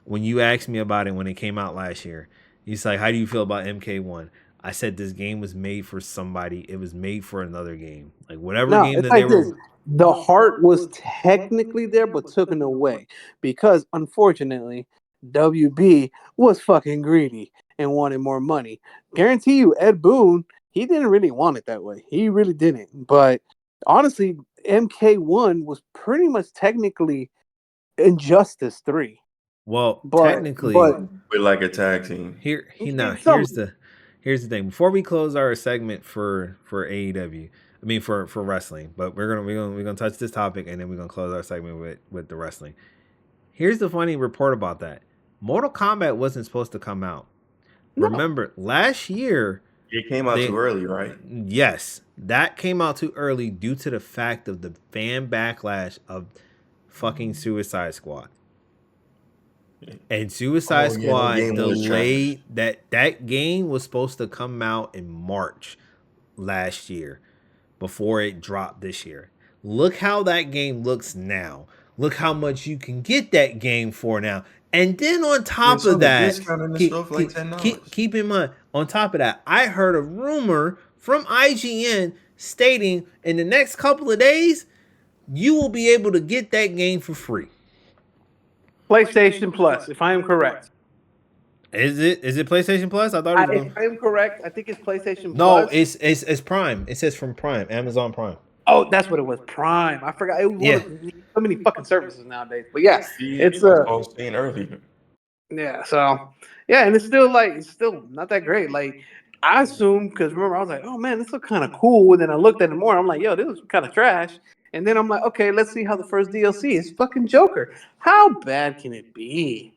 when you asked me about it when it came out last year. He's like, "How do you feel about MK1?" I said, "This game was made for somebody. It was made for another game. Like whatever No, game it's that they like this. were." The heart was technically there, but taken away because, unfortunately, WB was fucking greedy and wanted more money. Guarantee you, Ed Boon, he didn't really want it that way. He really didn't. But honestly, MK1 was pretty much technically Injustice 3. Well, But technically, With like a tag team. here's the thing. Before we close our segment for AEW, I mean for wrestling, but we're gonna touch this topic and then we're gonna close our segment with the wrestling. Here's the funny report about that. Mortal Kombat wasn't supposed to come out. No. Remember, last year It came out too early, right? Yes, that came out too early due to the fact of the fan backlash of fucking Suicide Squad. And Suicide Squad delayed that game was supposed to come out in March last year before it dropped this year. Look how that game looks now. Look how much you can get that game for now. And then on top of that, keep in mind, on top of that, I heard a rumor from IGN stating in the next couple of days, you will be able to get that game for free. PlayStation Plus, if I am correct. Is it PlayStation Plus? I thought it was. If I am correct, I think it's PlayStation No, Plus. it's Prime. It says from Prime, Amazon Prime. Oh, that's what it was. Prime. I forgot. It was so many fucking services nowadays. But yeah, it's saying earlier. Yeah. So yeah, and it's still not that great. Like I assumed, because remember I was like, oh man, this looks kind of cool. And then I looked at it more. I'm like, yo, this is kind of trash. And then I'm like, okay, let's see how the first DLC is. Fucking Joker. How bad can it be?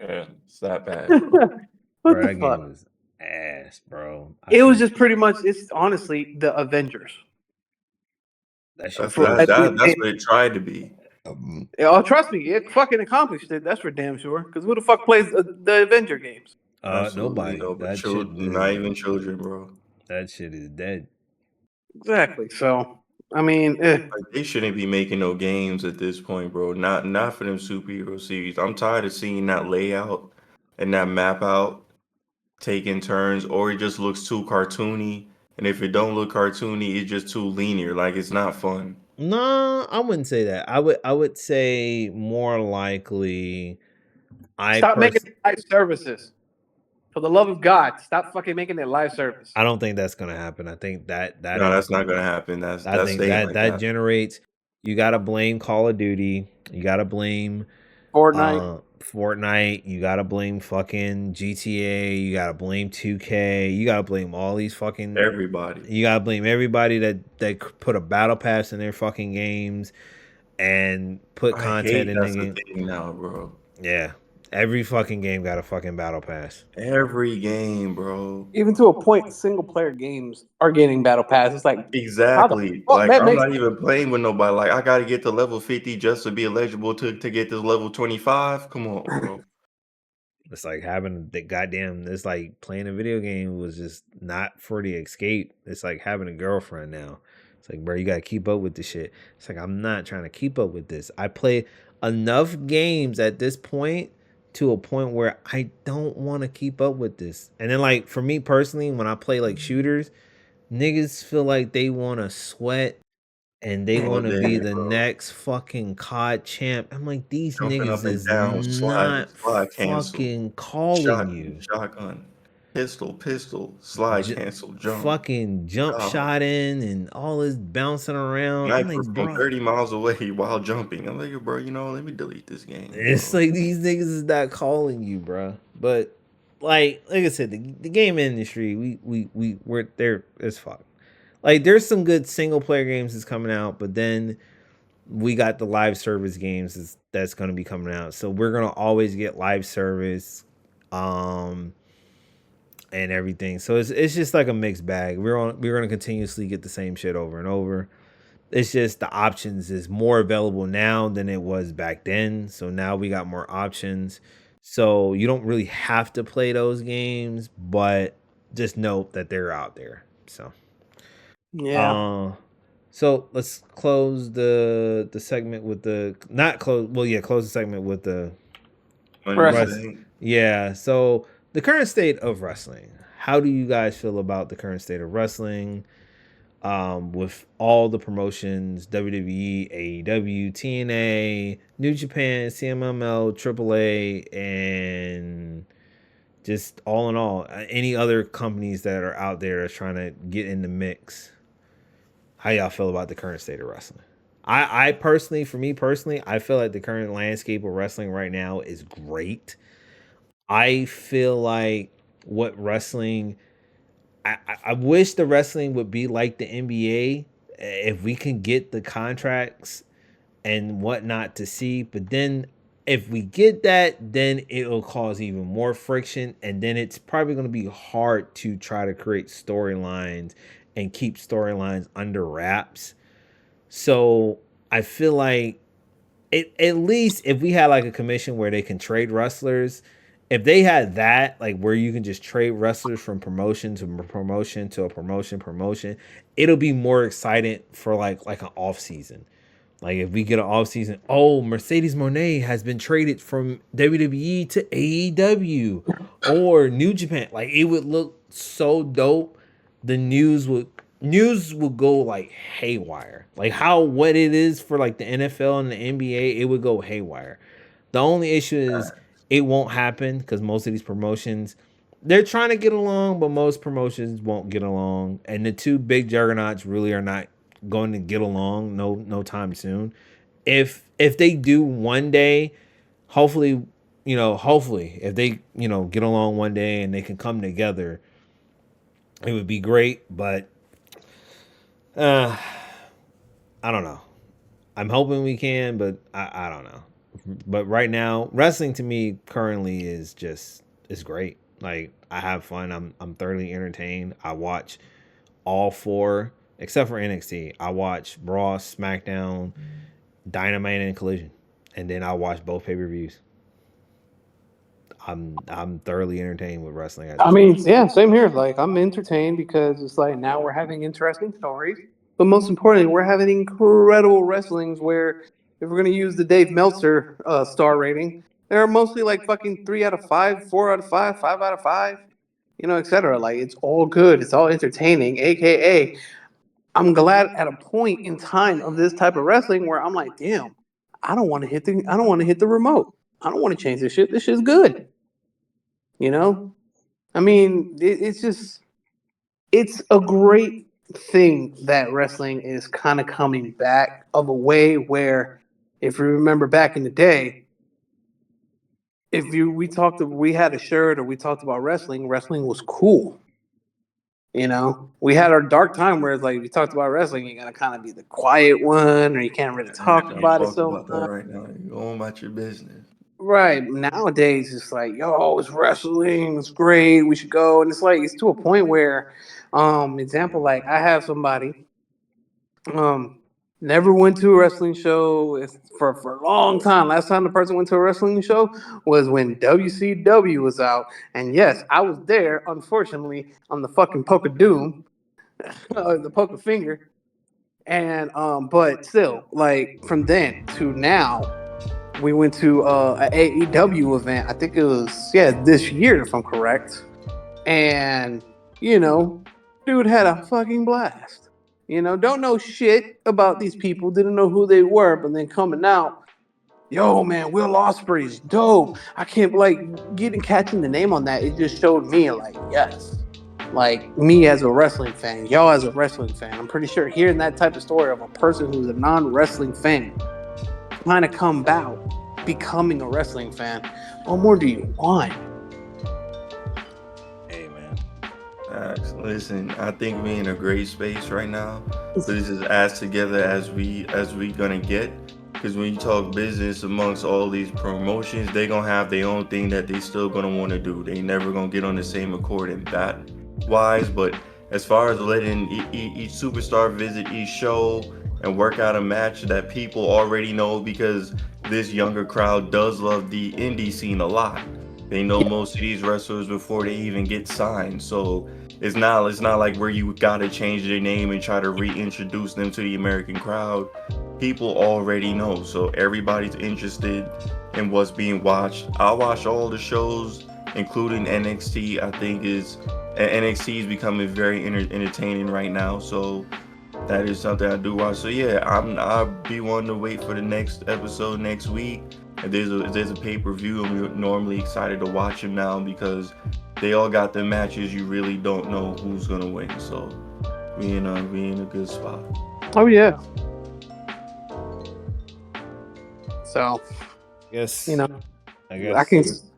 Yeah, it's that bad. What Bro, the that fuck? game was ass, bro. It was just pretty much. It's honestly the Avengers. That's what it tried to be. Oh, trust me, it fucking accomplished it. That's for damn sure. Because who the fuck plays the Avenger games? Nobody. Not even children, bro. That shit is dead. Exactly. So, I mean, like, they shouldn't be making no games at this point, bro. Not for them superhero series. I'm tired of seeing that layout and that map out taking turns, or it just looks too cartoony. And if it don't look cartoony, it's just too linear. Like it's not fun. No, I wouldn't say that. I would say more likely. Stop making it live services. For the love of God, stop fucking making it live service. I don't think that's gonna happen. I think that no, that's not gonna happen. I think that generates. You gotta blame Call of Duty. You gotta blame Fortnite. You gotta blame fucking GTA. You gotta blame 2K. You gotta blame all these fucking everybody. You gotta blame everybody that put a battle pass in their fucking games and put content in the game. Now, bro. Yeah. Every fucking game got a fucking battle pass. Every game, bro. Even to a point, single player games are getting battle pass. It's like exactly. Like I'm not even playing with nobody. Like I gotta get to level 50 just to be eligible to get to level 25. Come on, bro. It's like having the goddamn. It's like playing a video game was just not for the escape. It's like having a girlfriend now. It's like, bro, you gotta keep up with the shit. It's like I'm not trying to keep up with this. I play enough games at this point to a point where I don't want to keep up with this. And then like for me personally, when I play like shooters, niggas feel like they want to sweat and they want to be the next fucking COD champ. I'm like, these niggas is not fucking calling you. Shotgun. Pistol, slide, cancel, jump. Fucking jump shot in and all this bouncing around. I'm like, from 30 miles away while jumping. I'm like, bro, let me delete this game. It's like these niggas is not calling you, bro. But like I said, the game industry, we're there as fuck. Like there's some good single player games that's coming out, but then we got the live service games that's gonna be coming out. So we're gonna always get live service. And everything. So it's just like a mixed bag. We're gonna continuously get the same shit over and over. It's just the options is more available now than it was back then. So now we got more options. So you don't really have to play those games, but just note that they're out there. So yeah. So let's close the segment with the close the segment with the 100%. Yeah. So the current state of wrestling. How do you guys feel about the current state of wrestling? With all the promotions, WWE, AEW, TNA, New Japan, CMLL, AAA, and just all in all, any other companies that are out there trying to get in the mix. How y'all feel about the current state of wrestling? I personally, for me personally, I feel like the current landscape of wrestling right now is great. I feel like what wrestling, I wish the wrestling would be like the NBA if we can get the contracts and whatnot to see. But then if we get that, then it'll cause even more friction. And then it's probably going to be hard to try to create storylines and keep storylines under wraps. So I feel like at least if we had like a commission where they can trade wrestlers, if they had that, like where you can just trade wrestlers from promotion to promotion to a promotion, it'll be more exciting for like an off season. Like if we get an off season, oh, Mercedes Moné has been traded from WWE to AEW or New Japan. Like it would look so dope. The news would go like haywire. Like how what it is for like the NFL and the NBA, it would go haywire. The only issue is it won't happen because most of these promotions they're trying to get along, but most promotions won't get along. And the two big juggernauts really are not going to get along no time soon. If they do one day, hopefully if they get along one day and they can come together, it would be great. But I don't know. I'm hoping we can, but I don't know. But right now, wrestling to me currently is great. Like I have fun. I'm thoroughly entertained. I watch all four except for NXT. I watch Raw, SmackDown, Dynamite, and Collision, and then I watch both pay-per-views. I'm thoroughly entertained with wrestling. I mean, yeah, same here. Like I'm entertained because it's like now we're having interesting stories, but most importantly, we're having incredible wrestlings where if we're gonna use the Dave Meltzer star rating, they're mostly like fucking 3 out of 5, 4 out of 5, 5 out of 5, etc. Like it's all good. It's all entertaining. AKA, I'm glad at a point in time of this type of wrestling where I'm like, damn, I don't want to hit the remote. I don't want to change this shit. This shit's good. I mean, it's a great thing that wrestling is kind of coming back of a way where, if you remember back in the day, we had a shirt or we talked about wrestling was cool. We had our dark time where it's like if you talked about wrestling, you gotta kind of be the quiet one, or you can't really talk Can't about it talk so about that much. right now. You're going about your business. Right. Nowadays, it's like, yo, it's wrestling. It's great. We should go. And it's like, it's to a point where, example, like I have somebody, never went to a wrestling show for a long time. Last time the person went to a wrestling show was when WCW was out. And yes, I was there, unfortunately, on the fucking Poke of Doom, the Poke of Finger. And, but still, like from then to now, we went to an AEW event. I think it was this year, if I'm correct. And dude had a fucking blast. Don't know shit about these people. Didn't know who they were, but then coming out, yo man, Will Ospreay's dope. I can't catching the name on that. It just showed me like yes, like me as a wrestling fan, y'all as a wrestling fan. I'm pretty sure hearing that type of story of a person who's a non-wrestling fan trying to come about becoming a wrestling fan, what more do you want? Hey man, listen, I think we're in a great space right now. So this is as together as we gonna get. Because when you talk business amongst all these promotions, they gonna have their own thing that they still gonna want to do. They never gonna get on the same accord in that wise. But as far as letting each superstar visit each show and work out a match that people already know, because this younger crowd does love the indie scene a lot. They know most of these wrestlers before they even get signed. So it's not like where you gotta change their name and try to reintroduce them to the American crowd. people already know. So everybody's interested in what's being watched. I watch all the shows, including NXT. I think NXT is becoming very entertaining right now. So that is something I do watch. So yeah, I'll be wanting to wait for the next episode next week. If there's a pay-per-view, I'm normally excited to watch them now because they all got the matches you really don't know who's gonna win. So we in a good spot. Oh yeah. So Yes. I guess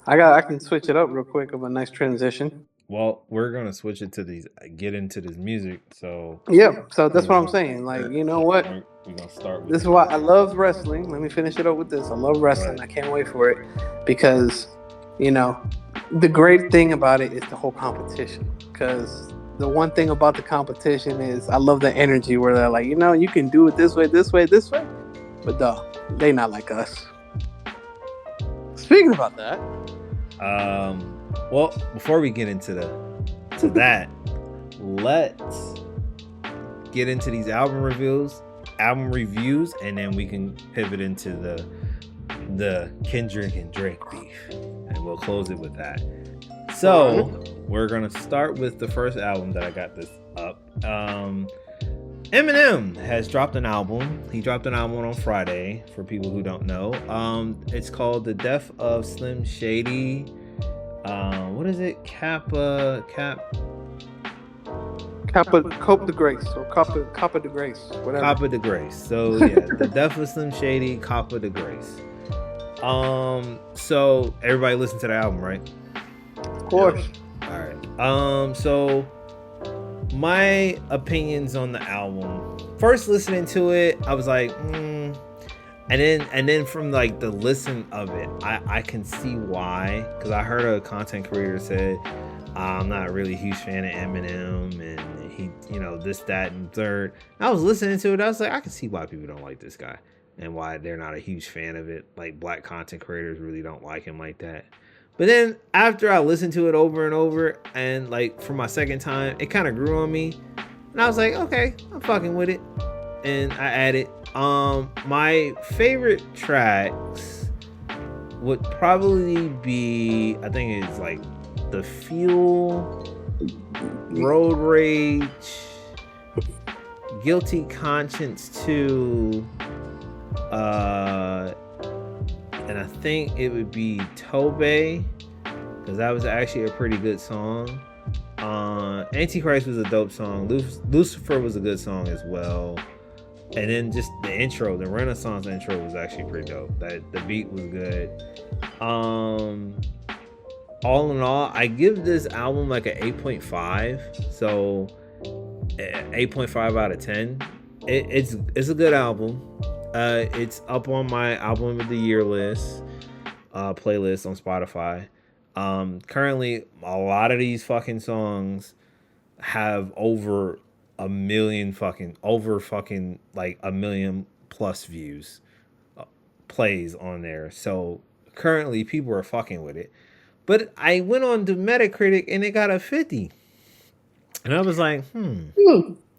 I can switch it up real quick of a nice transition. Well, we're gonna switch it to get into this music. So Yeah, so that's what I'm saying. Like, you know what? We're gonna start with This is why I love wrestling. Let me finish it up with this. I love wrestling. I can't wait for it because, the great thing about it is the whole competition. Because the one thing about the competition is I love the energy where they're like, you can do it this way, this way, this way. But they not like us. Speaking about that. Well, before we get into that, let's get into these album reviews, and then we can pivot into the Kendrick and Drake beef, and we'll close it with that. So we're gonna start with the first album that I got this up. Eminem has dropped an album. He dropped an album on Friday. For people who don't know, it's called "The Death of Slim Shady." What is it? Cope de Grace or Copa de Grace, whatever. Copa de Grace. So yeah, The Death of Slim Shady, Copa de Grace. So everybody listen to the album, right? Of course. All right. So my opinions on the album. First listening to it, I was like, And then from like the listen of it, I can see why, because I heard a content creator said I'm not really a huge fan of Eminem, and he, this, that, and third. And I was listening to it, I was like, I can see why people don't like this guy and why they're not a huge fan of it. Like, black content creators really don't like him like that. But then after I listened to it over and over, and like for my second time, it kind of grew on me, and I was like, okay, I'm fucking with it, and I added. My favorite tracks would probably be, I think it's like The Fuel, Road Rage, Guilty Conscience 2, and I think it would be Tobe, because that was actually a pretty good song. Antichrist was a dope song. Lucifer was a good song as well. And then just the intro, the Renaissance intro was actually pretty dope. The beat was good. All in all, I give this album like an 8.5. So 8.5 out of 10. It's a good album. It's up on my album of the year list, playlist on Spotify. Currently, a lot of these fucking songs have over a million like a million plus views, plays on there. So currently people are fucking with it. But I went on to Metacritic and it got a 50. And I was like,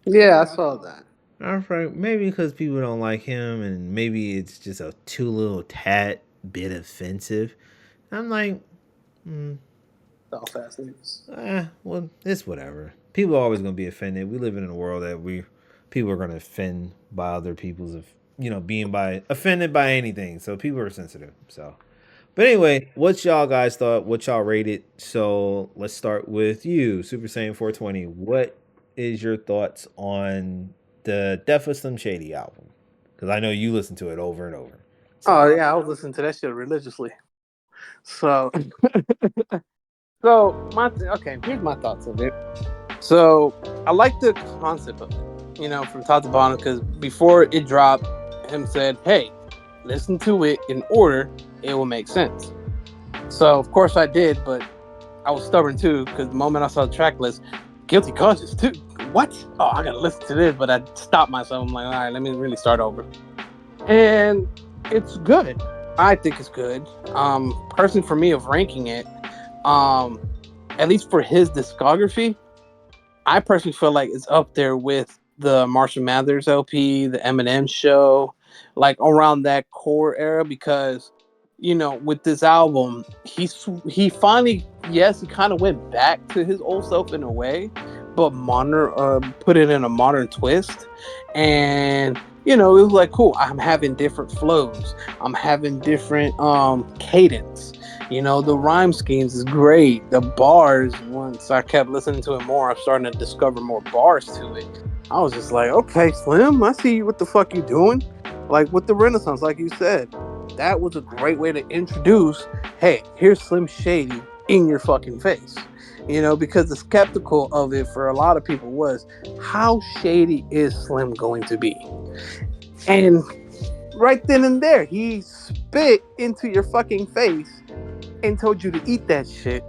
Yeah, I saw that. I was like, maybe because people don't like him, and maybe it's just a too little tad bit offensive. I'm like, All fast news. Well, it's whatever. People are always going to be offended. We live in a world that people are going to offend by other people's, being offended by anything. So people are sensitive. So, but anyway, what y'all guys thought? What y'all rated? So let's start with you, Super Saiyan 420. What is your thoughts on the Death of Slim Shady album? Because I know you listen to it over and over. So. Oh yeah, I was listening to that shit religiously. So, here's my thoughts of it. So I like the concept of it, from top to bottom, because before it dropped, him said, hey, listen to it in order, it will make sense. So of course I did, but I was stubborn too, because the moment I saw the track list, Guilty Conscience too, what? Oh, I gotta listen to this, but I stopped myself. I'm like, all right, let me really start over. And it's good. I think it's good. Personally, for me, of ranking it, at least for his discography, I personally feel like it's up there with the Marshall Mathers LP, the Eminem Show, like around that core era, because with this album, he finally, yes, he kind of went back to his old self in a way, but put it in a modern twist. And it was like, cool, I'm having different flows, I'm having different cadence. The rhyme schemes is great. The bars, once I kept listening to it more, I'm starting to discover more bars to it. I was just like, okay, Slim, I see what the fuck you doing. Like with the Renaissance, like you said, that was a great way to introduce, hey, here's Slim Shady in your fucking face. Because the skeptical of it for a lot of people was, how shady is Slim going to be? And right then and there, he spit into your fucking face and told you to eat that shit.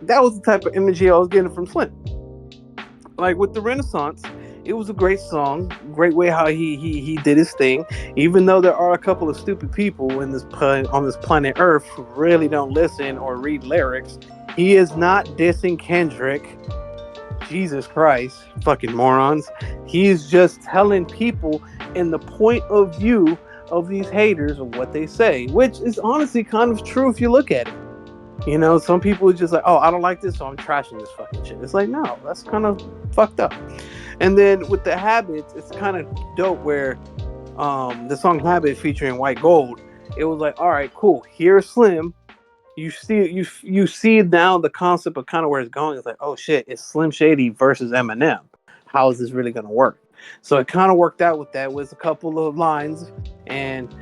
That was the type of imagery I was getting from Slim. Like with the Renaissance, it was a great song, great way how he did his thing. Even though there are a couple of stupid people on this planet Earth who really don't listen or read lyrics, he is not dissing Kendrick. Jesus Christ, fucking morons. He's just telling people in the point of view of these haters of what they say, which is honestly kind of true if you look at it. Some people are just like, oh, I don't like this, so I'm trashing this fucking shit. It's like, no, that's kind of fucked up. And then with the Habits, it's kind of dope where the song Habit featuring White Gold, it was like, all right, cool, here's Slim. You see now the concept of kind of where it's going. It's like, oh shit, it's Slim Shady versus Eminem. How is this really going to work? So it kind of worked out with that, with a couple of lines. And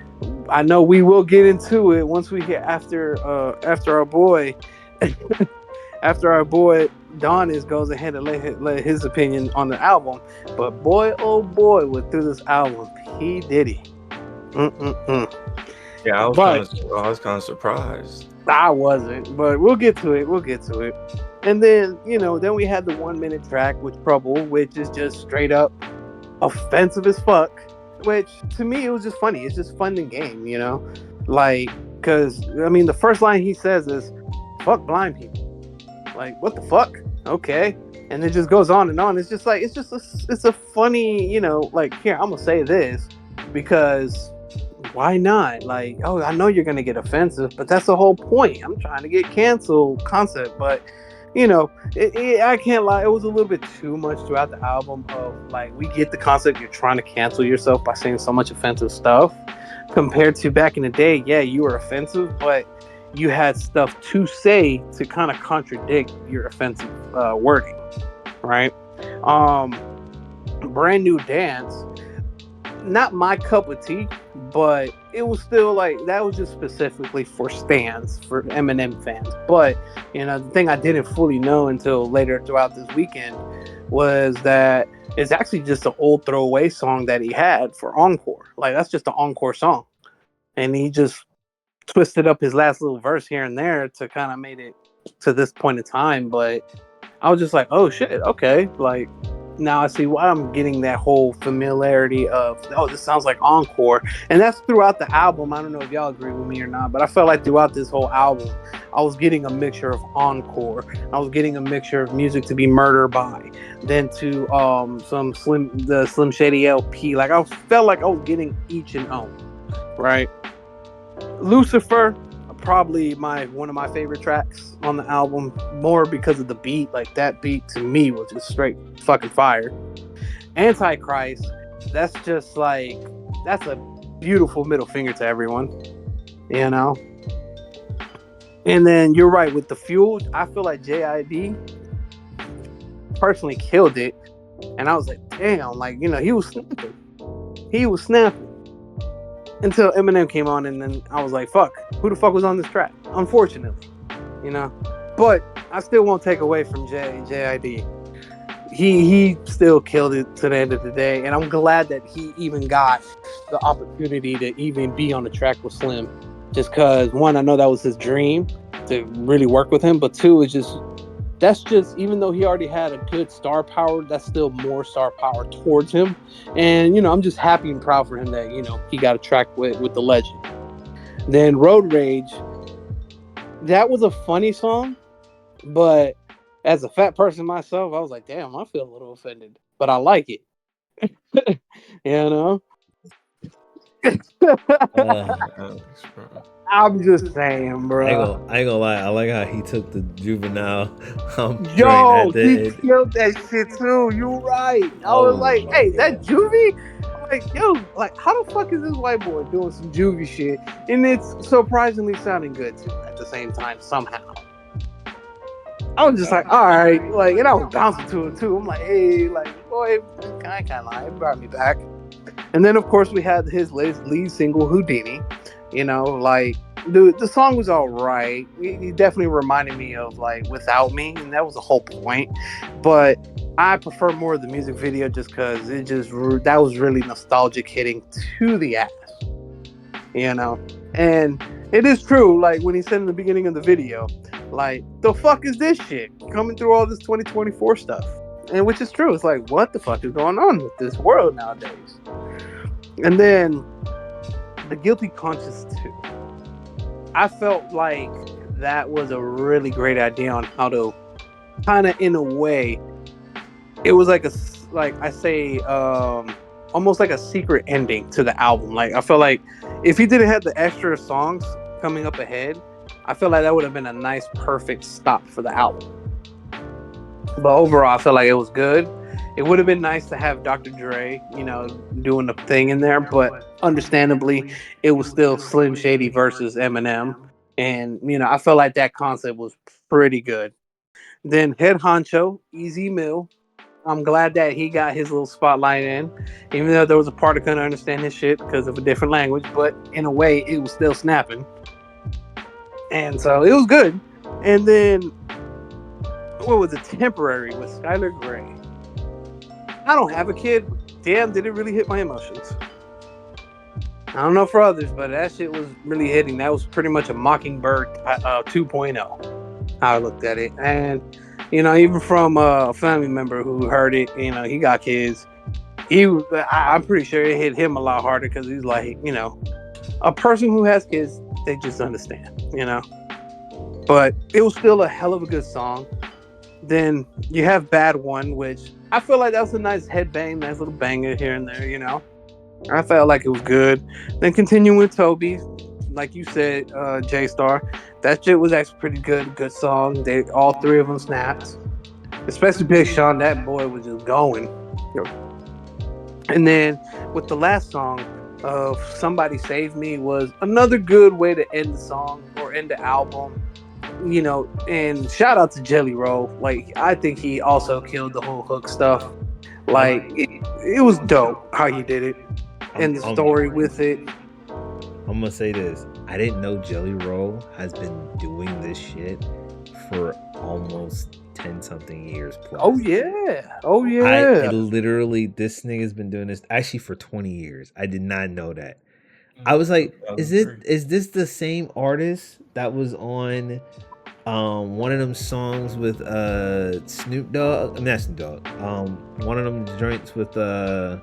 I know we will get into it once we get after our boy after our boy Donis goes ahead and let his opinion on the album. But boy, oh boy, with through this album, P Diddy. Yeah, I But was kind of surprised. I wasn't, but we'll get to it. And then, then we had the 1 minute track with Trouble, which is just straight up offensive as fuck. Which to me, it was just funny. It's just fun and game, like, because I mean, the first line he says is "fuck blind people." Like, what the fuck? Okay, and it just goes on and on. It's just like it's a funny, like, here, I'm gonna say this because why not? Like, oh, I know you're gonna get offensive, but that's the whole point. I'm trying to get canceled concept, but I can't lie, it was a little bit too much throughout the album of like, we get the concept, you're trying to cancel yourself by saying so much offensive stuff compared to back in the day. Yeah, you were offensive, but you had stuff to say to kind of contradict your offensive wording, right? Brand New Dance, not my cup of tea, but it was still like, that was just specifically for stans, for Eminem fans. But the thing I didn't fully know until later throughout this weekend was that it's actually just an old throwaway song that he had for Encore. Like, that's just an Encore song, and he just twisted up his last little verse here and there to kind of made it to this point in time. But I was just like, oh shit, okay, like, now I see why I'm getting that whole familiarity of, oh, this sounds like Encore. And that's throughout the album. I don't know if y'all agree with me or not, but I felt like throughout this whole album, I was getting a mixture of Encore. I was getting a mixture of Music to Be Murdered By, then to the Slim Shady LP. Like, I felt like I was getting each and own, right? Lucifer, probably one of my favorite tracks on the album, more because of the beat. Like, that beat to me was just straight fucking fire. Antichrist, that's just like, that's a beautiful middle finger to everyone, And then you're right with the Fuel. I feel like JID personally killed it, and I was like, damn, like, he was snapping until Eminem came on, and then I was like, fuck, who the fuck was on this track? Unfortunately, but I still won't take away from JID. He still killed it to the end of the day, and I'm glad that he even got the opportunity to even be on the track with Slim, just because, one, I know that was his dream to really work with him, but two, that's just, even though he already had a good star power, that's still more star power towards him. And, I'm just happy and proud for him that, he got a track with the legend. Then Road Rage, that was a funny song, but as a fat person myself, I was like, damn, I feel a little offended, but I like it. Alex, bro. I'm just saying, I bro. ain't gonna lie. I like how he took the juvenile joint Yo, at the he end. killed that shit too. You right. I was Oh like, my hey, that god. juvie? I'm like, yo, like, how the fuck is this white boy doing some juvie shit? And it's surprisingly sounding good too at the same time, somehow. I was just like, all right, like, and I was bouncing to it too. I'm like, hey, like, boy, I kind of like, it brought me back. And then, of course, we had his lead single, Houdini. You know, like, the song was all right. He definitely reminded me of, like, Without Me, and that was the whole point. But I prefer more of the music video just because that was really nostalgic hitting to the ass, you know? And it is true, like, when he said in the beginning of the video, like, the fuck is this shit? Coming through all this 2024 stuff. And which is true. It's like, what the fuck is going on with this world nowadays? And then the Guilty Conscience 2. I felt like that was a really great idea on how to kind of, in a way, it was like almost like a secret ending to the album. Like, I felt like if he didn't have the extra songs coming up ahead, I feel like that would have been a nice, perfect stop for the album. But overall, I felt like it was good. It would have been nice to have Dr. Dre, doing the thing in there, but understandably, it was still Slim Shady versus Eminem. And, I felt like that concept was pretty good. Then Head Honcho, Easy Mill. I'm glad that he got his little spotlight in, even though there was a part I couldn't understand his shit because of a different language, but in a way, it was still snapping. And so it was good. And then, what was it? Temporary with Skylar Grey. I don't have a kid. Damn, did it really hit my emotions? I don't know for others, but that shit was really hitting. That was pretty much a Mockingbird 2.0, how I looked at it. And, even from a family member who heard it, he got kids. I'm pretty sure it hit him a lot harder because he's like, a person who has kids, they just understand, But it was still a hell of a good song. Then you have Bad One, which I feel like that was a nice headbang, nice little banger here and there, I felt like it was good. Then continuing with Toby, like you said, J Star, that shit was actually pretty good song. All three of them snapped. Especially Big Sean, that boy was just going. And then with the last song of Somebody Save Me was another good way to end the song or end the album. And shout out to Jelly Roll. Like, I think he also killed the whole hook stuff. Like, it was dope how he did it and the story with it. I'm gonna say this. I didn't know Jelly Roll has been doing this shit for almost 10 something years plus. Oh yeah. I literally, this nigga's been doing this actually for 20 years. I did not know that. I was like, is this the same artist that was on one of them songs with Snoop Dogg? I mean, not Snoop Dogg. One of them joints with the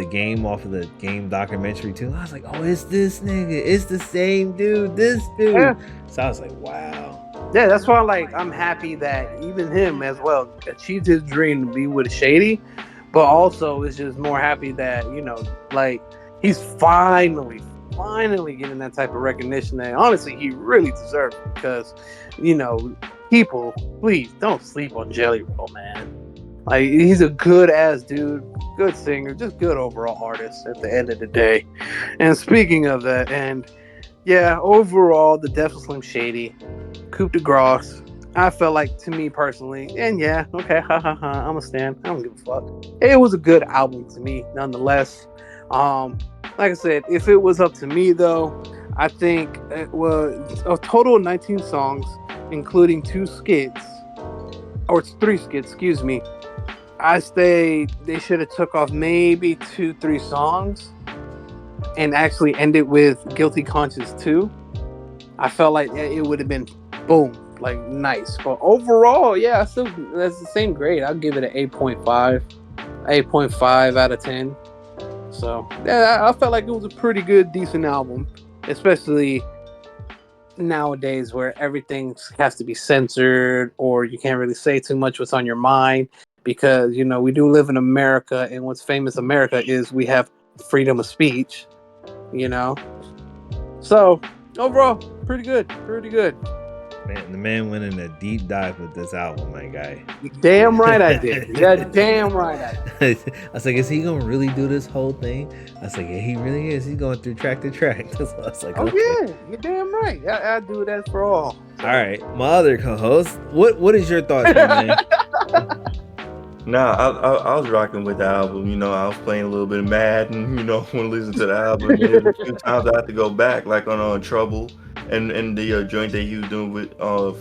game off of the game documentary too. I was like, oh, it's this nigga. It's the same dude. This dude. Yeah. So I was like, wow. Yeah, that's why I'm happy that even him as well achieved his dream to be with Shady, but also is just more happy that, he's finally getting that type of recognition that honestly he really deserves, because, people, please don't sleep on Jelly Roll, man. Like, he's a good ass dude, good singer, just good overall artist at the end of the day. And speaking of that, and yeah, overall, the Death of Slim Shady, Coup de Grace, I felt like, to me personally, and yeah, okay, I'm a stan. I don't give a fuck. It was a good album to me, nonetheless. Like I said, if it was up to me, though, I think it was a total of 19 songs, including 3 skits, excuse me. I say they should have took off maybe 2-3 songs and actually ended with Guilty Conscience 2. I felt like it would have been boom, like nice. But overall, yeah, that's the same grade. I'll give it an 8.5 out of 10. So yeah, I felt like it was a pretty good, decent album, especially nowadays where everything has to be censored or you can't really say too much what's on your mind, because we do live in America, and what's famous America is we have freedom of speech. you know. So overall, pretty good, pretty good. Man, the man went in a deep dive with this album, my guy. Damn right I did. Yeah, damn right I did. I was like, is he gonna really do this whole thing? I was like, yeah, he really is. He's going through track to track. So I was like, Oh okay. yeah, you're damn right. I do that for all. All right, my other co-host, what is your thoughts, my man? Nah, I was rocking with the album. You know, I was playing a little bit of Madden. You know, when listening to the album, there's a few times I had to go back, like on Trouble and the joint that he was doing with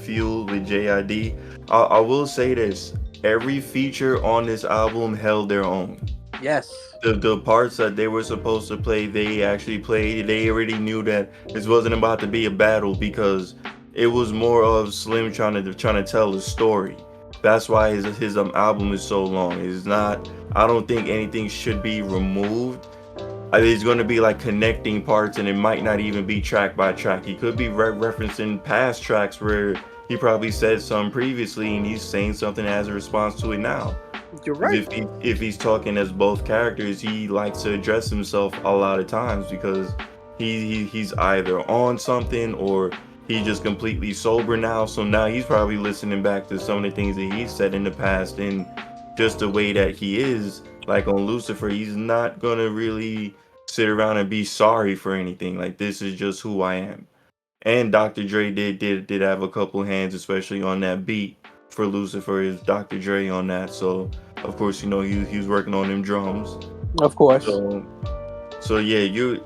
Fuel with JID. I will say this: every feature on this album held their own. Yes. The parts that they were supposed to play, they actually played. They already knew that this wasn't about to be a battle because it was more of Slim trying to tell a story. That's why his album is so long. It's not. I don't think anything should be removed. It's going to be like connecting parts, and it might not even be track by track. He could be referencing past tracks where he probably said something previously, and he's saying something as a response to it now. You're right. If he's talking as both characters, he likes to address himself a lot of times because he's either on something or he's just completely sober now. So now he's probably listening back to some of the things that he said in the past, and just the way that he is, like on Lucifer, he's not gonna really sit around and be sorry for anything. Like, this is just who I am. And Dr. Dre did have a couple hands, especially on that beat for Lucifer. Is Dr. Dre on that? So of course, you know, he was working on them drums. Of course. So yeah, you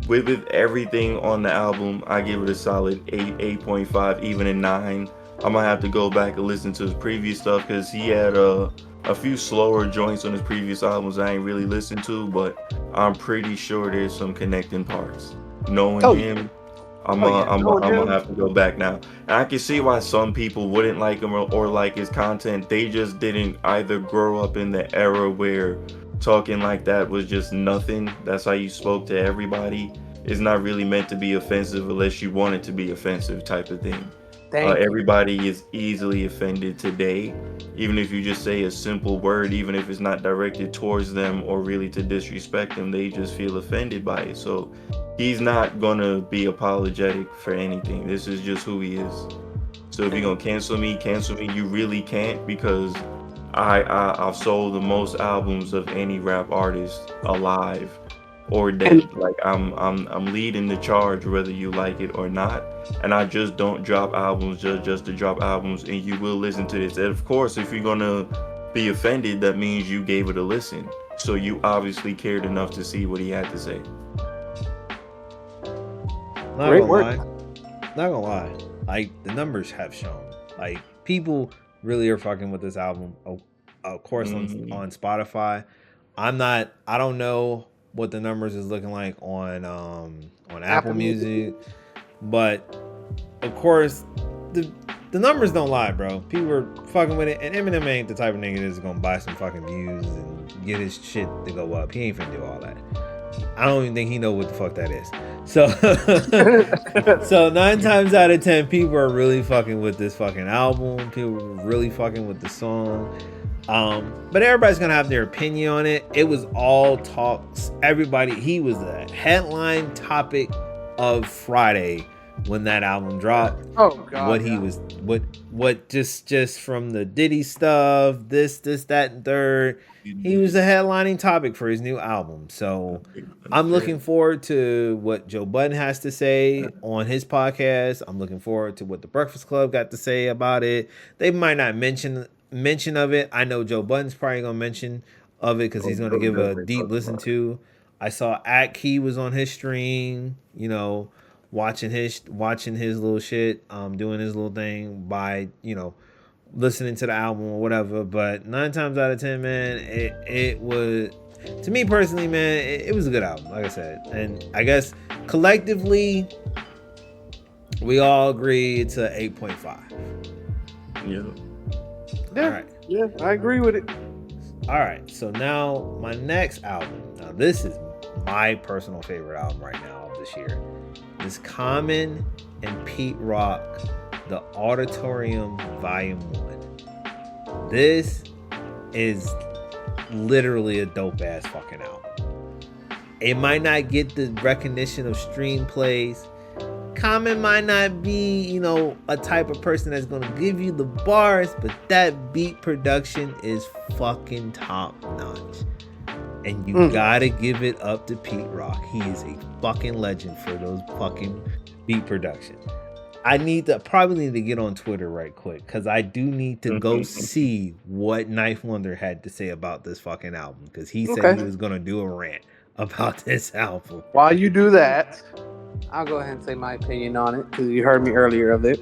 with everything on the album, I give it a solid 8.5, even a 9. I'm gonna have to go back and listen to his previous stuff because he had a few slower joints on his previous albums I ain't really listened to, but I'm pretty sure there's some connecting parts. Knowing him, I'm gonna have to go back now. And I can see why some people wouldn't like him or like his content. They just didn't either grow up in the era where talking like that was just nothing. That's how you spoke to everybody. It's not really meant to be offensive unless you want it to be offensive, type of thing. Everybody is easily offended today, even if you just say a simple word, even if it's not directed towards them or really to disrespect them, they just feel offended by it. So he's not gonna be apologetic for anything. This is just who he is. So if you're gonna cancel me, you really can't, because I've sold the most albums of any rap artist alive or dead. Like I'm leading the charge whether you like it or not. And I just don't drop albums just to drop albums, and you will listen to this. And of course, if you're gonna be offended, that means you gave it a listen. So you obviously cared enough to see what he had to say. Great work. Not gonna lie. Like, the numbers have shown. Like, people really are fucking with this album. Of course, on Spotify. I don't know what the numbers is looking like on Apple Music, but of course the numbers don't lie, bro. People are fucking with it, and Eminem ain't the type of nigga that's gonna buy some fucking views and get his shit to go up. He ain't finna do all that. I don't even think he know what the fuck that is. So so 9 times out of 10 people are really fucking with this fucking album. People are really fucking with the song. But everybody's gonna have their opinion on it. It was all talks. He was the headline topic of Friday when that album dropped. Oh god. What just from the Diddy stuff, this, that, and third. He was the headlining topic for his new album. So I'm looking forward to what Joe Budden has to say on his podcast. I'm looking forward to what the Breakfast Club got to say about it. They might not mention of it. I know Joe Budden's probably gonna mention of it because he's gonna give a deep listen to. I saw Key was on his stream, you know, watching his little shit, doing his little thing by, you know, listening to the album or whatever. But 9 times out of 10, man, it was, to me personally, man, it was a good album, like I said. And I guess collectively we all agree it's a 8.5. Yeah. Yeah, all right. Yeah, I agree with it. All right, so now my next album. Now this is my personal favorite album right now of this year. It's Common and Pete Rock, The Auditorium Volume 1. This is literally a dope ass fucking album. It might not get the recognition of stream plays. Common might not be, you know, a type of person that's gonna give you the bars, but that beat production is fucking top notch. And you gotta give it up to Pete Rock. He is a fucking legend for those fucking beat production. I probably need to get on Twitter right quick, because I do need to go see what Knife Wonder had to say about this fucking album, because he said he was gonna do a rant about this album. While you do that, I'll go ahead and say my opinion on it, because you heard me earlier of it.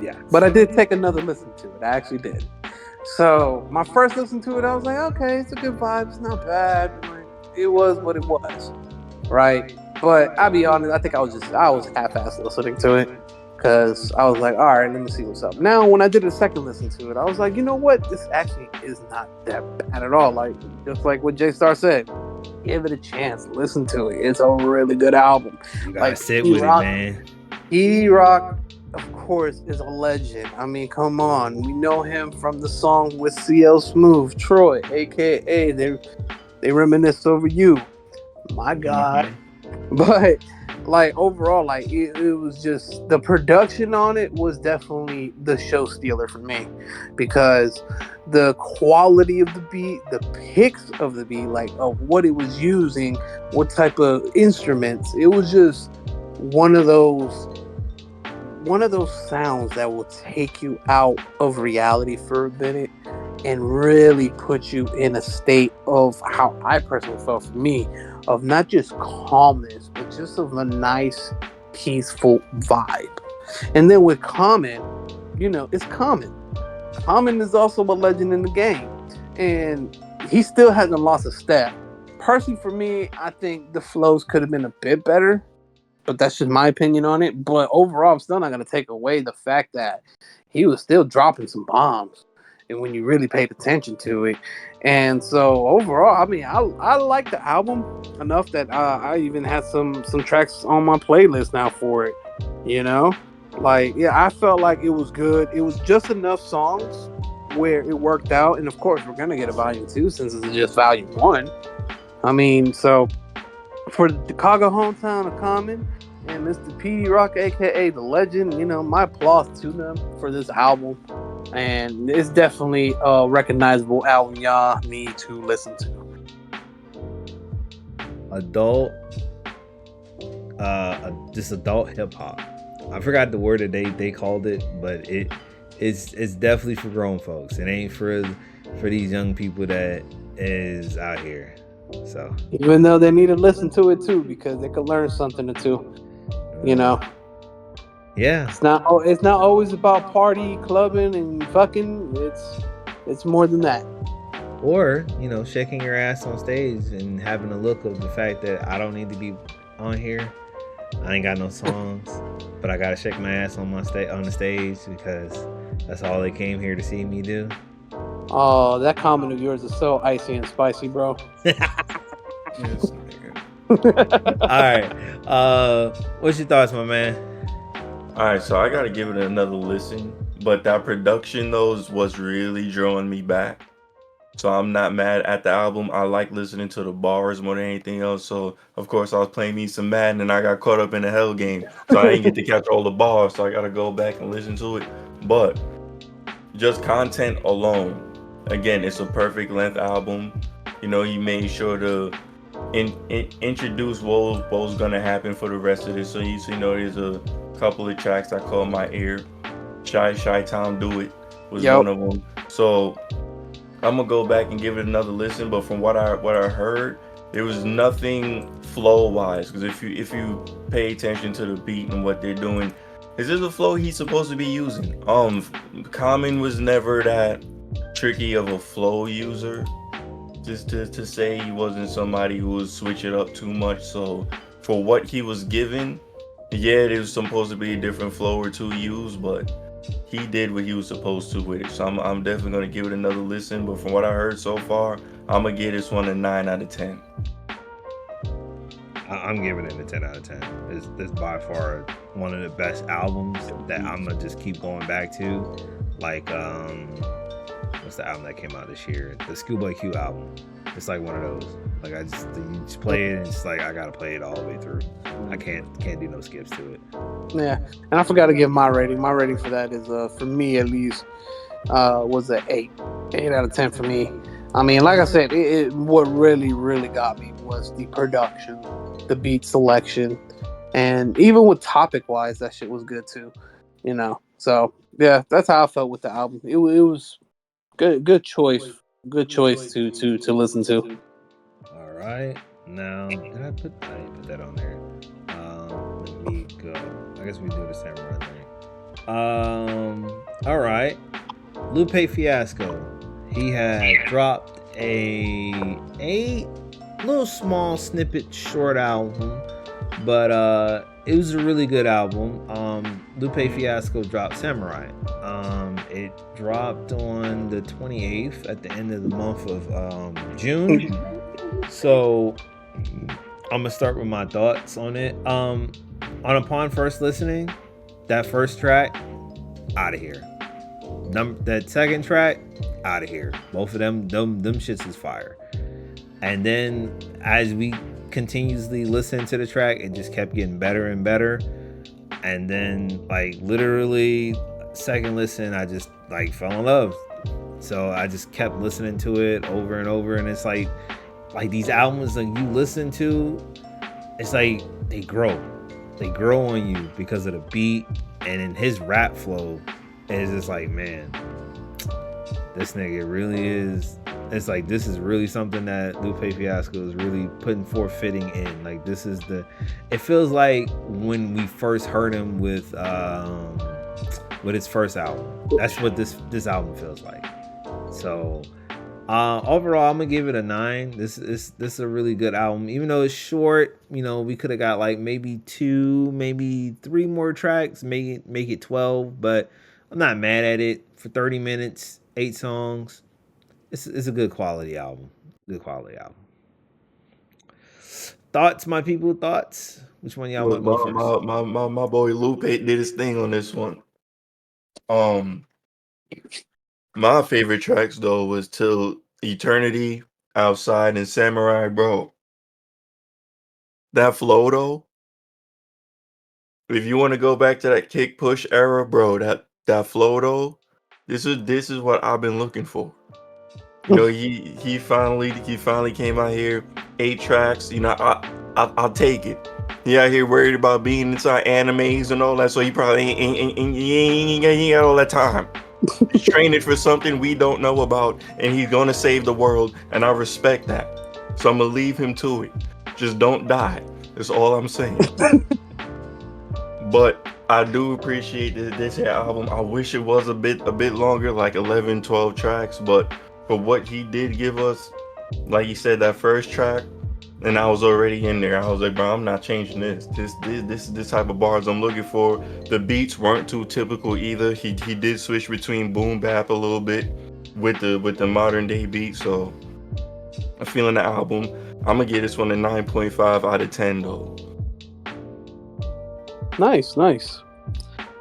Yeah. But I did take another listen to it. I actually did. So my first listen to it, I was like, okay, it's a good vibe. It's not bad. Like, it was what it was, right? But I'll be honest, I think I was half-assed listening to it, because I was like, all right, let me see what's up. Now, when I did a second listen to it, I was like, you know what? This actually is not that bad at all. Like, just like what J Star said, give it a chance. Listen to it. It's a really good album. You gotta sit with it, man. Petey Rock, of course, is a legend. I mean, come on. We know him from the song with CL Smooth, Troy, a.k.a. They reminisce over you. My God. But like overall, like it was just, the production on it was definitely the show stealer for me, because the quality of the beat, the picks of the beat, like of what it was using, what type of instruments, it was just one of those sounds that will take you out of reality for a minute and really put you in a state of how I personally felt, for me, of not just calmness, but just of a nice, peaceful vibe. And then with Common, you know, it's Common. Common is also a legend in the game, and he still hasn't lost a step. Personally, for me, I think the flows could have been a bit better, but that's just my opinion on it. But overall, I'm still not going to take away the fact that he was still dropping some bombs, and when you really paid attention to it. And so overall, I mean, I like the album enough that I even had some tracks on my playlist now for it, you know? Like, yeah, I felt like it was good. It was just enough songs where it worked out. And of course, we're going to get a volume 2 since it's just volume 1. I mean, so for the Chicago hometown of Common and Mr. Petey Rock, a.k.a. The Legend, you know, my applause to them for this album. And it's definitely a recognizable album y'all need to listen to. Just adult hip hop. I forgot the word that they called it, but it's definitely for grown folks. It ain't for these young people that is out here. So even though they need to listen to it too, because they could learn something or two, you know. Yeah, it's not always about party, clubbing, and fucking. It's more than that. Or, you know, shaking your ass on stage and having a look of the fact that I don't need to be on here. I ain't got no songs, but I gotta shake my ass on the stage because that's all they came here to see me do. Oh, that comment of yours is so icy and spicy, bro. All right, what's your thoughts, my man? All right, so I gotta give it another listen, but that production though was really drawing me back. So I'm not mad at the album. I like listening to the bars more than anything else. So of course I was playing me some Madden and I got caught up in the hell game. So I didn't get to catch all the bars. So I gotta go back and listen to it. But just content alone, again, it's a perfect length album. You know, he made sure to introduce what was gonna happen for the rest of it. So you know, there's a couple of tracks I call my ear. Shy Town Do It was one of them. So I'm gonna go back and give it another listen, but from what I heard, there was nothing flow wise. Because if you pay attention to the beat and what they're doing, is this a flow he's supposed to be using? Common was never that tricky of a flow user. Just to say he wasn't somebody who would switch it up too much. So for what he was given, yeah, there was supposed to be a different flow or two used, but he did what he was supposed to with it. So I'm definitely gonna give it another listen. But from what I heard so far, I'm gonna give this one a 9 out of 10. I'm giving it a 10 out of 10. It's by far one of the best albums that I'm gonna just keep going back to. Like, what's the album that came out this year? The Schoolboy Q album. It's like one of those. Like you just play it and it's like I gotta play it all the way through. I can't do no skips to it. Yeah, and I forgot to give my rating. My rating for that is, for me at least, was an 8 out of 10 for me. I mean, like I said, what really got me was the production, the beat selection, and even with topic wise, that shit was good too. You know, so yeah, that's how I felt with the album. It was good choice to listen to. All right, now did I didn't put that on there. Let me go. I guess we do the same run thing. All right, Lupe Fiasco. He had dropped a little small snippet short album, but it was a really good album. Lupe Fiasco dropped Samurai. It dropped on the 28th at the end of the month of June. So I'm gonna start with my thoughts on it. Upon first listening, that first track, out of here. That second track, out of here. Both of them shits is fire. And then as we continuously listened to the track, it just kept getting better and better. And then like literally second listen, I just like fell in love. So I just kept listening to it over and over. And it's like these albums that you listen to, it's like they grow on you because of the beat. And in his rap flow, it's just like, man, this nigga really is. It's like this is really something that Lupe Fiasco is really putting forth fitting in. Like this is it feels like when we first heard him with his first album. That's what this album feels like. So overall, I'm gonna give it a 9. This is a really good album, even though it's short. You know, we could have got like maybe 2, maybe 3 more tracks, make it 12. But I'm not mad at it for 30 minutes, 8 songs. It's a good quality album. Thoughts, my people. Thoughts. Which one y'all want to go first? My boy Lupe did his thing on this one. My favorite tracks though was Till Eternity, Outside, and Samurai, bro. That flow though. If you want to go back to that kick push era, bro, that flow though, this is what I've been looking for. You know, he finally came out here, 8 tracks. You know, I'll take it. He out here worried about being inside animes and all that, so he probably ain't got all that time. He's training for something we don't know about, and he's gonna save the world, and I respect that. So I'm gonna leave him to it. Just don't die. That's all I'm saying. But I do appreciate this album. I wish it was a bit longer, like 11, 12 tracks, but for what he did give us, like you said, that first track, and I was already in there. I was like, bro, I'm not changing this. This is the type of bars I'm looking for. The beats weren't too typical either. He did switch between boom bap a little bit with the modern day beat. So I'm feeling the album. I'm gonna give this one a 9.5 out of 10 though. Nice.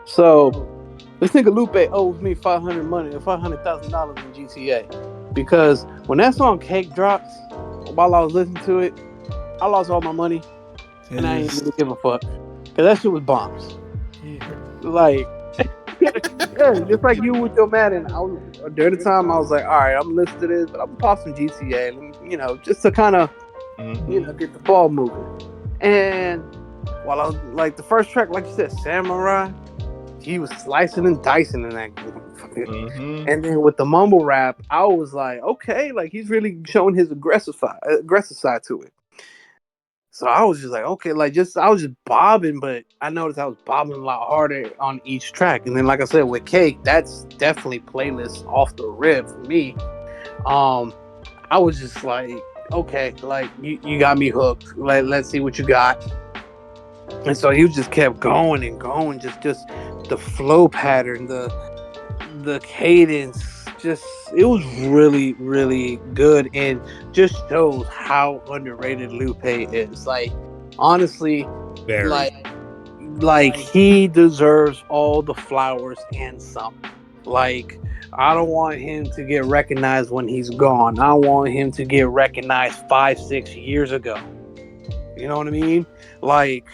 So this nigga Lupe owes me $500,000 in GTA, because when that song Cake drops, while I was listening to it, I lost all my money, and I ain't really give a fuck, cause that shit was bombs. Like, yeah, just like you with your Madden. During the time I was like, all right, I'm listening to this, but I'm gonna pop some GTA, you know, just to kind of, you know, get the ball moving. And while I was like, the first track, like you said, Samurai, he was slicing and dicing in that. And then with the mumble rap, I was like, okay, like he's really showing his aggressive side to it. So I was just like, okay, I was just bobbing, but I noticed I was bobbing a lot harder on each track. And then, like I said, with Cake, that's definitely playlist off the rip for me. I was just like, okay, like you got me hooked. Let's see what you got. And so you just kept going and going, just the flow pattern, the cadence, it was really, really good, and just shows how underrated Lupe is. Like, honestly, very. like he deserves all the flowers and some. Like, I don't want him to get recognized when he's gone. I want him to get recognized 5, 6 years ago. You know what I mean? Like,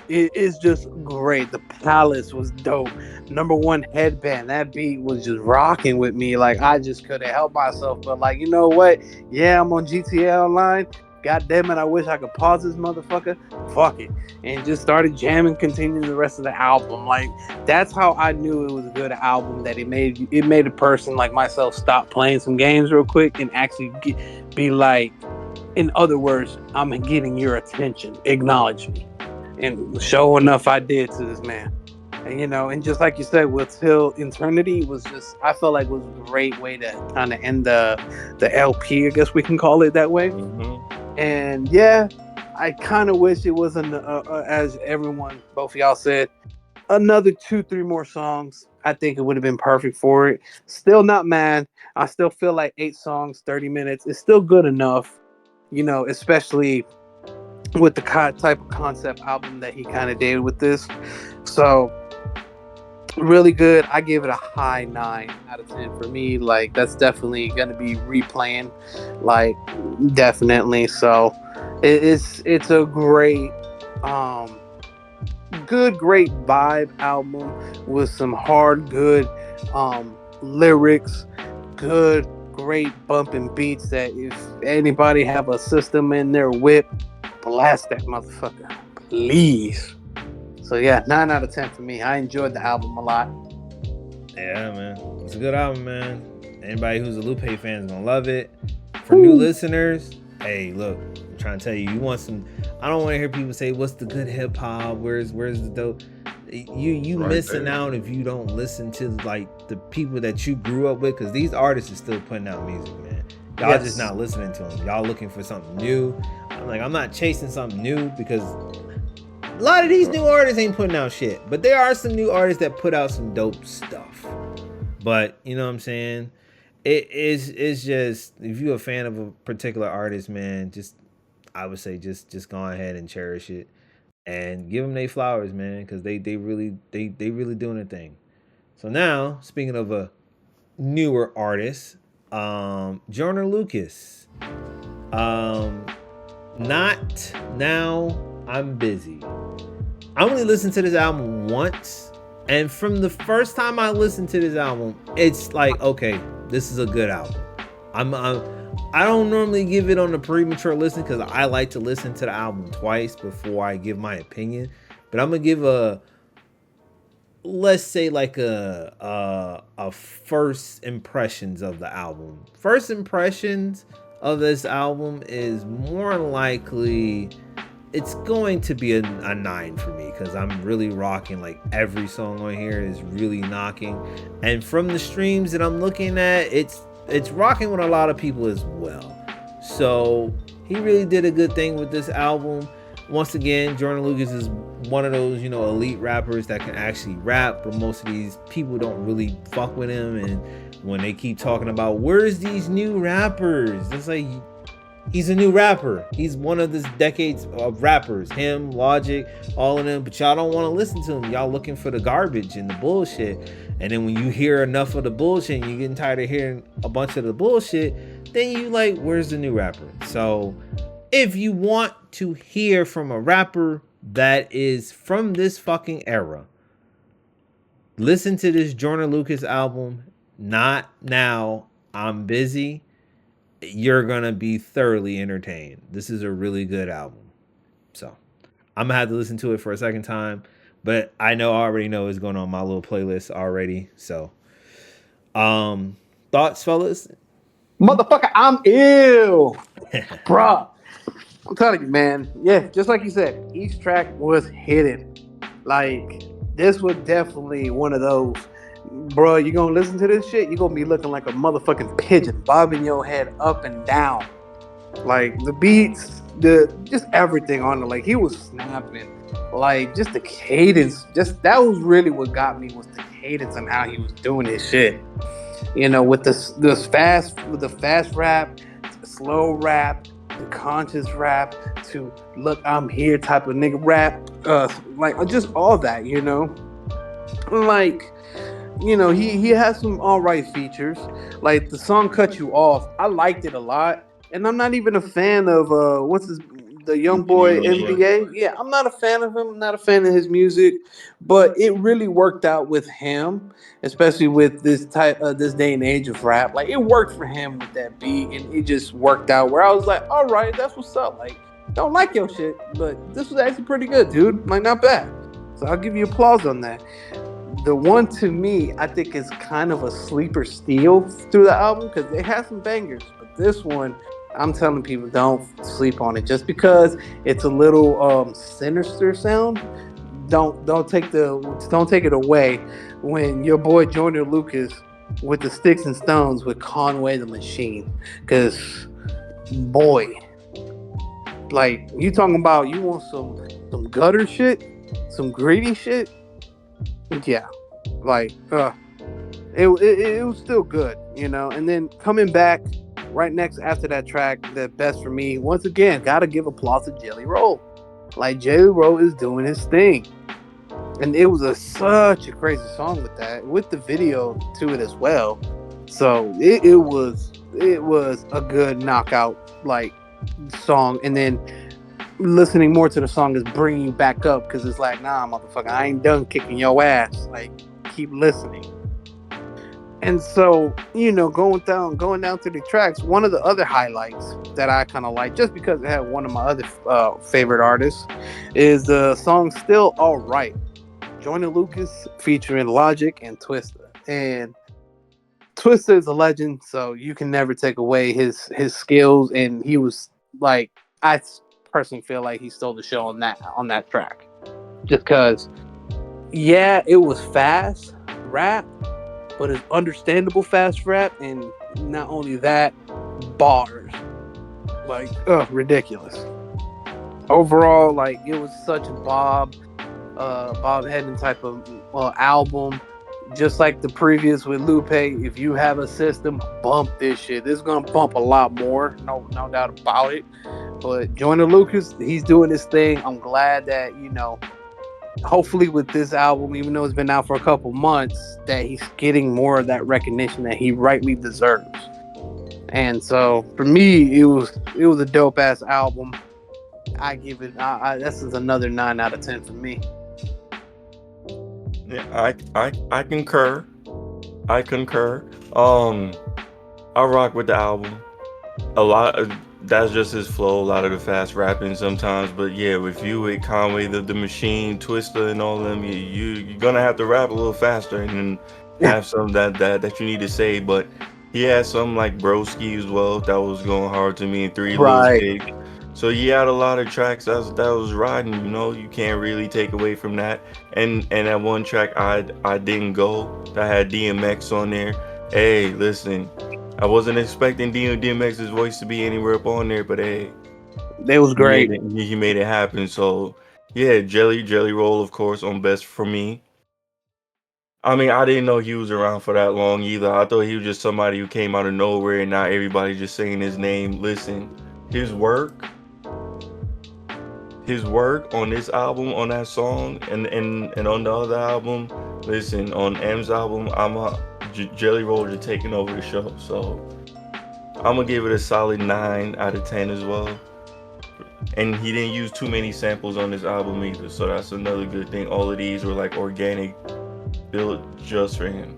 it is just great. The Palace was dope. Number one headband. That beat was just rocking with me. Like, I just couldn't help myself. But like, you know what? Yeah, I'm on GTA Online. God damn it, I wish I could pause this motherfucker. Fuck it. And just started jamming, continuing the rest of the album. Like, that's how I knew it was a good album, that it made a person like myself stop playing some games real quick and actually be like, in other words, I'm getting your attention. Acknowledge me. And sure enough, I did to this man. And and just like you said, with Till Eternity was just, I felt like it was a great way to kind of end the LP, I guess we can call it that way. And yeah, I kind of wish it wasn't, as everyone, both of y'all said, another 2-3 more songs. I think it would have been perfect for it. Still not mad. I still feel like 8 songs, 30 minutes is still good enough, especially with the type of concept album that he kind of did with this. So really good. I give it a high 9 out of 10 for me. Like, that's definitely gonna be replaying, like, definitely. So it's a great great vibe album with some good lyrics, great bumping beats that if anybody have a system in their whip, blast that motherfucker, please. So yeah, 9 out of 10 for me. I enjoyed the album a lot. Yeah, man. It's a good album, man. Anybody who's a Lupe fan is gonna love it. For new listeners, hey, look, I'm trying to tell you, you want some. I don't want to hear people say, "What's the good hip hop? Where's the dope?" You right missing there out if you don't listen to like the people that you grew up with, because these artists are still putting out music, man. Y'all just not listening to them. Y'all looking for something new. I'm not chasing something new, because a lot of these new artists ain't putting out shit. But there are some new artists that put out some dope stuff. But you know what I'm saying? It's just, if you're a fan of a particular artist, man, I would say just go ahead and cherish it and give them their flowers, man, because they really doing their thing. So now, speaking of a newer artist, Joyner Lucas. Not Now, I'm Busy. I only listened to this album once, and from the first time I listened to this album, it's like, okay, this is a good album. I don't normally give it on a premature listen, because I like to listen to the album twice before I give my opinion. But I'm gonna give let's say like a first impressions of the album. First impressions of this album is more likely it's going to be a 9 for me, because I'm really rocking. Like, every song on here is really knocking, and from the streams that I'm looking at, it's rocking with a lot of people as well. So he really did a good thing with this album. Once again, Joyner Lucas is one of those, elite rappers that can actually rap, but most of these people don't really fuck with him. And when they keep talking about, where's these new rappers? It's like, he's a new rapper. He's one of this decades of rappers. Him, Logic, all of them. But y'all don't want to listen to him. Y'all looking for the garbage and the bullshit. And then when you hear enough of the bullshit and you're getting tired of hearing a bunch of the bullshit, then you like, where's the new rapper? So if you want to hear from a rapper that is from this fucking era, listen to this Joyner Lucas album, Not Now, I'm Busy. You're gonna be thoroughly entertained. This is a really good album. So I'm gonna have to listen to it for a second time, but I already know it's going on my little playlist already. So thoughts, fellas? Motherfucker, I'm ill. Bruh. I'm telling you, man. Yeah, just like you said, each track was hidden. Like, this was definitely one of those, bro, you gonna listen to this shit, you gonna be looking like a motherfucking pigeon, bobbing your head up and down. Like, the beats, just everything on it. Like, he was snapping. Like, just the cadence, that was really what got me, was the cadence and how he was doing his shit. With the fast rap, the slow rap, the conscious rap, to look, I'm here type of nigga rap, like, just all that, like, you know, he has some all right features. Like the song "Cut You Off," I liked it a lot, and I'm not even a fan of the young boy NBA. NBA. Yeah, I'm not a fan of him. I'm not a fan of his music, but it really worked out with him, especially with this day and age of rap. Like it worked for him with that beat, and it just worked out. Where I was like, all right, that's what's up. Like, don't like your shit, but this was actually pretty good, dude. Like, not bad. So I'll give you applause on that. The one to me, I think is kind of a sleeper steal through the album because they have some bangers, but this one, I'm telling people don't sleep on it just because it's a little sinister sound. Don't take it away when your boy Joyner Lucas with the Sticks and Stones with Conway the Machine, because boy, like you talking about you want some gutter shit, some greedy shit. Yeah, like it was still good, you know. And then coming back right next after that track, the best for me once again, gotta give applause to Jelly Roll. Like Jelly Roll is doing his thing, and it was such a crazy song with that, with the video to it as well. So it was a good knockout like song, and then listening more to the song is bringing you back up because it's like, nah, motherfucker, I ain't done kicking your ass. Like, keep listening. And so, you know, going down through the tracks, one of the other highlights that I kind of like, just because it had one of my other favorite artists, is the song "Still Alright," Joyner Lucas featuring Logic and Twista. And Twista is a legend, so you can never take away his skills. And he was like, I personally feel like he stole the show on that track, just because. Yeah, it was fast rap, but it's understandable fast rap, and not only that, bars like ridiculous. Overall, like it was such a Bob Hedden type of album. Just like the previous with Lupe, if you have a system, bump this shit. This is gonna bump a lot more, no doubt about it. But Joyner Lucas, he's doing his thing. I'm glad that, you know, hopefully with this album, even though it's been out for a couple months, that he's getting more of that recognition that he rightly deserves. And so for me, it was a dope ass album. I give it. This is another 9 out of 10 for me. Yeah, I concur. I concur. I rock with the album. A lot of that's just his flow. A lot of the fast rapping sometimes, but yeah, with you with Conway the Machine, Twista, and all them, you're gonna have to rap a little faster and then have some that you need to say. But he had some like Broski as well that was going hard to me, and Three Little Right. Pig. So he had a lot of tracks that was riding. You know, you can't really take away from that. And that one track I didn't go that had DMX on there. Hey, listen. I wasn't expecting DMX's voice to be anywhere up on there, but hey, It was he made great. it. He made it happen. So yeah, Jelly Roll, of course, on best for me. I mean, I didn't know he was around for that long either. I thought he was just somebody who came out of nowhere, and now everybody just saying his name. Listen, his work, his work on this album, on that song, and on the other album. Listen, on M's album, Jelly Roll just taking over the show. So I'm gonna give it a solid 9 out of 10 as well. And he didn't use too many samples on this album either, so that's another good thing. All of these were like organic, built just for him.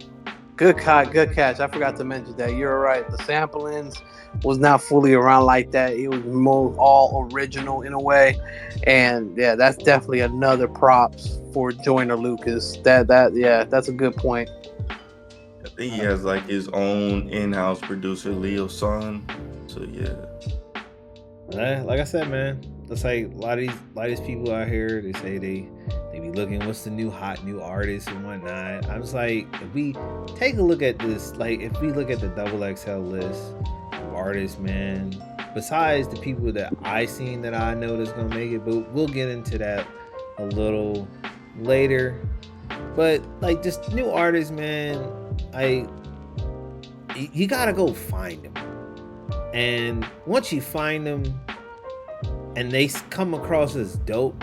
Good catch. I forgot to mention that. You're right. The samplings was not fully around like that. It was more all original in a way, and yeah, that's definitely another props for Joyner Lucas. That's a good point. I think he has like his own in-house producer, Leo Son. So yeah. Like I said, man, it's like a lot of these people out here. They say they be looking what's the new hot new artist and whatnot. I'm just like, if we take a look at this, like if we look at the XXL list of artists, man, besides the people that I seen that I know that's gonna make it, but we'll get into that a little later. But like just new artists, man, you gotta go find them. And once you find them and they come across as dope,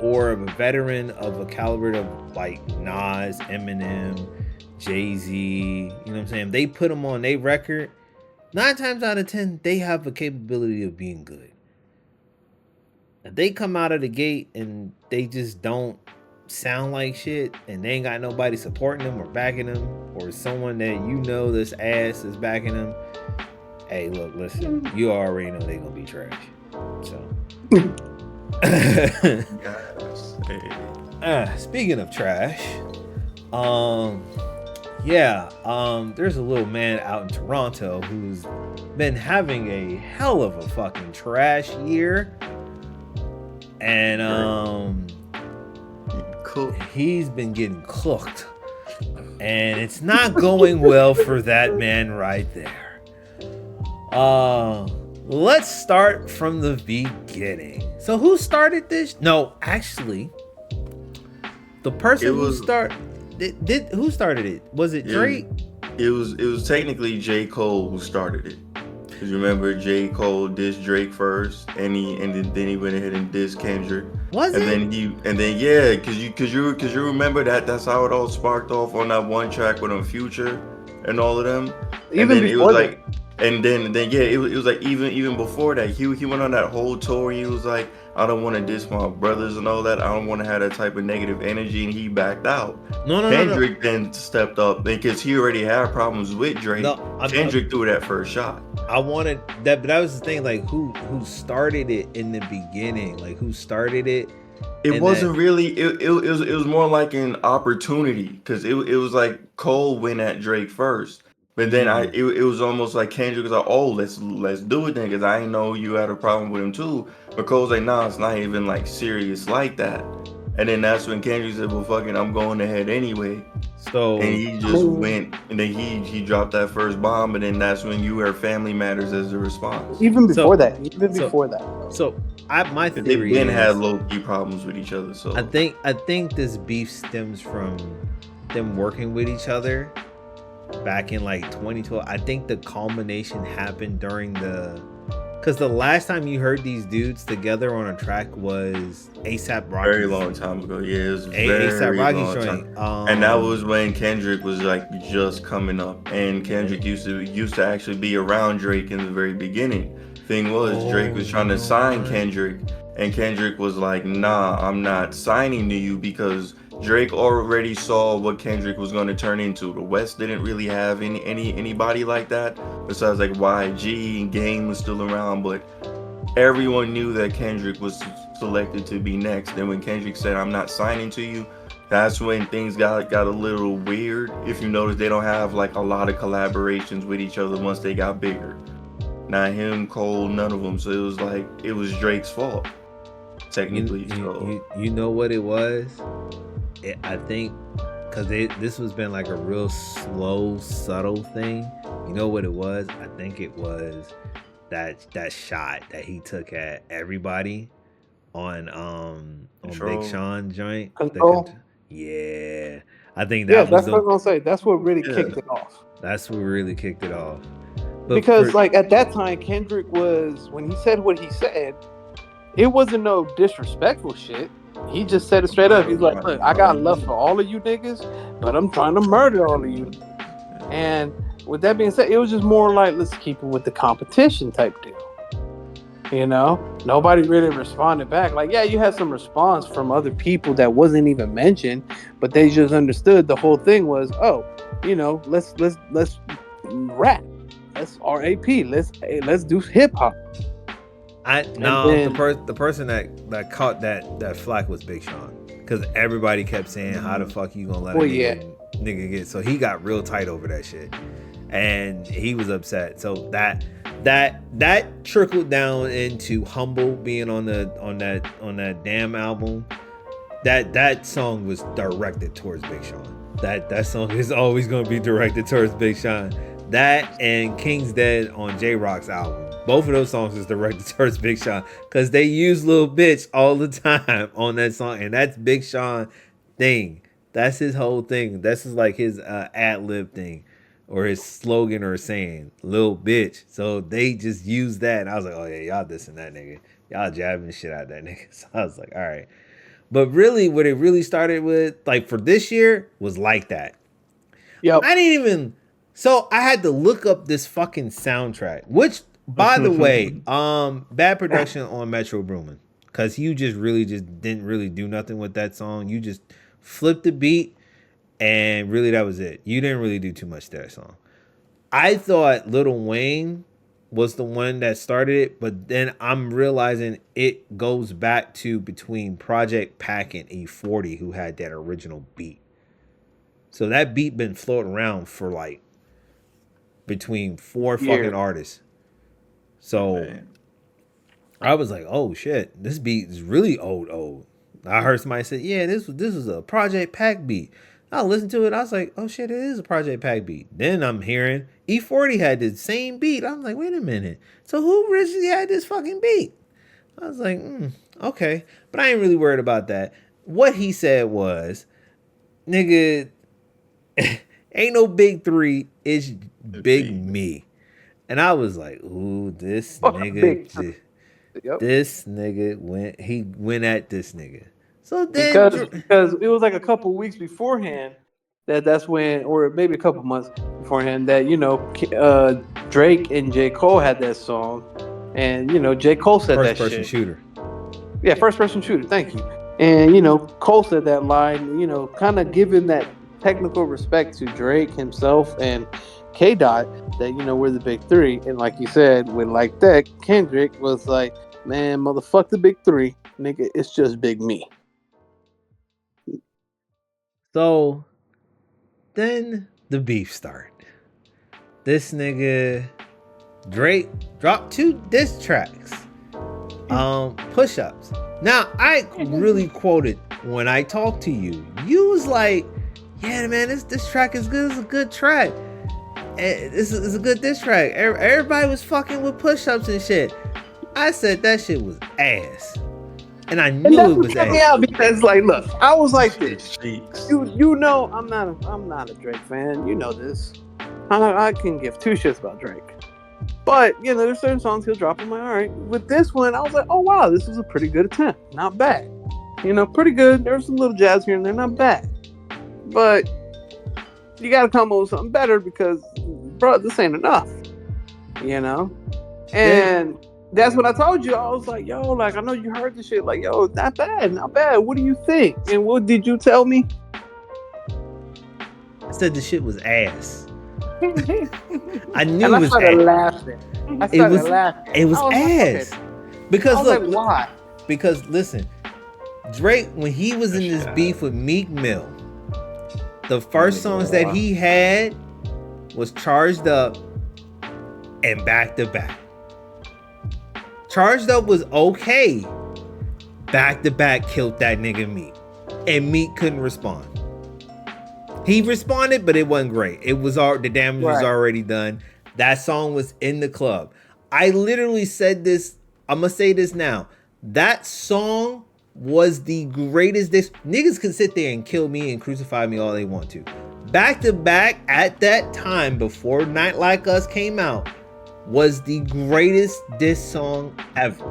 or a veteran of a caliber of like Nas, Eminem, Jay-Z, you know what I'm saying? They put them on their record. 9 times out of 10, they have a capability of being good. If they come out of the gate and they just don't sound like shit and they ain't got nobody supporting them or backing them or someone that you know this ass is backing them, hey, look, listen, you already know they gonna be trash. So Yes. Hey. Speaking of trash, there's a little man out in Toronto who's been having a hell of a fucking trash year. And Cool. he's been getting cooked. And it's not going well for that man right there. Let's start from the beginning. So who started this? No, actually, the person who started it? Was it Drake? It was technically J. Cole who started it. Cause you remember J. Cole dissed Drake first, and then he went ahead and dissed Kendrick. Was and it? Then yeah, cause you remember that's how it all sparked off on that one track with Future and all of them. Even and then before it was that. like, and then yeah, it was like even before that, he went on that whole tour. He was like, I don't want to diss my brothers and all that. I don't want to have that type of negative energy, and he backed out. No. Kendrick then stepped up because he already had problems with Drake. Kendrick threw that first shot. I wanted that, but that was the thing. Like, who started it in the beginning? Like, who started it? It wasn't really. It was more like an opportunity because it was like Cole went at Drake first, but then it was almost like Kendrick was like, oh, let's do it then, because I didn't know you had a problem with him too. But Cole's like, nah, it's not even like serious like that. And then that's when Kendrick said, well, fucking, I'm going ahead anyway. So and he just went, and then he dropped that first bomb, and then that's when you heard Family Matters as a response. Even before that. So my theory they've been had low-key problems with each other. So I think this beef stems from them working with each other back in like 2012. I think the culmination happened during because the last time you heard these dudes together on a track was A$AP Rocky. Very long time ago. Yeah, it was A$AP Rocky long joint. Time. And that was when Kendrick was like just coming up, and Kendrick used to actually be around Drake in the very beginning. Thing was, Drake was trying to sign Kendrick, and Kendrick was like, nah, I'm not signing to you, because Drake already saw what Kendrick was going to turn into. The West didn't really have anybody like that besides like YG, and Game was still around, but everyone knew that Kendrick was selected to be next. And when Kendrick said, I'm not signing to you, that's when things got a little weird. If you notice, they don't have like a lot of collaborations with each other once they got bigger. Not him, Cole, none of them. So it was like, it was Drake's fault, technically. You know what it was? I think because this was been like a real slow, subtle thing. You know what it was? I think it was that shot that he took at everybody on Big Sean joint. Yeah, I think that was that's what I'm gonna say. That's what really kicked it off. That's what really kicked it off. But because like at that time, Kendrick was, when he said what he said, it wasn't no disrespectful shit. He just said it straight up. He's like, look, I got love for all of you niggas, but I'm trying to murder all of you. And with that being said, it was just more like, let's keep it with the competition type deal. You know, nobody really responded back. Like, yeah, you had some response from other people that wasn't even mentioned, but they just understood the whole thing was, oh, you know, let's rap, let's RAP, let's do hip hop. The person that caught that flack was Big Sean, because everybody kept saying, how the fuck you gonna let a nigga get, so he got real tight over that shit, and he was upset. So that trickled down into Humble being on that damn album. That song was directed towards Big Sean. That song is always gonna be directed towards Big Sean. That and King's Dead on J-Rock's album. Both of those songs is directed towards Big Sean, because they use Lil Bitch all the time on that song, and that's Big Sean thing. That's his whole thing. That's like his ad-lib thing, or his slogan or saying, Lil Bitch. So they just use that, and I was like, oh yeah, y'all dissing that nigga. Y'all jabbing the shit out of that nigga. So I was like, all right. But really, what it really started with, like for this year, was Like That. Yep. I didn't even. So I had to look up this fucking soundtrack, which, by the way, bad production on Metro Boomin, because you just didn't really do nothing with that song. You just flipped the beat, and really that was it. You didn't really do too much to that song. I thought Lil Wayne was the one that started it, but then I'm realizing it goes back to between Project Pack and E40, who had that original beat. So that beat been floating around for like between 4 fucking artists. So I was like, oh shit, this beat is really old. I heard somebody say, yeah, this was a Project Pack beat. I listened to it, I was like, oh shit, it is a Project Pack beat. Then I'm hearing E40 had the same beat. I'm like, wait a minute. So who originally had this fucking beat? I was like, okay. But I ain't really worried about that. What he said was, nigga, ain't no big three, it's big me. And I was like, ooh, this nigga, this nigga went at this nigga. So then, because it was like a couple weeks beforehand that's when, or maybe a couple months beforehand, that Drake and J. Cole had that song, and J. Cole said that shit. First person shooter. Yeah, first person shooter. Thank you. And Cole said that line, kind of giving that technical respect to Drake himself and K. Dot, that we're the big three. And like you said, with Like That, Kendrick was like, man, motherfuck the big three, nigga, it's just big me. So then the beef started. This nigga Drake dropped 2 diss tracks. Push-ups. Now I really quoted when I talked to you. You was like, yeah, man, this track is good. It's a good track. This is a good diss track. Everybody was fucking with push-ups and shit. I said that shit was ass. And I knew it was ass. Yeah, because look, I was like this. You know, I'm not a Drake fan. You know this. I can give 2 shits about Drake. But there's certain songs he'll drop. I'm like, all right. With this one, I was like, oh wow, this was a pretty good attempt. Not bad. Pretty good. There's some little jazz here and there, not bad. But you gotta come up with something better because, bro, this ain't enough. And that's what I told you. I was like, yo, I know you heard this shit. Like, yo, not bad. What do you think? And what did you tell me? I said the shit was ass. I knew and it was ass. Laughing. It was ass. Okay. Because look, why? Because listen, Drake, when he was in this beef with Meek Mill, the first songs that he had was Charged Up and Back to Back. Charged Up was okay. Back to Back killed that nigga Meek. And Meek couldn't respond. He responded, but it wasn't great. It was the damage was already done. That song was in the club. I literally said this. I'm gonna say this now. That song was the greatest. Niggas can sit there and kill me and crucify me all they want to. Back to Back at that time, before Night Like Us came out, was the greatest diss song ever.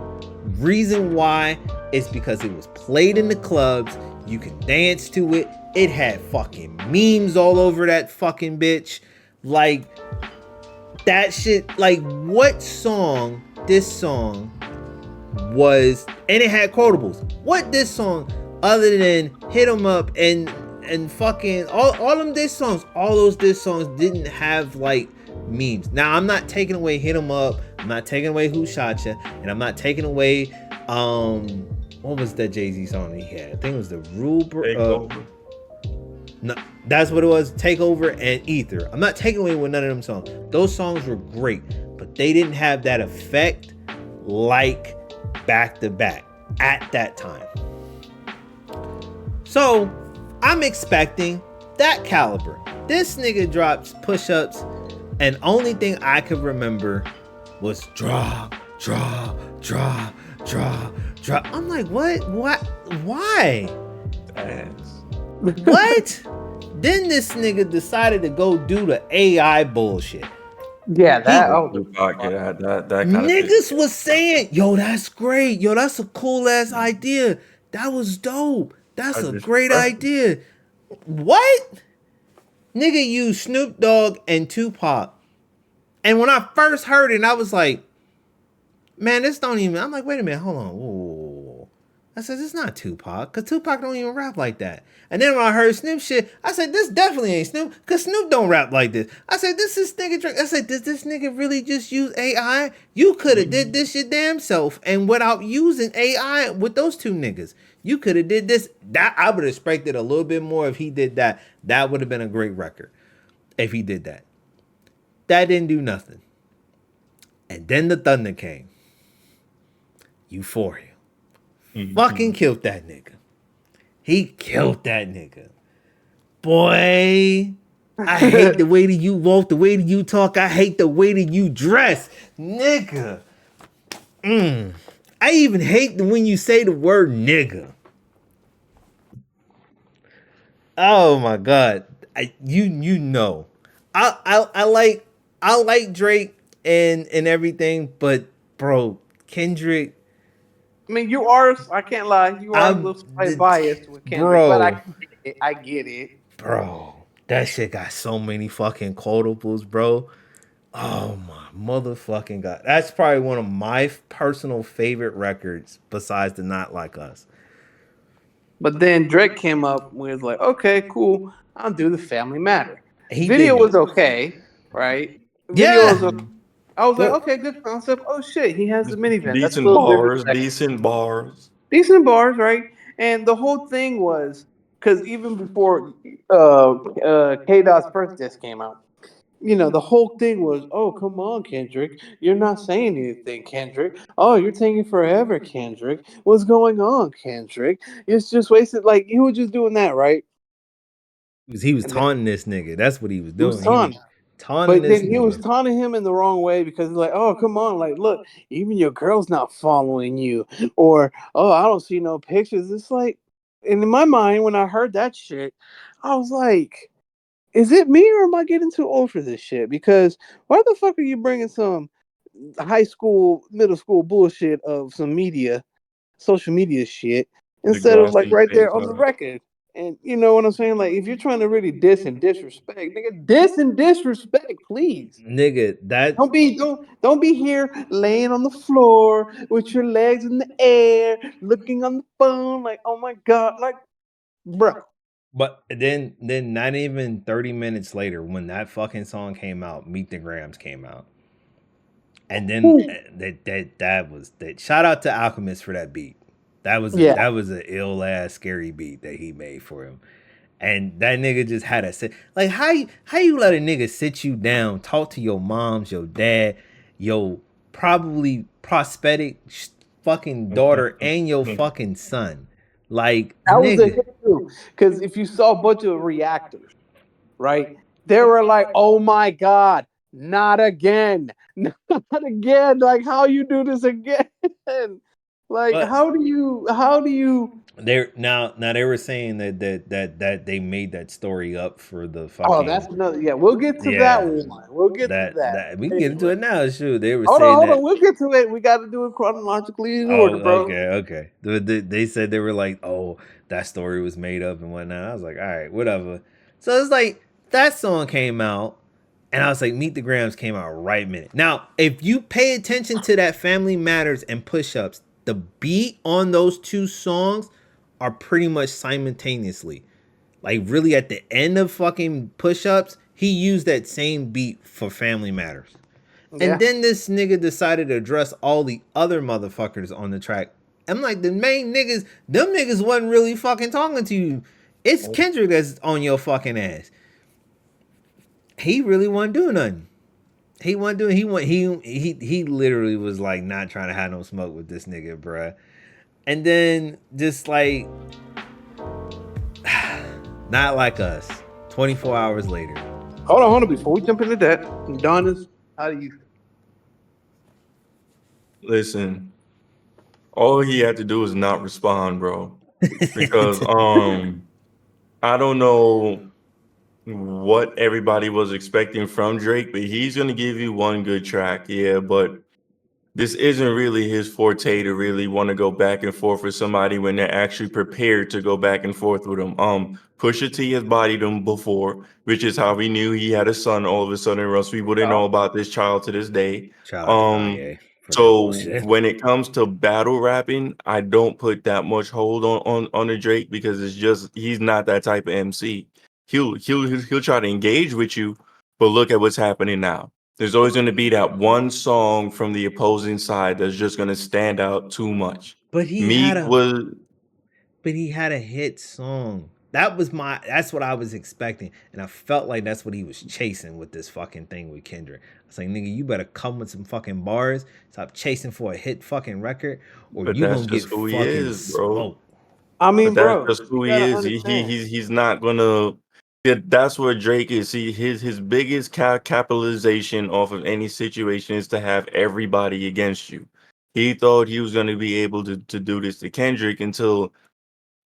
Reason why is because it was played in the clubs. You can dance to it. It had fucking memes all over that fucking bitch. Like, that shit, what song, this song was, and it had quotables. What this song, other than Hit 'Em Up and fucking, all them diss songs, all those diss songs didn't have, memes. Now, I'm not taking away Hit 'Em Up, I'm not taking away Who Shot Ya, and I'm not taking away, what was that Jay-Z song he had? I think it was the Rule, no, that's what it was. Takeover and Ether. I'm not taking away with none of them songs. Those songs were great, but they didn't have that effect like Back to Back at that time. So I'm expecting that caliber. This nigga drops Push-Ups, and only thing I could remember was draw. I'm like, what? Why? What? Then this nigga decided to go do the AI bullshit. Yeah, that niggas was saying, yo, that's great. Yo, that's a cool ass idea. That was dope. That's a great idea. What? Nigga used Snoop Dogg and Tupac. And when I first heard it, I was like, man, this don't even. I'm like, wait a minute, hold on. Whoa. I said, it's not Tupac, because Tupac don't even rap like that. And then when I heard Snoop shit, I said, this definitely ain't Snoop, because Snoop don't rap like this. I said, this is nigga Drake. I said, did this nigga really just use AI? You could have did this your damn self, and without using AI with those two niggas. You could have did this. That I would have expected a little bit more if he did that. That would have been a great record if he did that. That didn't do nothing. And then the thunder came. Euphoria. Fucking killed that nigga. He killed that nigga. Boy, I hate the way that you walk, the way that you talk. I hate the way that you dress. Nigga. I even hate when you say the word nigga. Oh my God. You know. I like Drake and everything, but bro, Kendrick. I mean, you are. I can't lie. You are a little slight biased with Kendrick, but I get it. Bro, that shit got so many fucking quotables, bro. Oh my motherfucking God. That's probably one of my personal favorite records besides the Not Like Us. But then Drake came up with like, okay, cool, I'll do the Family Matter. He Video did. was okay, right? Video Yeah. was okay. I was like, But- okay, good concept. Oh shit, he has the minivan. That's Decent still bars, decent bars. decent bars, right? And the whole thing was because even before K Dot's first disc came out, you know, the whole thing was, oh, come on, Kendrick. You're not saying anything, Kendrick. Oh, you're taking forever, Kendrick. What's going on, Kendrick? It's just wasted. Like, he was just doing that, right? He was And then taunting this nigga. That's what he was he was doing. taunting. Taunting But this then he was nigga. taunting him in the wrong way because he's like, oh, come on. Like, look, even your girl's not following you. Or, oh, I don't see no pictures. It's like, and in my mind, when I heard that shit, I was like, is it me or am I getting too old for this shit? Because why the fuck are you bringing some high school, middle school bullshit of some media, social media shit, The instead of like glossy right there face. on the record? And you know what I'm saying? Like, if you're trying to really diss and disrespect, nigga, diss and disrespect, please. Nigga, that Don't be here laying on the floor with your legs in the air, looking on the phone like, oh my god, like, bro. but then not even 30 minutes later, when that fucking song came out, Meet the Grams came out. And then that was that. Shout out to Alchemist for that beat. That was Yeah. an ill ass scary beat that he made for him. And that nigga just had a sit. Like how you let a nigga sit you down, talk to your moms, your dad, your probably prosthetic fucking daughter, and your fucking son. Like That was a nigga. hit too. Because if you saw a bunch of reactors, right, they were like, oh my god, not again. Not again. Like, how you do this again? Like, But- how do you Now they were saying that they made that story up for the fucking. Oh, that's another. Yeah, we'll get to that one. We'll get to that. We can get into it now. Shoot, they were Hold saying on, that. we'll get to it. We got to do it chronologically in Oh, order, bro. okay. They said they were like, oh, that story was made up and whatnot. I was like, all right, whatever. So it's like that song came out, and I was like, Meet the Grams came out right minute. Now, if you pay attention to that Family Matters and Push Ups, the beat on those two songs are pretty much simultaneously. Like really at the end of fucking Push Ups, he used that same beat for Family Matters. Yeah. And then this nigga decided to address all the other motherfuckers on the track. I'm like, the main niggas, them niggas wasn't really fucking talking to you. It's Kendrick that's on your fucking ass. He really wasn't doing nothing. He literally was like not trying to have no smoke with this nigga, bruh. And then just like Not Like Us. 24 hours later. Hold on. Before we jump into that, Adonis, how do you? Listen, all he had to do was not respond, bro. Because I don't know what everybody was expecting from Drake, but he's gonna give you one good track, yeah. But this isn't really his forte to really want to go back and forth with somebody when they're actually prepared to go back and forth with him. Pusha T has bodied him before, which is how we knew he had a son all of a sudden, or else we wouldn't know about this child to this day. Shout out to Um, Kanye for that so bullshit. when it comes to battle rapping, I don't put that much hold on the Drake because it's just he's not that type of MC. He'll try to engage with you, but look at what's happening now. There's always going to be that one song from the opposing side that's just going to stand out too much. But he Meek had was a hit song. That's what I was expecting. And I felt like that's what he was chasing with this fucking thing with Kendrick. I was like, nigga, you better come with some fucking bars. Stop chasing for a hit fucking record, or but you that's gonna get just who he fucking is, bro. smoked. I mean, But that's bro, just who you he gotta is. understand. He's not gonna. That's what Drake is. See, his biggest capitalization off of any situation is to have everybody against you. He thought he was gonna be able to do this to Kendrick until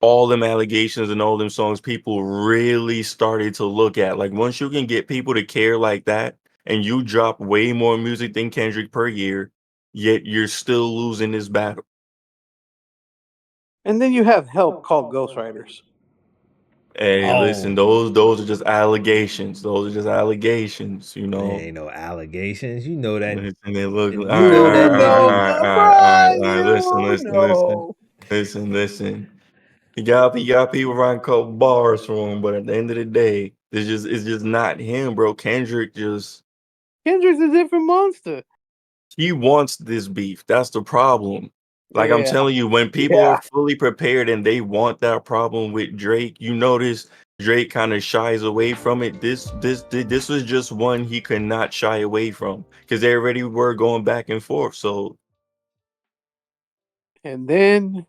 all them allegations and all them songs people really started to look at. Like once you can get people to care like that, and you drop way more music than Kendrick per year, yet you're still losing this battle. And then you have help called ghostwriters. Hey, listen, Oh, those are just allegations. Those are just allegations, you there know. ain't no allegations. You know that. Listen, they look. All You right, know all right, that all nigga. right, all right, all right, Bro, all right, all right. Listen, you listen, listen, know. listen. You got people writing couple bars for him, but at the end of the day, it's just not him, bro. Kendrick just Kendrick's a different monster. he wants this beef. That's the problem. Like I'm Yeah, telling you, when people are yeah. fully prepared and they want that problem with Drake, you notice Drake kind of shies away from it. This was just one he could not shy away from because they already were going back and forth. So And then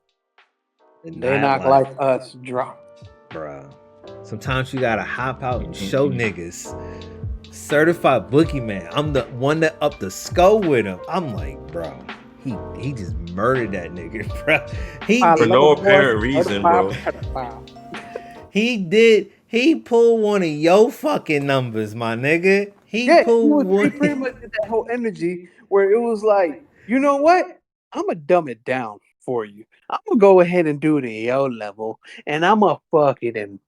they Not not like, like us drop. bruh. Sometimes you gotta hop out and show niggas. Certified boogeyman. I'm the one that up the skull with him. I'm like, bro, he just murdered that nigga, bro. He I for did, love no a boy apparent reason, bro. he pulled one of your fucking numbers, my nigga. He Yeah, pulled he one. pretty much did that whole energy where it was like, you know what? I'm gonna dumb it down for you. I'm gonna go ahead and do it at your level, and I'm gonna fucking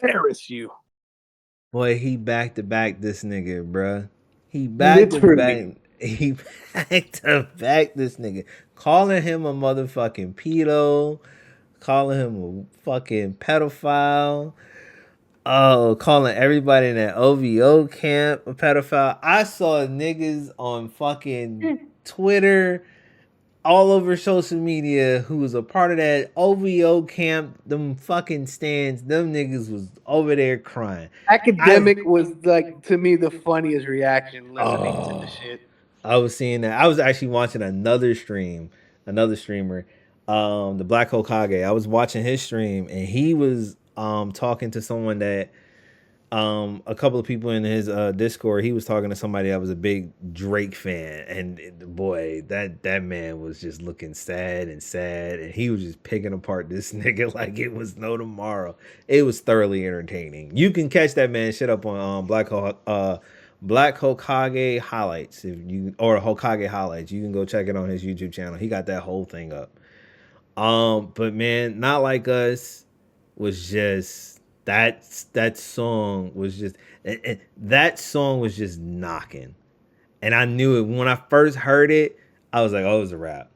embarrass you. Boy, he back to back this nigga, bruh. He back to Literally. back. He back to back this nigga. Calling him a motherfucking pedo. Calling him a fucking pedophile. Oh, calling everybody in that OVO camp a pedophile. I saw niggas on fucking Twitter, all over social media, who was a part of that OVO camp, them fucking stands, them niggas was over there crying. Academic was like to me the funniest reaction listening to the Oh, shit. I was seeing that. I was actually watching another streamer, the Black Hokage. I was watching his stream, and he was talking to someone that a couple of people in his Discord. He was talking to somebody that was a big Drake fan, and boy, that man was just looking sad, and he was just picking apart this nigga like it was no tomorrow. It was thoroughly entertaining. You can catch that man shit up on Black Hokage highlights, or Hokage highlights. You can go check it on his YouTube channel. He got that whole thing up. But man, Not Like Us was just that song was just that song was just knocking. And I knew it when I first heard it. I was like, oh, it was a rap.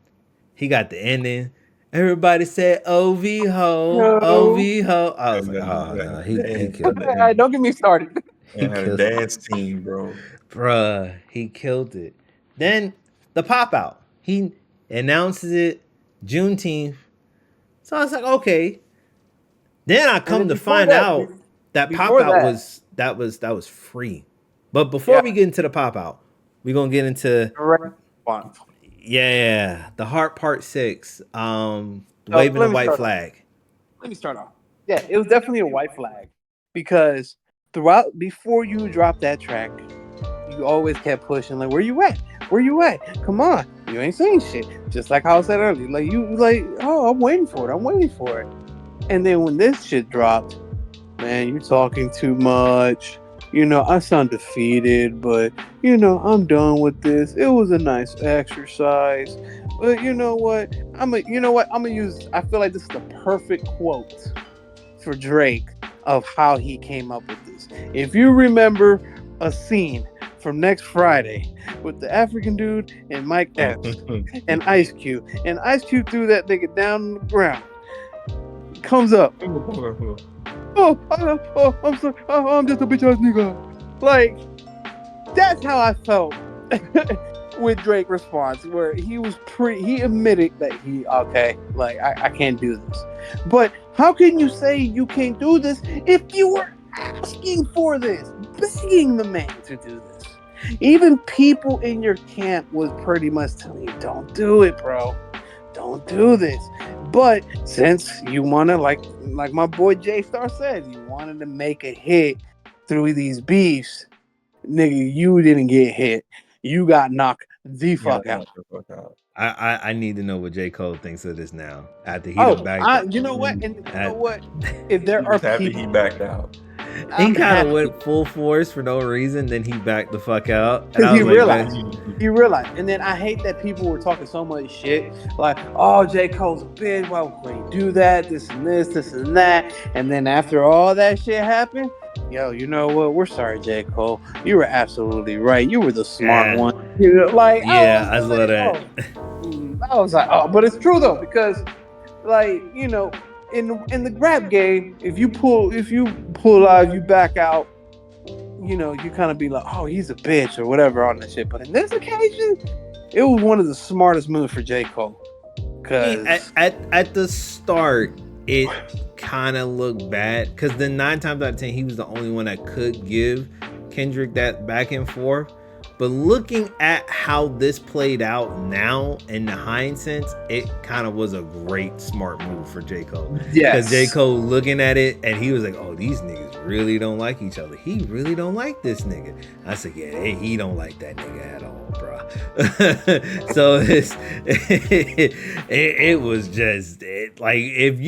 He got the ending. Everybody said OV ho, No. OV ho. I was like, oh no, he killed it. All right, don't get me started. He And had a killed it. dance team, bro. Bruh, he killed it. Then the pop out. He announces it Juneteenth. So I was like, okay. Then I come to find out that pop out was free. But before we get into the pop out, we're gonna get into the Heart Part 6. Waving the white flag. Let me start off. Yeah, it was definitely a white flag because before you dropped that track, you always kept pushing like, where you at? Where you at? Come on, you ain't saying shit. Just like I said earlier, like oh, I'm waiting for it. And then when this shit dropped, man, you're talking too much. I sound defeated, but I'm done with this. It was a nice exercise, but you know what? I'm gonna use. I feel like this is the perfect quote for Drake of how he came up with this. If you remember a scene from Next Friday with the African dude and Mike Epps and Ice Cube, and Ice Cube threw that nigga down on the ground, comes up. I'm sorry. I'm just a bitch ass nigga. Like, that's how I felt with Drake response, where he admitted that I can't do this. But how can you say you can't do this if you were asking for this, begging the man to do this? Even people in your camp was pretty much telling you, don't do it, bro. Don't do this. But since you wanna, like my boy J Star said, you wanted to make a hit through these beefs, nigga, you didn't get hit. You got knocked the fuck out. I need to know what J. Cole thinks of this now after he done backed. You know what? And you know what? If there are happy people, he backed out. He kind of went full force for no reason, then he backed the fuck out. Because he realized. And then I hate that people were talking so much shit, like, oh, J. Cole's a bitch, why would he do that, this and that. And then after all that shit happened, yo, you know what? We're sorry, J. Cole. You were absolutely right. You were the smart one. I saw that. I was like, oh, but it's true though, because in the rap game, if you pull out, you back out, you kind of be like, oh, he's a bitch or whatever on that shit. But in this occasion, it was one of the smartest moves for J. Cole. Cause at the start, it kind of looked bad because then 9 times out of 10, he was the only one that could give Kendrick that back and forth. But looking at how this played out now in the hindsight, it kind of was a great smart move for J. Cole. Because J. Cole looking at it and he was like, oh, these niggas really don't like each other. He really don't like this nigga. I said, yeah, he don't like that nigga at all, bro. So it was just like, if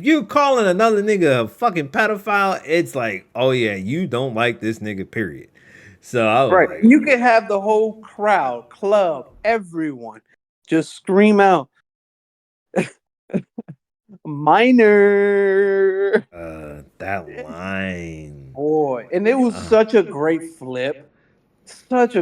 you're calling another nigga a fucking pedophile, it's like, oh yeah, you don't like this nigga, period. So I was like, you can have the whole crowd, club, everyone just scream out, minor. That line, boy, and it was such a great flip, because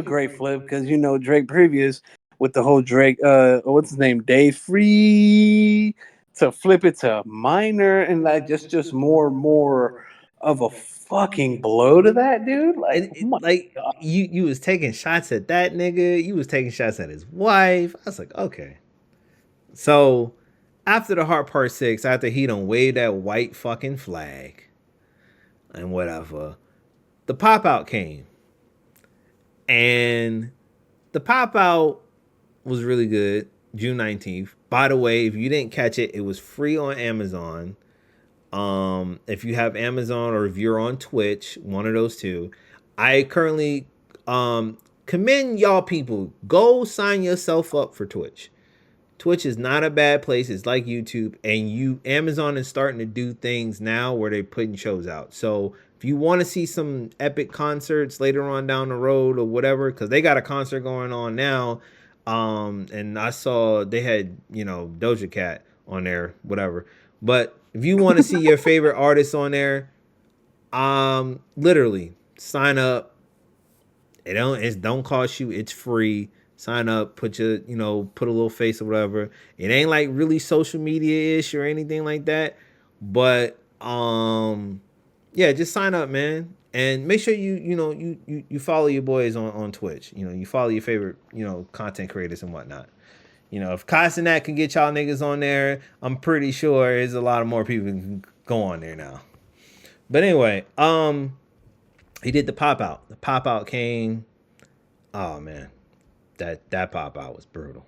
Drake previous with the whole Drake, what's his name, Dave Free, to flip it to minor, and like just more of a fucking blow to that dude. You was taking shots at that nigga. You was taking shots at his wife. I was like, okay. So after the Heart Part 6, after he done waved that white fucking flag and whatever, the pop out came. And the pop out was really good. June 19th. By the way, if you didn't catch it, it was free on Amazon. If you have Amazon or if you're on Twitch, one of those two, I currently commend y'all people. Go sign yourself up for Twitch. Twitch is not a bad place. It's like YouTube, and Amazon is starting to do things now where they're putting shows out. So if you want to see some epic concerts later on down the road or whatever, because they got a concert going on now, and I saw they had Doja Cat on there, whatever. But if you want to see your favorite artists on there, literally sign up. It don't cost you. It's free. Sign up. Put a little face or whatever. It ain't like really social media ish or anything like that. But yeah, just sign up, man, and make sure you follow your boys on Twitch. You follow your favorite content creators and whatnot. If Castanet can get y'all niggas on there, I'm pretty sure there's a lot of more people who can go on there now. But anyway, he did the pop out. The pop out came. Oh man, that pop out was brutal.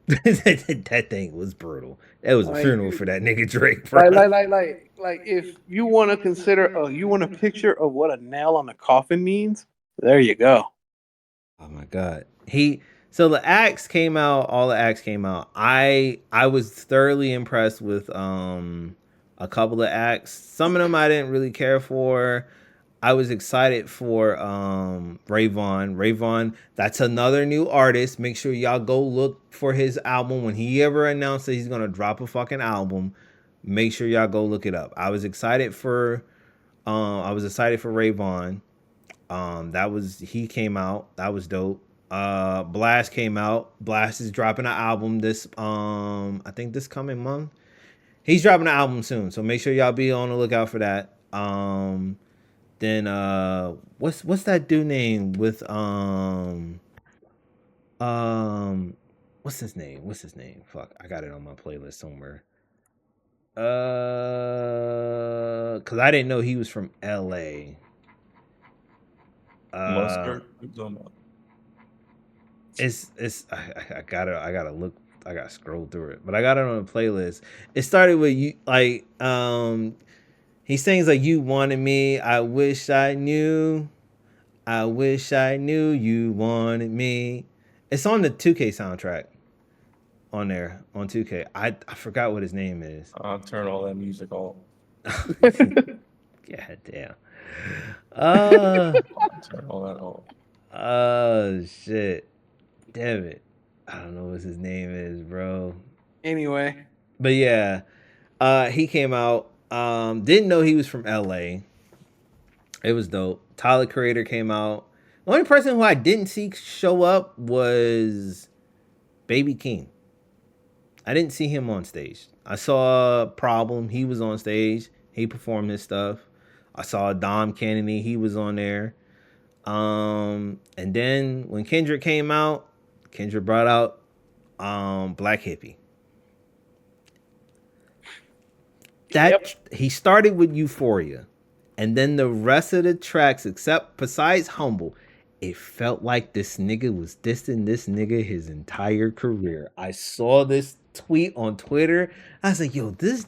that thing was brutal. That was a funeral for that nigga Drake, bro. Like if you want to consider, you want a picture of what a nail on a coffin means, there you go. Oh my god, So the acts came out. All the acts came out. I was thoroughly impressed with a couple of acts. Some of them I didn't really care for. I was excited for Rayvon. Rayvon, that's another new artist. Make sure y'all go look for his album. When he ever announced that he's gonna drop a fucking album, make sure y'all go look it up. I was excited for Rayvon. He came out. That was dope. Blast came out. Blast is dropping an album this I think this coming month. He's dropping an album soon, so make sure y'all be on the lookout for that. Then what's that dude name with what's his name? Fuck, I got it on my playlist somewhere. Cause I didn't know he was from LA. Mustard. It's I gotta look. I gotta scroll through it, but I got it on a playlist. It started with you like he sings like "You Wanted Me." I wish I knew you wanted me. It's on the 2K soundtrack. On there on 2K. I forgot what his name is. I'll turn all that music off. God damn. Turn all that off. Oh shit. Damn it. I don't know what his name is, bro. Anyway. But yeah. He came out. Didn't know he was from LA. It was dope. Tyler Creator came out. The only person who I didn't see show up was Baby King. I didn't see him on stage. I saw Problem. He was on stage. He performed his stuff. I saw Dom Kennedy. He was on there. And then when Kendrick came out, Kendrick brought out Black Hippie. He started with Euphoria. And then the rest of the tracks, except besides Humble, it felt like this nigga was dissing this nigga his entire career. I saw this tweet on Twitter. I was like, yo, this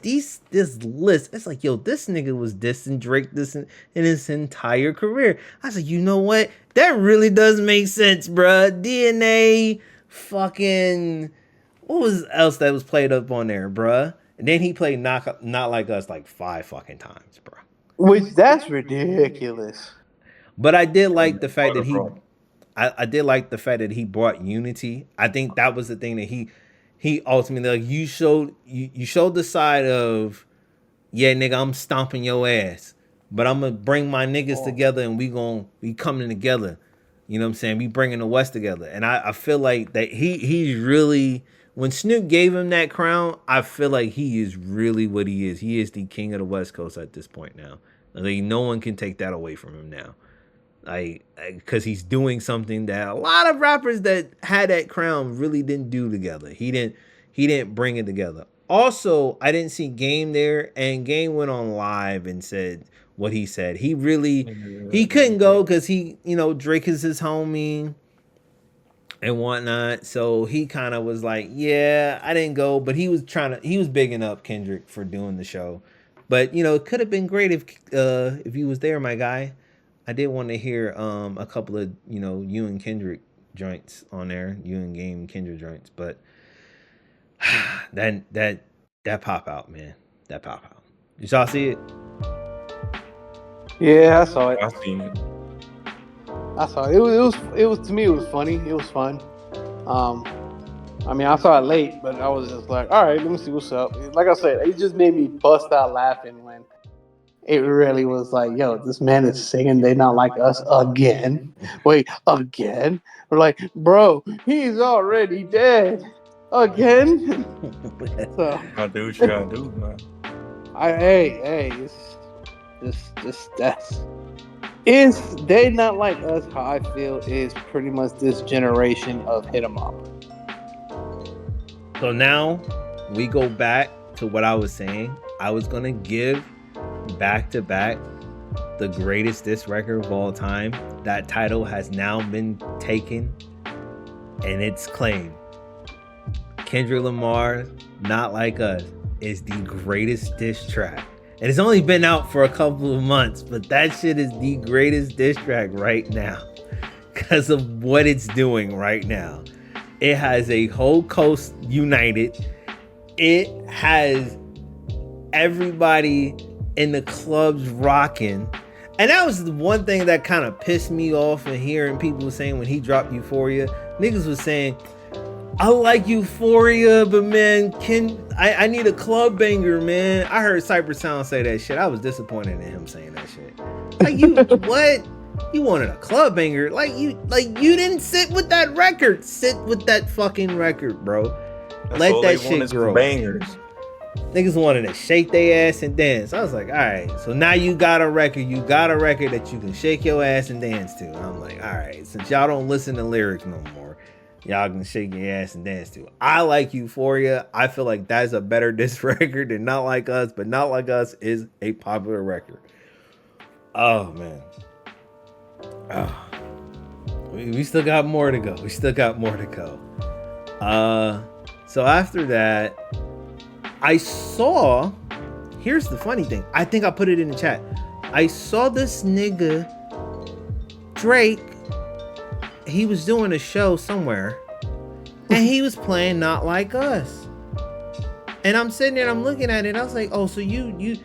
list. It's like, yo, this nigga was dissing Drake in his entire career. I was like, you know what? That really does make sense, bruh. DNA, fucking, what was else that was played up on there, bruh? And then he played Not Like Us like 5 fucking times, bruh. Which that's ridiculous. But I did like the fact that I did like the fact that he brought unity. I think that was the thing that he ultimately, like, you showed the side of, yeah, nigga, I'm stomping your ass, but I'm gonna bring my niggas together and we coming together. You know what I'm saying? We bringing the West together. And I feel like that he's really, when Snoop gave him that crown, I feel like he is really what he is. He is the king of the West Coast at this point now. Like, no one can take that away from him now. Because he's doing something that a lot of rappers that had that crown really didn't do together. He didn't bring it together. Also, I didn't see Game there, and Game went on live and said what he said. He couldn't go because Drake is his homie and whatnot. So he kind of was like, yeah, I didn't go, but he was bigging up Kendrick for doing the show. But it could have been great if he was there, my guy. I did want to hear a couple of you and Kendrick joints on there, you and Game Kendrick joints, but that pop out, man, that pop out. Did y'all see it? Yeah, I saw it. I seen it. It was to me, it was funny. It was fun. I mean, I saw it late, but I was just like, all right, let me see what's up. Like I said, it just made me bust out laughing when it really was like, yo, this man is singing They Not Like Us again. Wait, again? We're like, bro, he's already dead. Again? So, I do what you gotta do, man. It's They Not Like Us, how I feel, is pretty much this generation of Hit 'Em Up. So now we go back to what I was saying. I was gonna give back to back the greatest diss record of all time. That title has now been taken and it's claimed. Kendrick Lamar, Not Like Us, is the greatest diss track. And it's only been out for a couple of months, but that shit is the greatest diss track right now because of what it's doing right now. It has a whole coast united. It has everybody in the clubs rocking. And that was the one thing that kind of pissed me off and hearing people saying when he dropped Euphoria, niggas was saying, I like Euphoria, but man, I need a club banger, man. I heard Cypress Sound say that shit. I was disappointed in him saying that shit. Like, you what? You wanted a club banger? Like you didn't sit with that record. Sit with that fucking record, bro. Let that shit grow. Bangers. Niggas wanted to shake their ass and dance. I was like, all right, so now you got a record. You got a record that you can shake your ass and dance to. And I'm like, all right, since y'all don't listen to lyrics no more, y'all can shake your ass and dance to. I like Euphoria. I feel like that's a better diss record than Not Like Us, but Not Like Us is a popular record. Oh, man. Oh. We still got more to go. So after that, I saw, here's the funny thing. I think I put it in the chat. I saw this nigga, Drake, he was doing a show somewhere, and he was playing Not Like Us. And I'm sitting there, I'm looking at it, I was like, oh, so you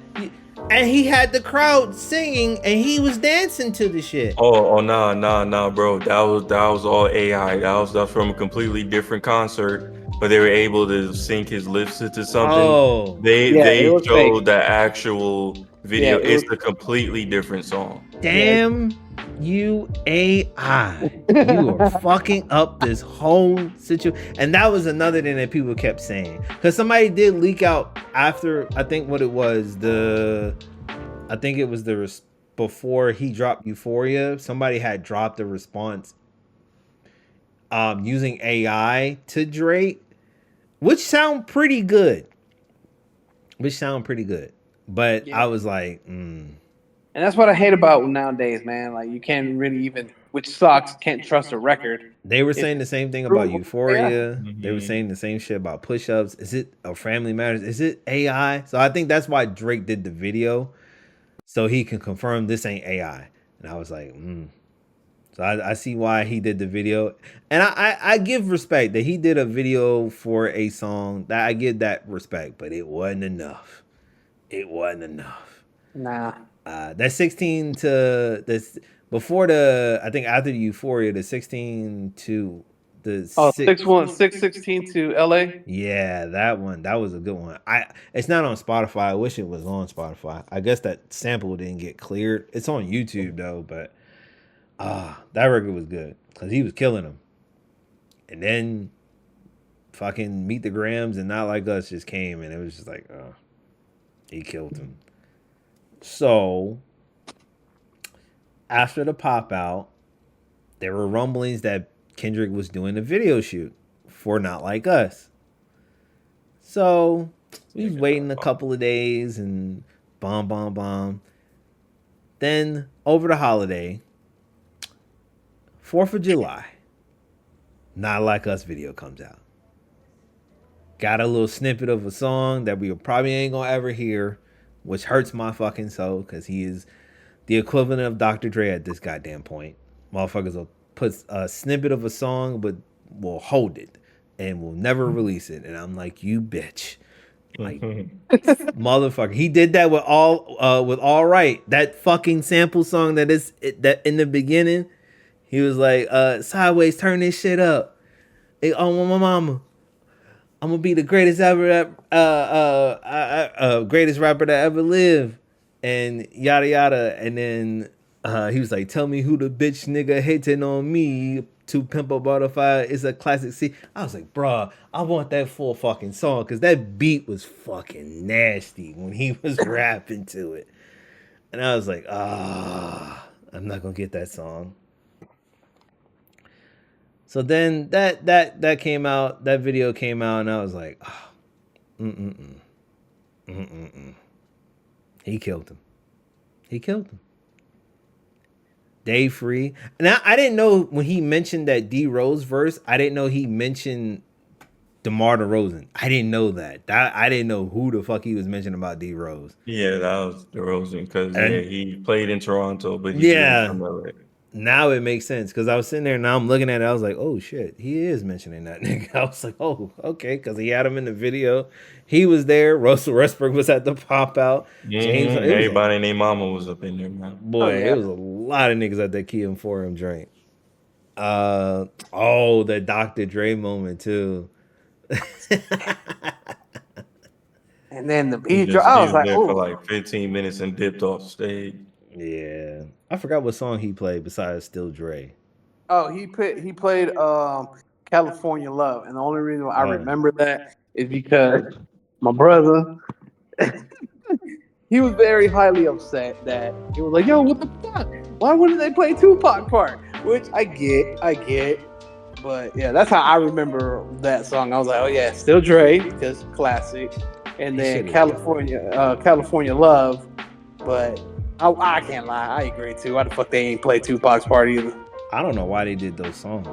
and he had the crowd singing, and he was dancing to the shit. Nah, bro. That was all AI. That's from a completely different concert. But they were able to sync his lips into something. Oh, they showed fake. the actual video. Yeah, it's a completely different song. damn you AI. You are fucking up this whole situation. And that was another thing that people kept saying. Because somebody did leak out after, I think what it was, before he dropped Euphoria, somebody had dropped a response using AI to Drake, which sound pretty good. But yeah. I was like, And that's what I hate about nowadays, man. Like, you can't really even, which sucks, can't trust a record. They were saying the same thing about Euphoria. Mm-hmm. They were saying the same shit about push-ups. Is it a Family Matters? Is it AI? So I think that's why Drake did the video, so he can confirm this ain't AI. And I was like, So I see why he did the video. And I give respect that he did a video for a song. That I give that respect, but it wasn't enough. Nah. That 16 to this before I think after the Euphoria, the 16 to the 616 to LA. Yeah, that one. That was a good one. It's not on Spotify. I wish it was on Spotify. I guess that sample didn't get cleared. It's on YouTube though, but that record was good because he was killing them. And then fucking Meet the Grams and Not Like Us just came, and it was just like, he killed him. So after the pop out, there were rumblings that Kendrick was doing a video shoot for Not Like Us. So we was waiting a couple of days and bomb. Then over the holiday, 4th of July, Not Like Us video comes out. Got a little snippet of a song that we probably ain't gonna ever hear, which hurts my fucking soul because he is the equivalent of Dr. Dre at this goddamn point. Motherfuckers will put a snippet of a song, but will hold it and will never release it. And I'm like, you bitch. Like, motherfucker. He did that with All Right. That fucking sample song that in the beginning. He was like, sideways, turn this shit up. Hey, oh, my mama. I'm gonna be the greatest greatest rapper that ever lived. And yada yada. And then he was like, tell me who the bitch nigga hating on me. To Pimp a Butterfly is a classic C. I was like, bruh, I want that full fucking song because that beat was fucking nasty when he was rapping to it. And I was like, I'm not gonna get that song. So then that came out, that video came out, and I was like, He killed him. Day Free. Now I didn't know when he mentioned that D Rose verse, I didn't know he mentioned DeMar DeRozan. I didn't know that. I didn't know who the fuck he was mentioning about D Rose. Yeah, that was DeRozan because he played in Toronto, but yeah. now it makes sense because I was sitting there and now I'm looking at it. I was like, oh shit, he is mentioning that nigga. I was like, oh, okay, because he had him in the video. He was there. Russell Westbrook was at the pop out. James, everybody and their mama was up in there, man. Boy, it was a lot of niggas at that Key and 4M drink. The Dr. Dre moment too. And then the He beat drop. I was like, there for oh, like 15 minutes and dipped off stage. Yeah, I forgot what song he played besides Still Dre. oh, he played California Love, and the only reason why I remember that is because my brother, he was very highly upset that he was like, yo, what the fuck? Why wouldn't they play Tupac part? Which I get. But yeah, that's how I remember that song. I was like, oh yeah, Still Dre, because classic. And then California Love. But I can't lie, I agree too. Why the fuck they ain't play Tupac's part either? I don't know why they did those songs.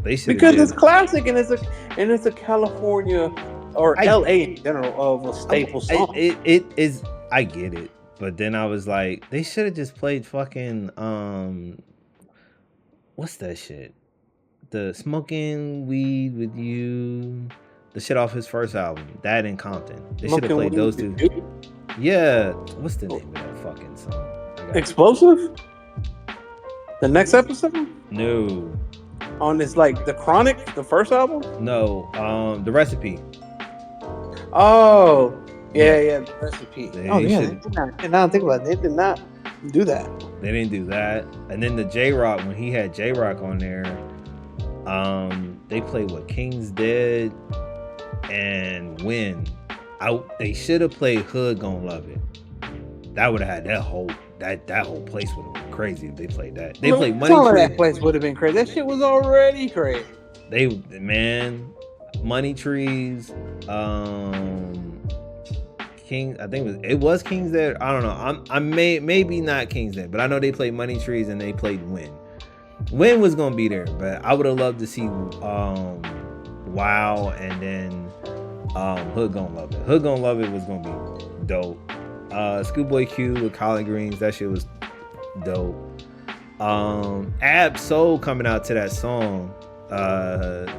They should because it's classic and it's a California or LA in general of a staple song. It is. I get it, but then I was like, they should have just played fucking what's that shit? The Smoking Weed with You, the shit off his first album, that in Compton. They should have played those two. Yeah, what's the name of that fucking song? Explosive? The next episode? No. On this like the Chronic, the first album? No, The Recipe. Oh, yeah, the Recipe. They did not think about it. They did not do that. They didn't do that. And then the J-Rock, when he had J-Rock on there, they played what, King's Dead and Win. They should have played Hood Gon' Love It. That would have had that whole place would have been crazy if they played that. They played Money Trees. That place would have been crazy. That shit was already crazy. Money Trees, King. I think it was King's Dead. I don't know. I maybe not King's Dead, but I know they played Money Trees and they played Win. Win was gonna be there, but I would have loved to see Wow and then Hood Gon' Love It. Hood Gon' Love It was gonna be dope. Schoolboy Q with Collard Greens, that shit was dope. Ab-Soul coming out to that song,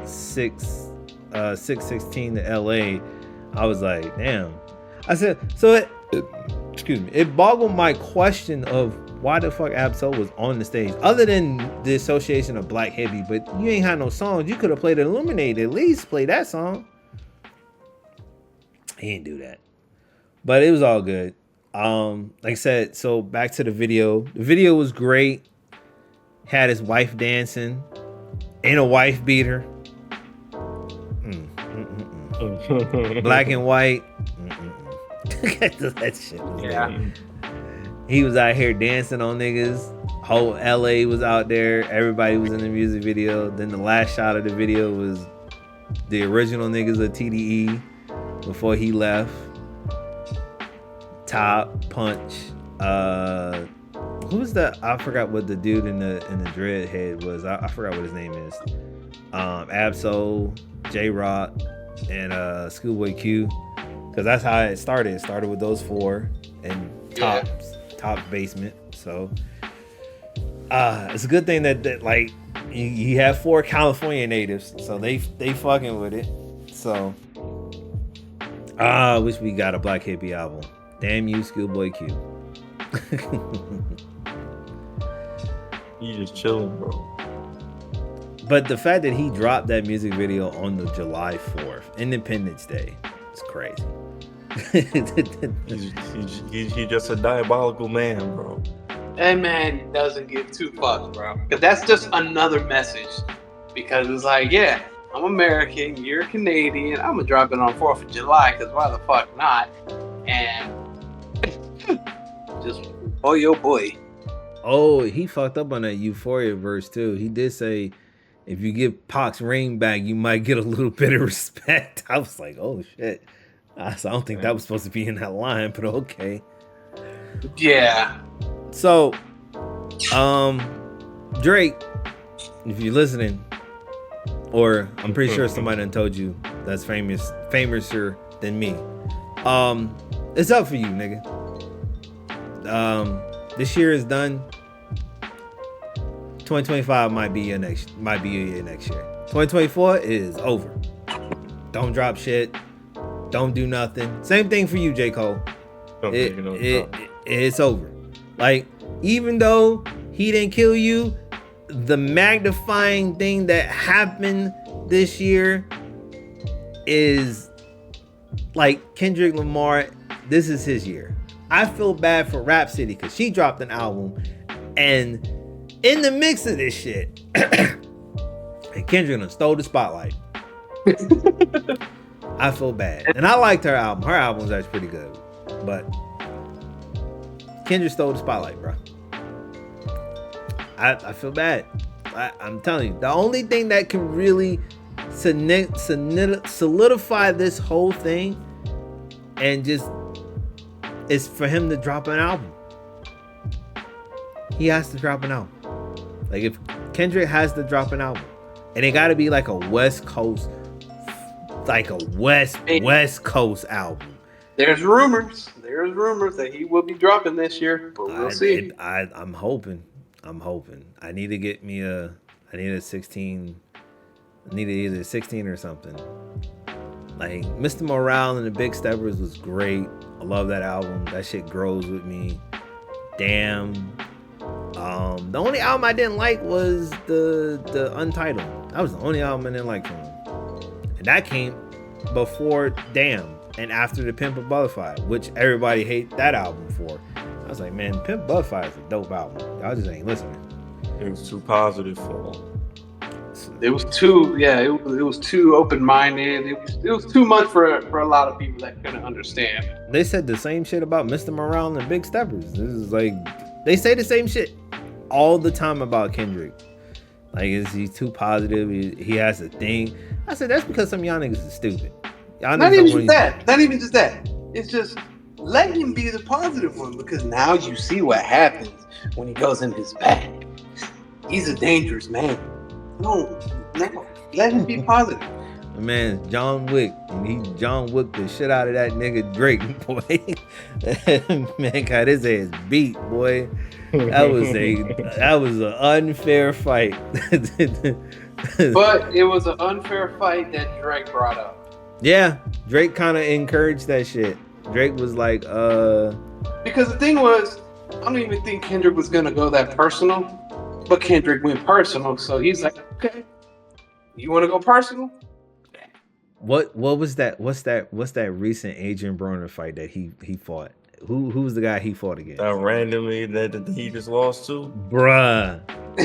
616 to LA. I was like, damn. I said, excuse me, it boggled my question of why the fuck Ab-Soul was on the stage, other than the association of Black Hippie, but you ain't had no songs. You could have played Illuminate, at least play that song. He didn't do that, but it was all good. Like I said, so back to the video. The video was great. Had his wife dancing in a wife beater. Black and white. That shit was good. He was out here dancing on niggas. Whole LA was out there. Everybody was in the music video. Then the last shot of the video was the original niggas of TDE before he left. Top, Punch. Who's that? I forgot what the dude in the dread head was. I forgot what his name is. Ab-Soul, J-Rock, and Schoolboy Q. Because that's how it started. It started with those four and top basement. So it's a good thing that like you have four California natives, so they fucking with it. So I wish we got a Black Hippie album. Damn you, Schoolboy Q. You just chilling, bro. But the fact that he dropped that music video on the July 4th, Independence Day, is crazy. He's just a diabolical man, bro. That man doesn't give two fucks, bro. Because that's just another message. Because it's like, yeah, I'm American, you're Canadian, I'm gonna drop it on 4th of July, because why the fuck not? And just, oh, yo, boy. Oh, he fucked up on that Euphoria verse, too. He did say, if you give Pac's ring back, you might get a little bit of respect. I was like, oh, shit. I don't think that was supposed to be in that line, but okay. Yeah. So, Drake, if you're listening, or I'm pretty sure somebody done told you that's famouser than me. It's up for you, nigga. This year is done. 2025 might be your year next year. 2024 is over. Don't drop shit. Don't do nothing. Same thing for you, J. Cole. It's over. Like, even though he didn't kill you, the magnifying thing that happened this year is like Kendrick Lamar. This is his year. I feel bad for Rhapsody because she dropped an album, and in the mix of this shit, and Kendrick done stole the spotlight. I feel bad, and I liked her album. Her album was actually pretty good, but Kendrick stole the spotlight, bro. I feel bad. I'm telling you, the only thing that can really solidify this whole thing and just is for him to drop an album. He has to drop an album. Like, if Kendrick has to drop an album, and it got to be like a West Coast, like a West Coast album. There's rumors that he will be dropping this year, but we'll see. I'm hoping. I need to get me a 16. I need either 16 or something. Like, Mr. Morale and the Big Steppers was great. I love that album. That shit grows with me. Damn. The only album I didn't like was the Untitled. That was the only album I didn't like from him. And that came before Damn and after The Pimp a Butterfly, which everybody hate that album for. I was like, man, Pimp a Butterfly is a dope album. Y'all just ain't listening. It was too positive for him. It was too, it was too open-minded. It was too much for a lot of people that couldn't understand. They said the same shit about Mr. Morale and the Big Steppers. This is like, they say the same shit all the time about Kendrick. Like, he's too positive. He has a thing. I said, that's because some of y'all niggas is stupid. Not even just that. It's just, let him be the positive one, because now you see what happens when he goes in his bag. He's a dangerous man. No, let him be positive. Man, John Wick, and he John Wick the shit out of that nigga Drake, boy. Man got his ass beat, boy. That was an unfair fight. But it was an unfair fight that Drake brought up. Yeah, Drake kind of encouraged that shit. Drake was like, because the thing was, I don't even think Kendrick was gonna go that personal, but Kendrick went personal, so he's like, okay, you want to go personal? What was that? What's that recent Adrian Broner fight that he fought? Who was the guy he fought against? Randomly that he just lost to? Bruh,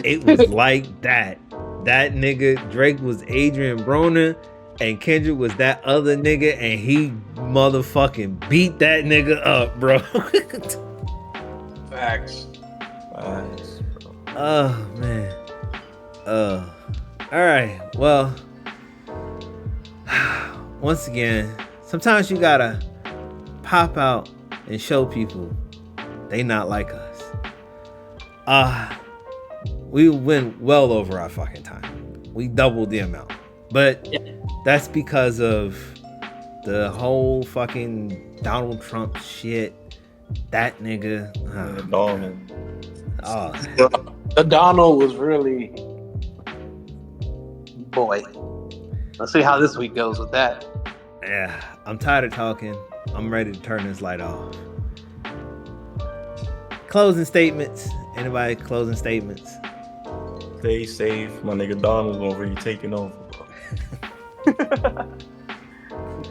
it was like that. That nigga Drake was Adrian Broner, and Kendrick was that other nigga, and he motherfucking beat that nigga up, bro. Facts. Bro. Oh man. All right. Well, once again, sometimes you gotta pop out and show people they not like us. We went well over our fucking time. We doubled the amount. But that's because of the whole fucking Donald Trump shit. That nigga. The Donald was really, boy. Let's see how this week goes with that. Yeah, I'm tired of talking. I'm ready to turn this light off. Closing statements. Anybody closing statements? Stay safe. My nigga Donald's over here taking over, bro.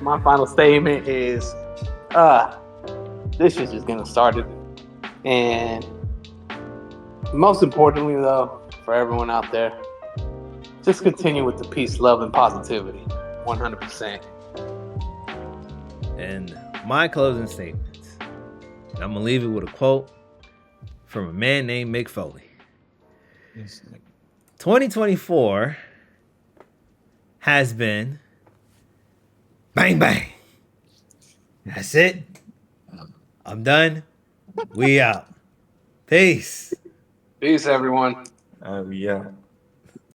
My final statement is, this shit's just getting started. And most importantly, though, for everyone out there, just continue with the peace, love, and positivity. 100%. And my closing statements. I'm going to leave it with a quote from a man named Mick Foley. 2024 has been bang, bang. That's it. I'm done. We out. Peace. Peace, everyone. We out.